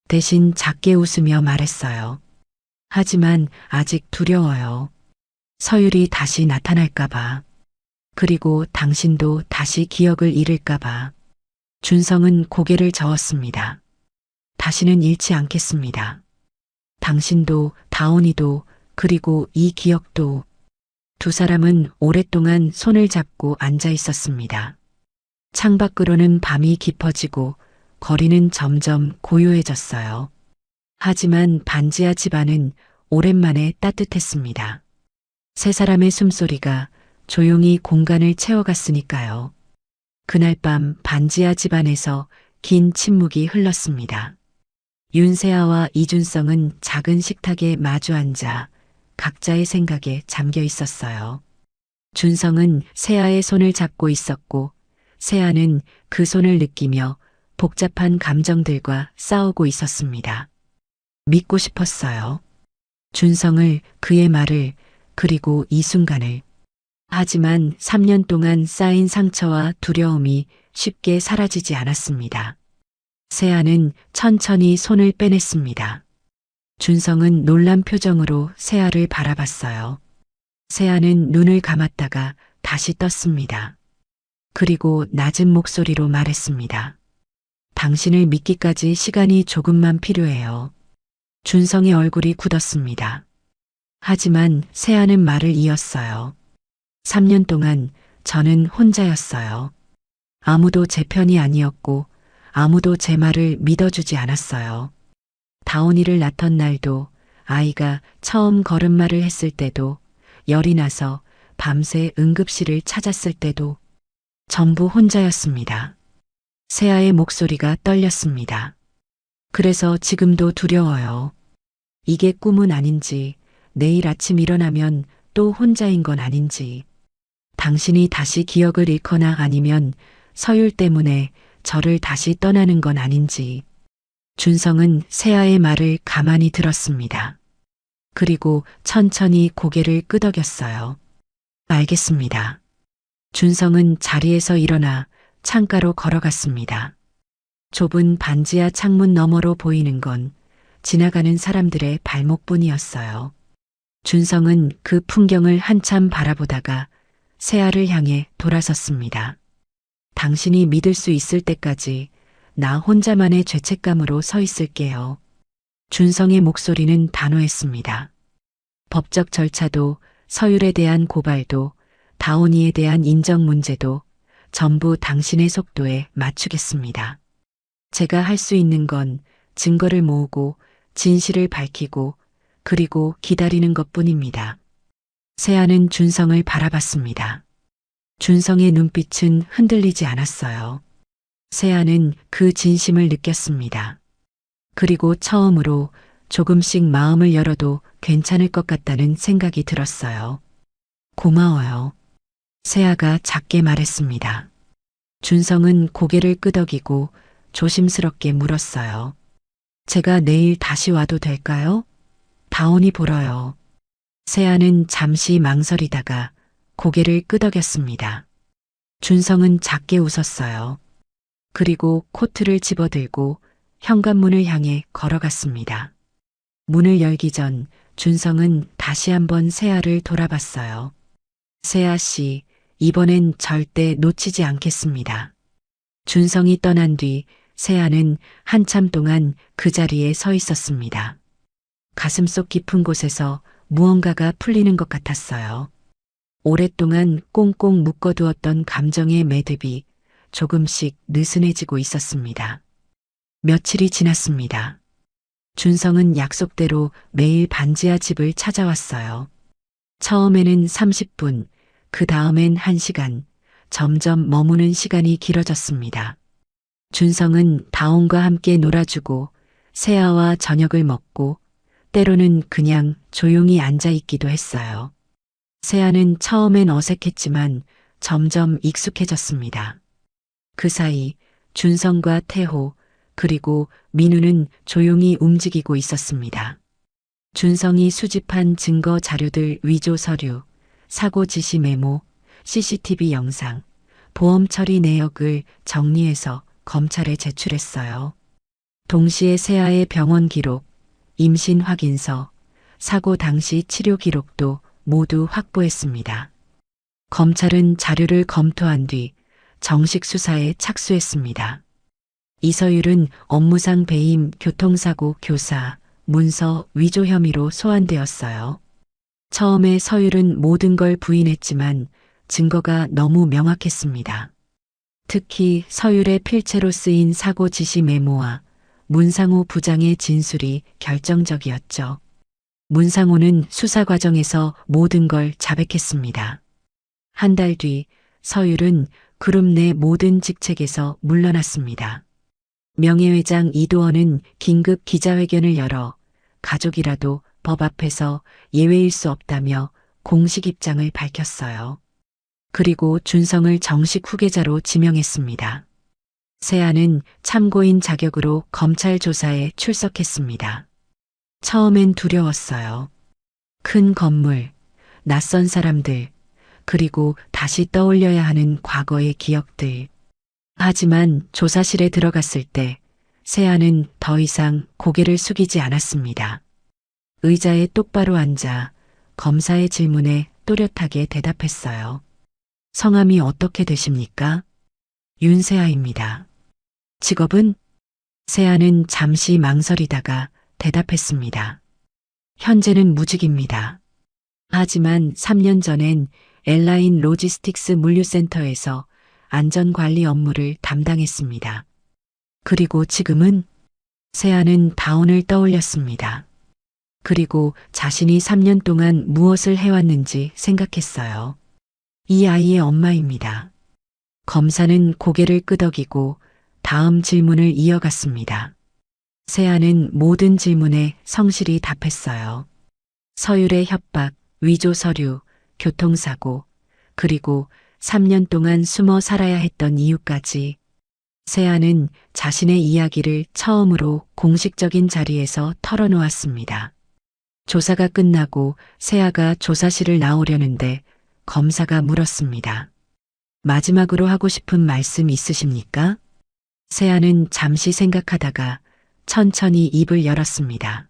대신 작게 웃으며 말했어요. 하지만 아직 두려워요. 서율이 다시 나타날까봐. 그리고 당신도 다시 기억을 잃을까봐. 준성은 고개를 저었습니다. 다시는 잃지 않겠습니다. 당신도, 다온이도, 그리고 이 기억도. 두 사람은 오랫동안 손을 잡고 앉아 있었습니다. 창밖으로는 밤이 깊어지고 거리는 점점 고요해졌어요. 하지만 반지하 집안은 오랜만에 따뜻했습니다. 세 사람의 숨소리가 조용히 공간을 채워갔으니까요. 그날 밤 반지하 집안에서 긴 침묵이 흘렀습니다. 윤세아와 이준성은 작은 식탁에 마주 앉아 각자의 생각에 잠겨 있었어요. 준성은 세아의 손을 잡고 있었고 세아는 그 손을 느끼며 복잡한 감정들과 싸우고 있었습니다. 믿고 싶었어요. 준성을, 그의 말을, 그리고 이 순간을. 하지만 3년 동안 쌓인 상처와 두려움이 쉽게 사라지지 않았습니다. 세아는 천천히 손을 빼냈습니다. 준성은 놀란 표정으로 세아를 바라봤어요. 세아는 눈을 감았다가 다시 떴습니다. 그리고 낮은 목소리로 말했습니다. 당신을 믿기까지 시간이 조금만 필요해요. 준성의 얼굴이 굳었습니다. 하지만 세아는 말을 이었어요. 3년 동안 저는 혼자였어요. 아무도 제 편이 아니었고 아무도 제 말을 믿어주지 않았어요. 다온이를 낳던 날도, 아이가 처음 걸음마를 했을 때도, 열이 나서 밤새 응급실을 찾았을 때도 전부 혼자였습니다. 세아의 목소리가 떨렸습니다. 그래서 지금도 두려워요. 이게 꿈은 아닌지, 내일 아침 일어나면 또 혼자인 건 아닌지, 당신이 다시 기억을 잃거나 아니면 서율 때문에 저를 다시 떠나는 건 아닌지. 준성은 세아의 말을 가만히 들었습니다. 그리고 천천히 고개를 끄덕였어요. 알겠습니다. 준성은 자리에서 일어나 창가로 걸어갔습니다. 좁은 반지하 창문 너머로 보이는 건 지나가는 사람들의 발목뿐이었어요. 준성은 그 풍경을 한참 바라보다가 세아를 향해 돌아섰습니다. 당신이 믿을 수 있을 때까지 나 혼자만의 죄책감으로 서 있을게요. 준성의 목소리는 단호했습니다. 법적 절차도, 서율에 대한 고발도, 다온이에 대한 인정 문제도 전부 당신의 속도에 맞추겠습니다. 제가 할 수 있는 건 증거를 모으고 진실을 밝히고 그리고 기다리는 것뿐입니다. 세아는 준성을 바라봤습니다. 준성의 눈빛은 흔들리지 않았어요. 세아는 그 진심을 느꼈습니다. 그리고 처음으로 조금씩 마음을 열어도 괜찮을 것 같다는 생각이 들었어요. 고마워요. 세아가 작게 말했습니다. 준성은 고개를 끄덕이고 조심스럽게 물었어요. 제가 내일 다시 와도 될까요? 다온이 보러요. 세아는 잠시 망설이다가 고개를 끄덕였습니다. 준성은 작게 웃었어요. 그리고 코트를 집어들고 현관문을 향해 걸어갔습니다. 문을 열기 전 준성은 다시 한번 세아를 돌아봤어요. 세아 씨, 이번엔 절대 놓치지 않겠습니다. 준성이 떠난 뒤 세아는 한참 동안 그 자리에 서 있었습니다. 가슴속 깊은 곳에서 무언가가 풀리는 것 같았어요. 오랫동안 꽁꽁 묶어두었던 감정의 매듭이 조금씩 느슨해지고 있었습니다. 며칠이 지났습니다. 준성은 약속대로 매일 반지하 집을 찾아왔어요. 처음에는 30분, 그 다음엔 1시간, 점점 머무는 시간이 길어졌습니다. 준성은 다온과 함께 놀아주고 세아와 저녁을 먹고 때로는 그냥 조용히 앉아 있기도 했어요. 세아는 처음엔 어색했지만 점점 익숙해졌습니다. 그 사이 준성과 태호 그리고 민우는 조용히 움직이고 있었습니다. 준성이 수집한 증거 자료들 위조 서류, 사고 지시 메모, CCTV 영상, 보험 처리 내역을 정리해서 검찰에 제출했어요. 동시에 세아의 병원 기록, 임신 확인서, 사고 당시 치료 기록도 모두 확보했습니다. 검찰은 자료를 검토한 뒤 정식 수사에 착수했습니다. 이서율은 업무상 배임, 교통사고, 교사, 문서 위조 혐의로 소환되었어요. 처음에 서율은 모든 걸 부인했지만 증거가 너무 명확했습니다. 특히 서율의 필체로 쓰인 사고 지시 메모와 문상호 부장의 진술이 결정적이었죠. 문상호는 수사 과정에서 모든 걸 자백했습니다. 한 달 뒤 서율은 그룹 내 모든 직책에서 물러났습니다. 명예회장 이도원은 긴급 기자회견을 열어 가족이라도 법 앞에서 예외일 수 없다며 공식 입장을 밝혔어요. 그리고 준성을 정식 후계자로 지명했습니다. 세아는 참고인 자격으로 검찰 조사에 출석했습니다. 처음엔 두려웠어요. 큰 건물, 낯선 사람들, 그리고 다시 떠올려야 하는 과거의 기억들. 하지만 조사실에 들어갔을 때 세아는 더 이상 고개를 숙이지 않았습니다. 의자에 똑바로 앉아 검사의 질문에 또렷하게 대답했어요. 성함이 어떻게 되십니까? 윤세아입니다. 직업은? 세아는 잠시 망설이다가 대답했습니다. 현재는 무직입니다. 하지만 3년 전엔 엘라인 로지스틱스 물류센터에서 안전관리 업무를 담당했습니다. 그리고 지금은? 세아는 다운을 떠올렸습니다. 그리고 자신이 3년 동안 무엇을 해왔는지 생각했어요. 이 아이의 엄마입니다. 검사는 고개를 끄덕이고 다음 질문을 이어갔습니다. 세아는 모든 질문에 성실히 답했어요. 서율의 협박, 위조 서류, 교통사고, 그리고 3년 동안 숨어 살아야 했던 이유까지. 세아는 자신의 이야기를 처음으로 공식적인 자리에서 털어놓았습니다. 조사가 끝나고 세아가 조사실을 나오려는데 검사가 물었습니다. 마지막으로 하고 싶은 말씀 있으십니까? 세아는 잠시 생각하다가 천천히 입을 열었습니다.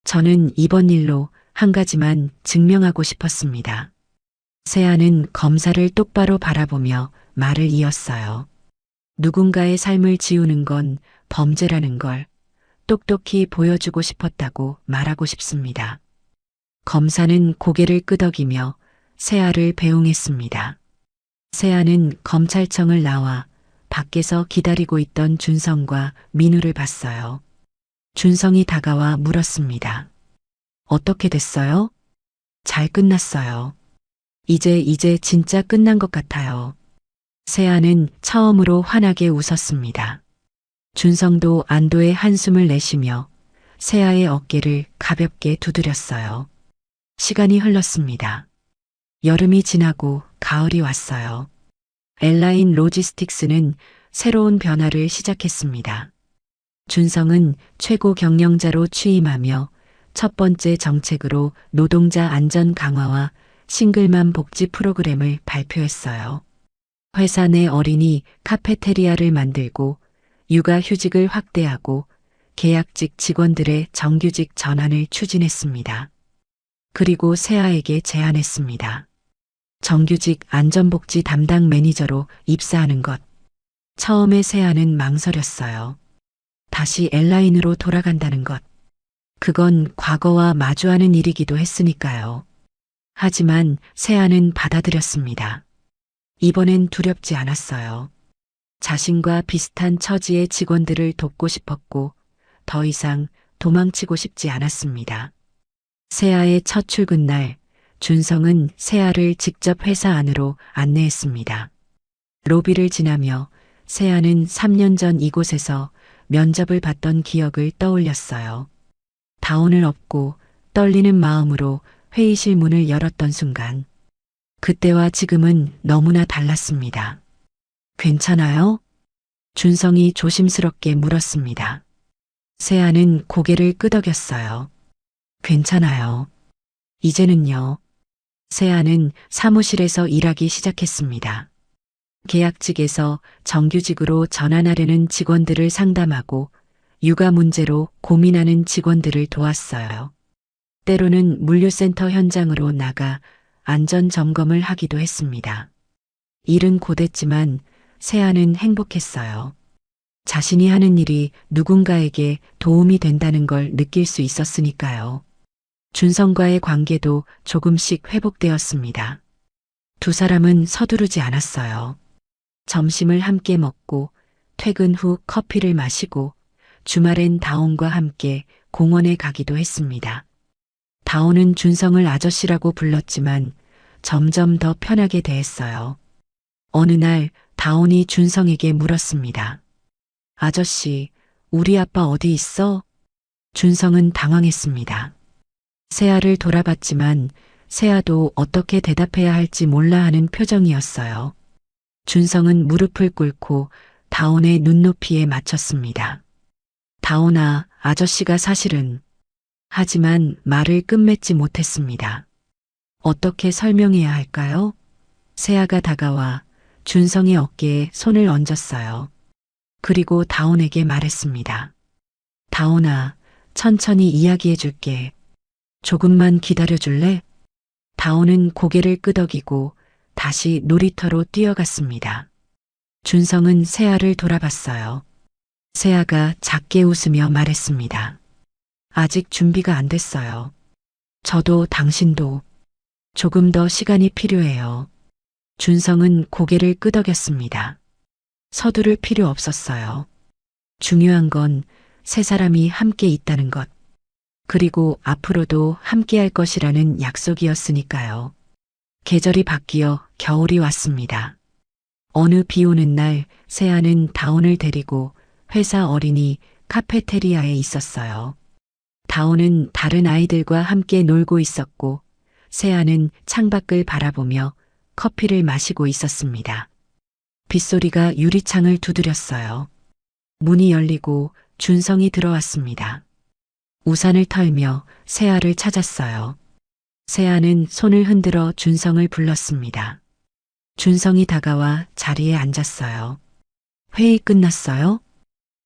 저는 이번 일로 한 가지만 증명하고 싶었습니다. 세아는 검사를 똑바로 바라보며 말을 이었어요. 누군가의 삶을 지우는 건 범죄라는 걸 똑똑히 보여주고 싶었다고 말하고 싶습니다. 검사는 고개를 끄덕이며 세아를 배웅했습니다. 세아는 검찰청을 나와 밖에서 기다리고 있던 준성과 민우를 봤어요. 준성이 다가와 물었습니다. 어떻게 됐어요? 잘 끝났어요. 이제 진짜 끝난 것 같아요. 세아는 처음으로 환하게 웃었습니다. 준성도 안도의 한숨을 내쉬며 세아의 어깨를 가볍게 두드렸어요. 시간이 흘렀습니다. 여름이 지나고 가을이 왔어요. 엘라인 로지스틱스는 새로운 변화를 시작했습니다. 준성은 최고 경영자로 취임하며 첫 번째 정책으로 노동자 안전 강화와 싱글맘 복지 프로그램을 발표했어요. 회사 내 어린이 카페테리아를 만들고 육아휴직을 확대하고 계약직 직원들의 정규직 전환을 추진했습니다. 그리고 세아에게 제안했습니다. 정규직 안전복지 담당 매니저로 입사하는 것. 처음에 세아는 망설였어요. 다시 엘라인으로 돌아간다는 것. 그건 과거와 마주하는 일이기도 했으니까요. 하지만 세아는 받아들였습니다. 이번엔 두렵지 않았어요. 자신과 비슷한 처지의 직원들을 돕고 싶었고 더 이상 도망치고 싶지 않았습니다. 세아의 첫 출근 날 준성은 세아를 직접 회사 안으로 안내했습니다. 로비를 지나며 세아는 3년 전 이곳에서 면접을 봤던 기억을 떠올렸어요. 다운을 업고 떨리는 마음으로 회의실 문을 열었던 순간 그때와 지금은 너무나 달랐습니다. 괜찮아요? 준성이 조심스럽게 물었습니다. 세아는 고개를 끄덕였어요. 괜찮아요. 이제는요. 세아는 사무실에서 일하기 시작했습니다. 계약직에서 정규직으로 전환하려는 직원들을 상담하고 육아 문제로 고민하는 직원들을 도왔어요. 때로는 물류센터 현장으로 나가 안전 점검을 하기도 했습니다. 일은 고됐지만 세아는 행복했어요. 자신이 하는 일이 누군가에게 도움이 된다는 걸 느낄 수 있었으니까요. 준성과의 관계도 조금씩 회복되었습니다. 두 사람은 서두르지 않았어요. 점심을 함께 먹고 퇴근 후 커피를 마시고 주말엔 다온과 함께 공원에 가기도 했습니다. 다온은 준성을 아저씨라고 불렀지만 점점 더 편하게 대했어요. 어느 날 다온이 준성에게 물었습니다. 아저씨, 우리 아빠 어디 있어? 준성은 당황했습니다. 세아를 돌아봤지만 세아도 어떻게 대답해야 할지 몰라 하는 표정이었어요. 준성은 무릎을 꿇고 다온의 눈높이에 맞췄습니다. 다온아, 아저씨가 사실은... 하지만 말을 끝맺지 못했습니다. 어떻게 설명해야 할까요? 세아가 다가와 준성의 어깨에 손을 얹었어요. 그리고 다온에게 말했습니다. 다온아, 천천히 이야기해 줄게. 조금만 기다려 줄래? 다온은 고개를 끄덕이고 다시 놀이터로 뛰어갔습니다. 준성은 세아를 돌아봤어요. 세아가 작게 웃으며 말했습니다. 아직 준비가 안 됐어요. 저도 당신도 조금 더 시간이 필요해요. 준성은 고개를 끄덕였습니다. 서두를 필요 없었어요. 중요한 건 세 사람이 함께 있다는 것, 그리고 앞으로도 함께 할 것이라는 약속이었으니까요. 계절이 바뀌어 겨울이 왔습니다. 어느 비 오는 날 세아는 다온을 데리고 회사 어린이 카페테리아에 있었어요. 다온은 다른 아이들과 함께 놀고 있었고 세아는 창밖을 바라보며 커피를 마시고 있었습니다. 빗소리가 유리창을 두드렸어요. 문이 열리고 준성이 들어왔습니다. 우산을 털며 세아를 찾았어요. 세아는 손을 흔들어 준성을 불렀습니다. 준성이 다가와 자리에 앉았어요. 회의 끝났어요?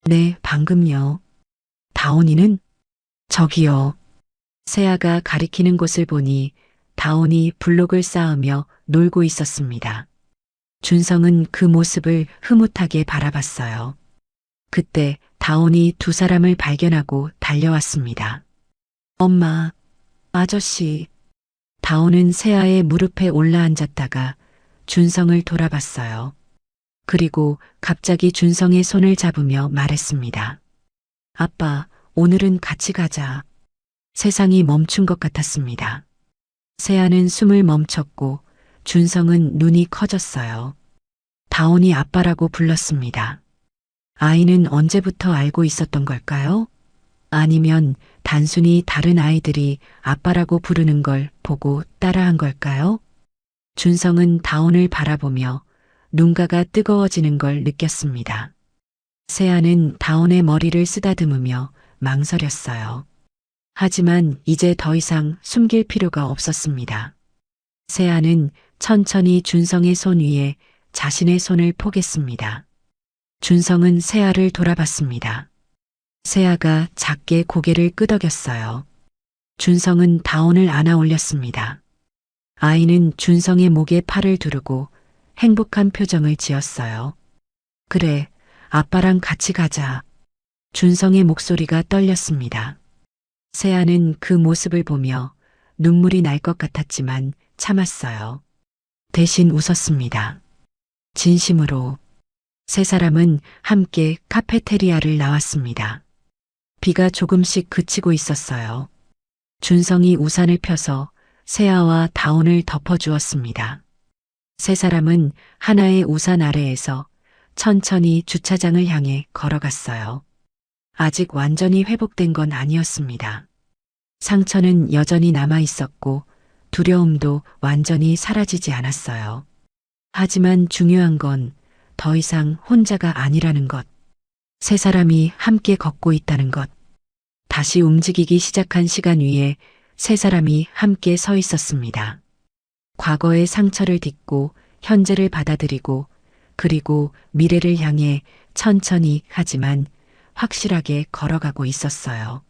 네, 방금요. 다온이는? 저기요. 세아가 가리키는 곳을 보니 다온이 블록을 쌓으며 놀고 있었습니다. 준성은 그 모습을 흐뭇하게 바라봤어요. 그때 다온이 두 사람을 발견하고 달려왔습니다. 엄마, 아저씨. 다온은 세아의 무릎에 올라앉았다가 준성을 돌아봤어요. 그리고 갑자기 준성의 손을 잡으며 말했습니다. 아빠, 오늘은 같이 가자. 세상이 멈춘 것 같았습니다. 세아는 숨을 멈췄고 준성은 눈이 커졌어요. 다온이 아빠라고 불렀습니다. 아이는 언제부터 알고 있었던 걸까요? 아니면 단순히 다른 아이들이 아빠라고 부르는 걸 보고 따라한 걸까요? 준성은 다온을 바라보며 눈가가 뜨거워지는 걸 느꼈습니다. 세아는 다온의 머리를 쓰다듬으며 망설였어요. 하지만 이제 더 이상 숨길 필요가 없었습니다. 세아는 천천히 준성의 손 위에 자신의 손을 포겠습니다. 준성은 세아를 돌아봤습니다. 세아가 작게 고개를 끄덕였어요. 준성은 다온을 안아 올렸습니다. 아이는 준성의 목에 팔을 두르고 행복한 표정을 지었어요. 그래, 아빠랑 같이 가자. 준성의 목소리가 떨렸습니다. 세아는 그 모습을 보며 눈물이 날 것 같았지만 참았어요. 대신 웃었습니다. 진심으로. 세 사람은 함께 카페테리아를 나왔습니다. 비가 조금씩 그치고 있었어요. 준성이 우산을 펴서 세아와 다온을 덮어주었습니다. 세 사람은 하나의 우산 아래에서 천천히 주차장을 향해 걸어갔어요. 아직 완전히 회복된 건 아니었습니다. 상처는 여전히 남아 있었고 두려움도 완전히 사라지지 않았어요. 하지만 중요한 건 더 이상 혼자가 아니라는 것. 세 사람이 함께 걷고 있다는 것. 다시 움직이기 시작한 시간 위에 세 사람이 함께 서 있었습니다. 과거의 상처를 딛고 현재를 받아들이고 그리고 미래를 향해 천천히 하지만 확실하게 걸어가고 있었어요.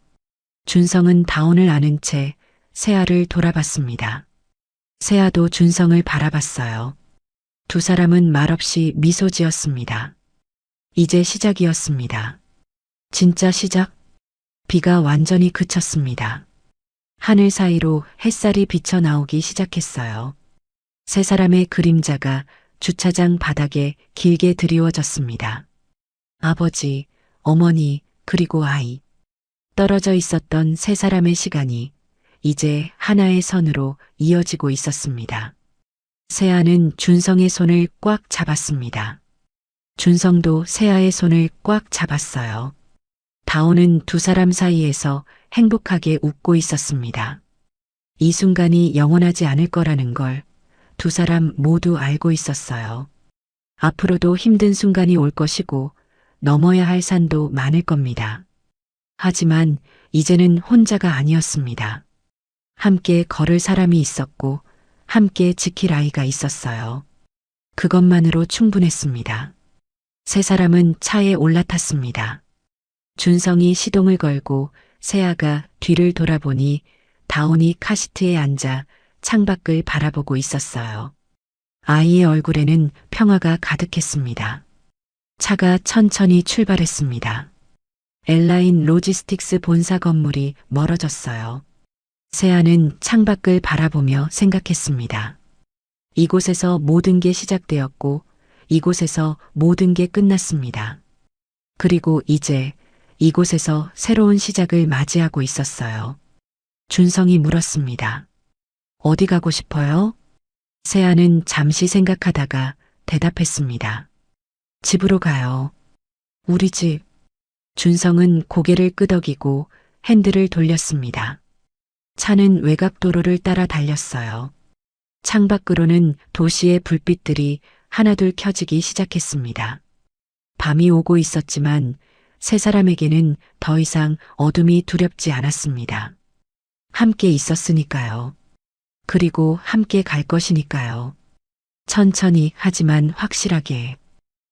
준성은 다온을 아는 채 세아를 돌아봤습니다. 세아도 준성을 바라봤어요. 두 사람은 말없이 미소 지었습니다. 이제 시작이었습니다. 진짜 시작? 비가 완전히 그쳤습니다. 하늘 사이로 햇살이 비쳐 나오기 시작했어요. 세 사람의 그림자가 주차장 바닥에 길게 드리워졌습니다. 아버지, 어머니, 그리고 아이. 떨어져 있었던 세 사람의 시간이 이제 하나의 선으로 이어지고 있었습니다. 세아는 준성의 손을 꽉 잡았습니다. 준성도 세아의 손을 꽉 잡았어요. 다온은 두 사람 사이에서 행복하게 웃고 있었습니다. 이 순간이 영원하지 않을 거라는 걸 두 사람 모두 알고 있었어요. 앞으로도 힘든 순간이 올 것이고 넘어야 할 산도 많을 겁니다. 하지만 이제는 혼자가 아니었습니다. 함께 걸을 사람이 있었고 함께 지킬 아이가 있었어요. 그것만으로 충분했습니다. 세 사람은 차에 올라탔습니다. 준성이 시동을 걸고 세아가 뒤를 돌아보니 다온이 카시트에 앉아 창밖을 바라보고 있었어요. 아이의 얼굴에는 평화가 가득했습니다. 차가 천천히 출발했습니다. 엘라인 로지스틱스 본사 건물이 멀어졌어요. 세아는 창밖을 바라보며 생각했습니다. 이곳에서 모든 게 시작되었고 이곳에서 모든 게 끝났습니다. 그리고 이제 이곳에서 새로운 시작을 맞이하고 있었어요. 준성이 물었습니다. 어디 가고 싶어요? 세아는 잠시 생각하다가 대답했습니다. 집으로 가요. 우리 집. 준성은 고개를 끄덕이고 핸들을 돌렸습니다. 차는 외곽도로를 따라 달렸어요. 창밖으로는 도시의 불빛들이 하나둘 켜지기 시작했습니다. 밤이 오고 있었지만 세 사람에게는 더 이상 어둠이 두렵지 않았습니다. 함께 있었으니까요. 그리고 함께 갈 것이니까요. 천천히 하지만 확실하게.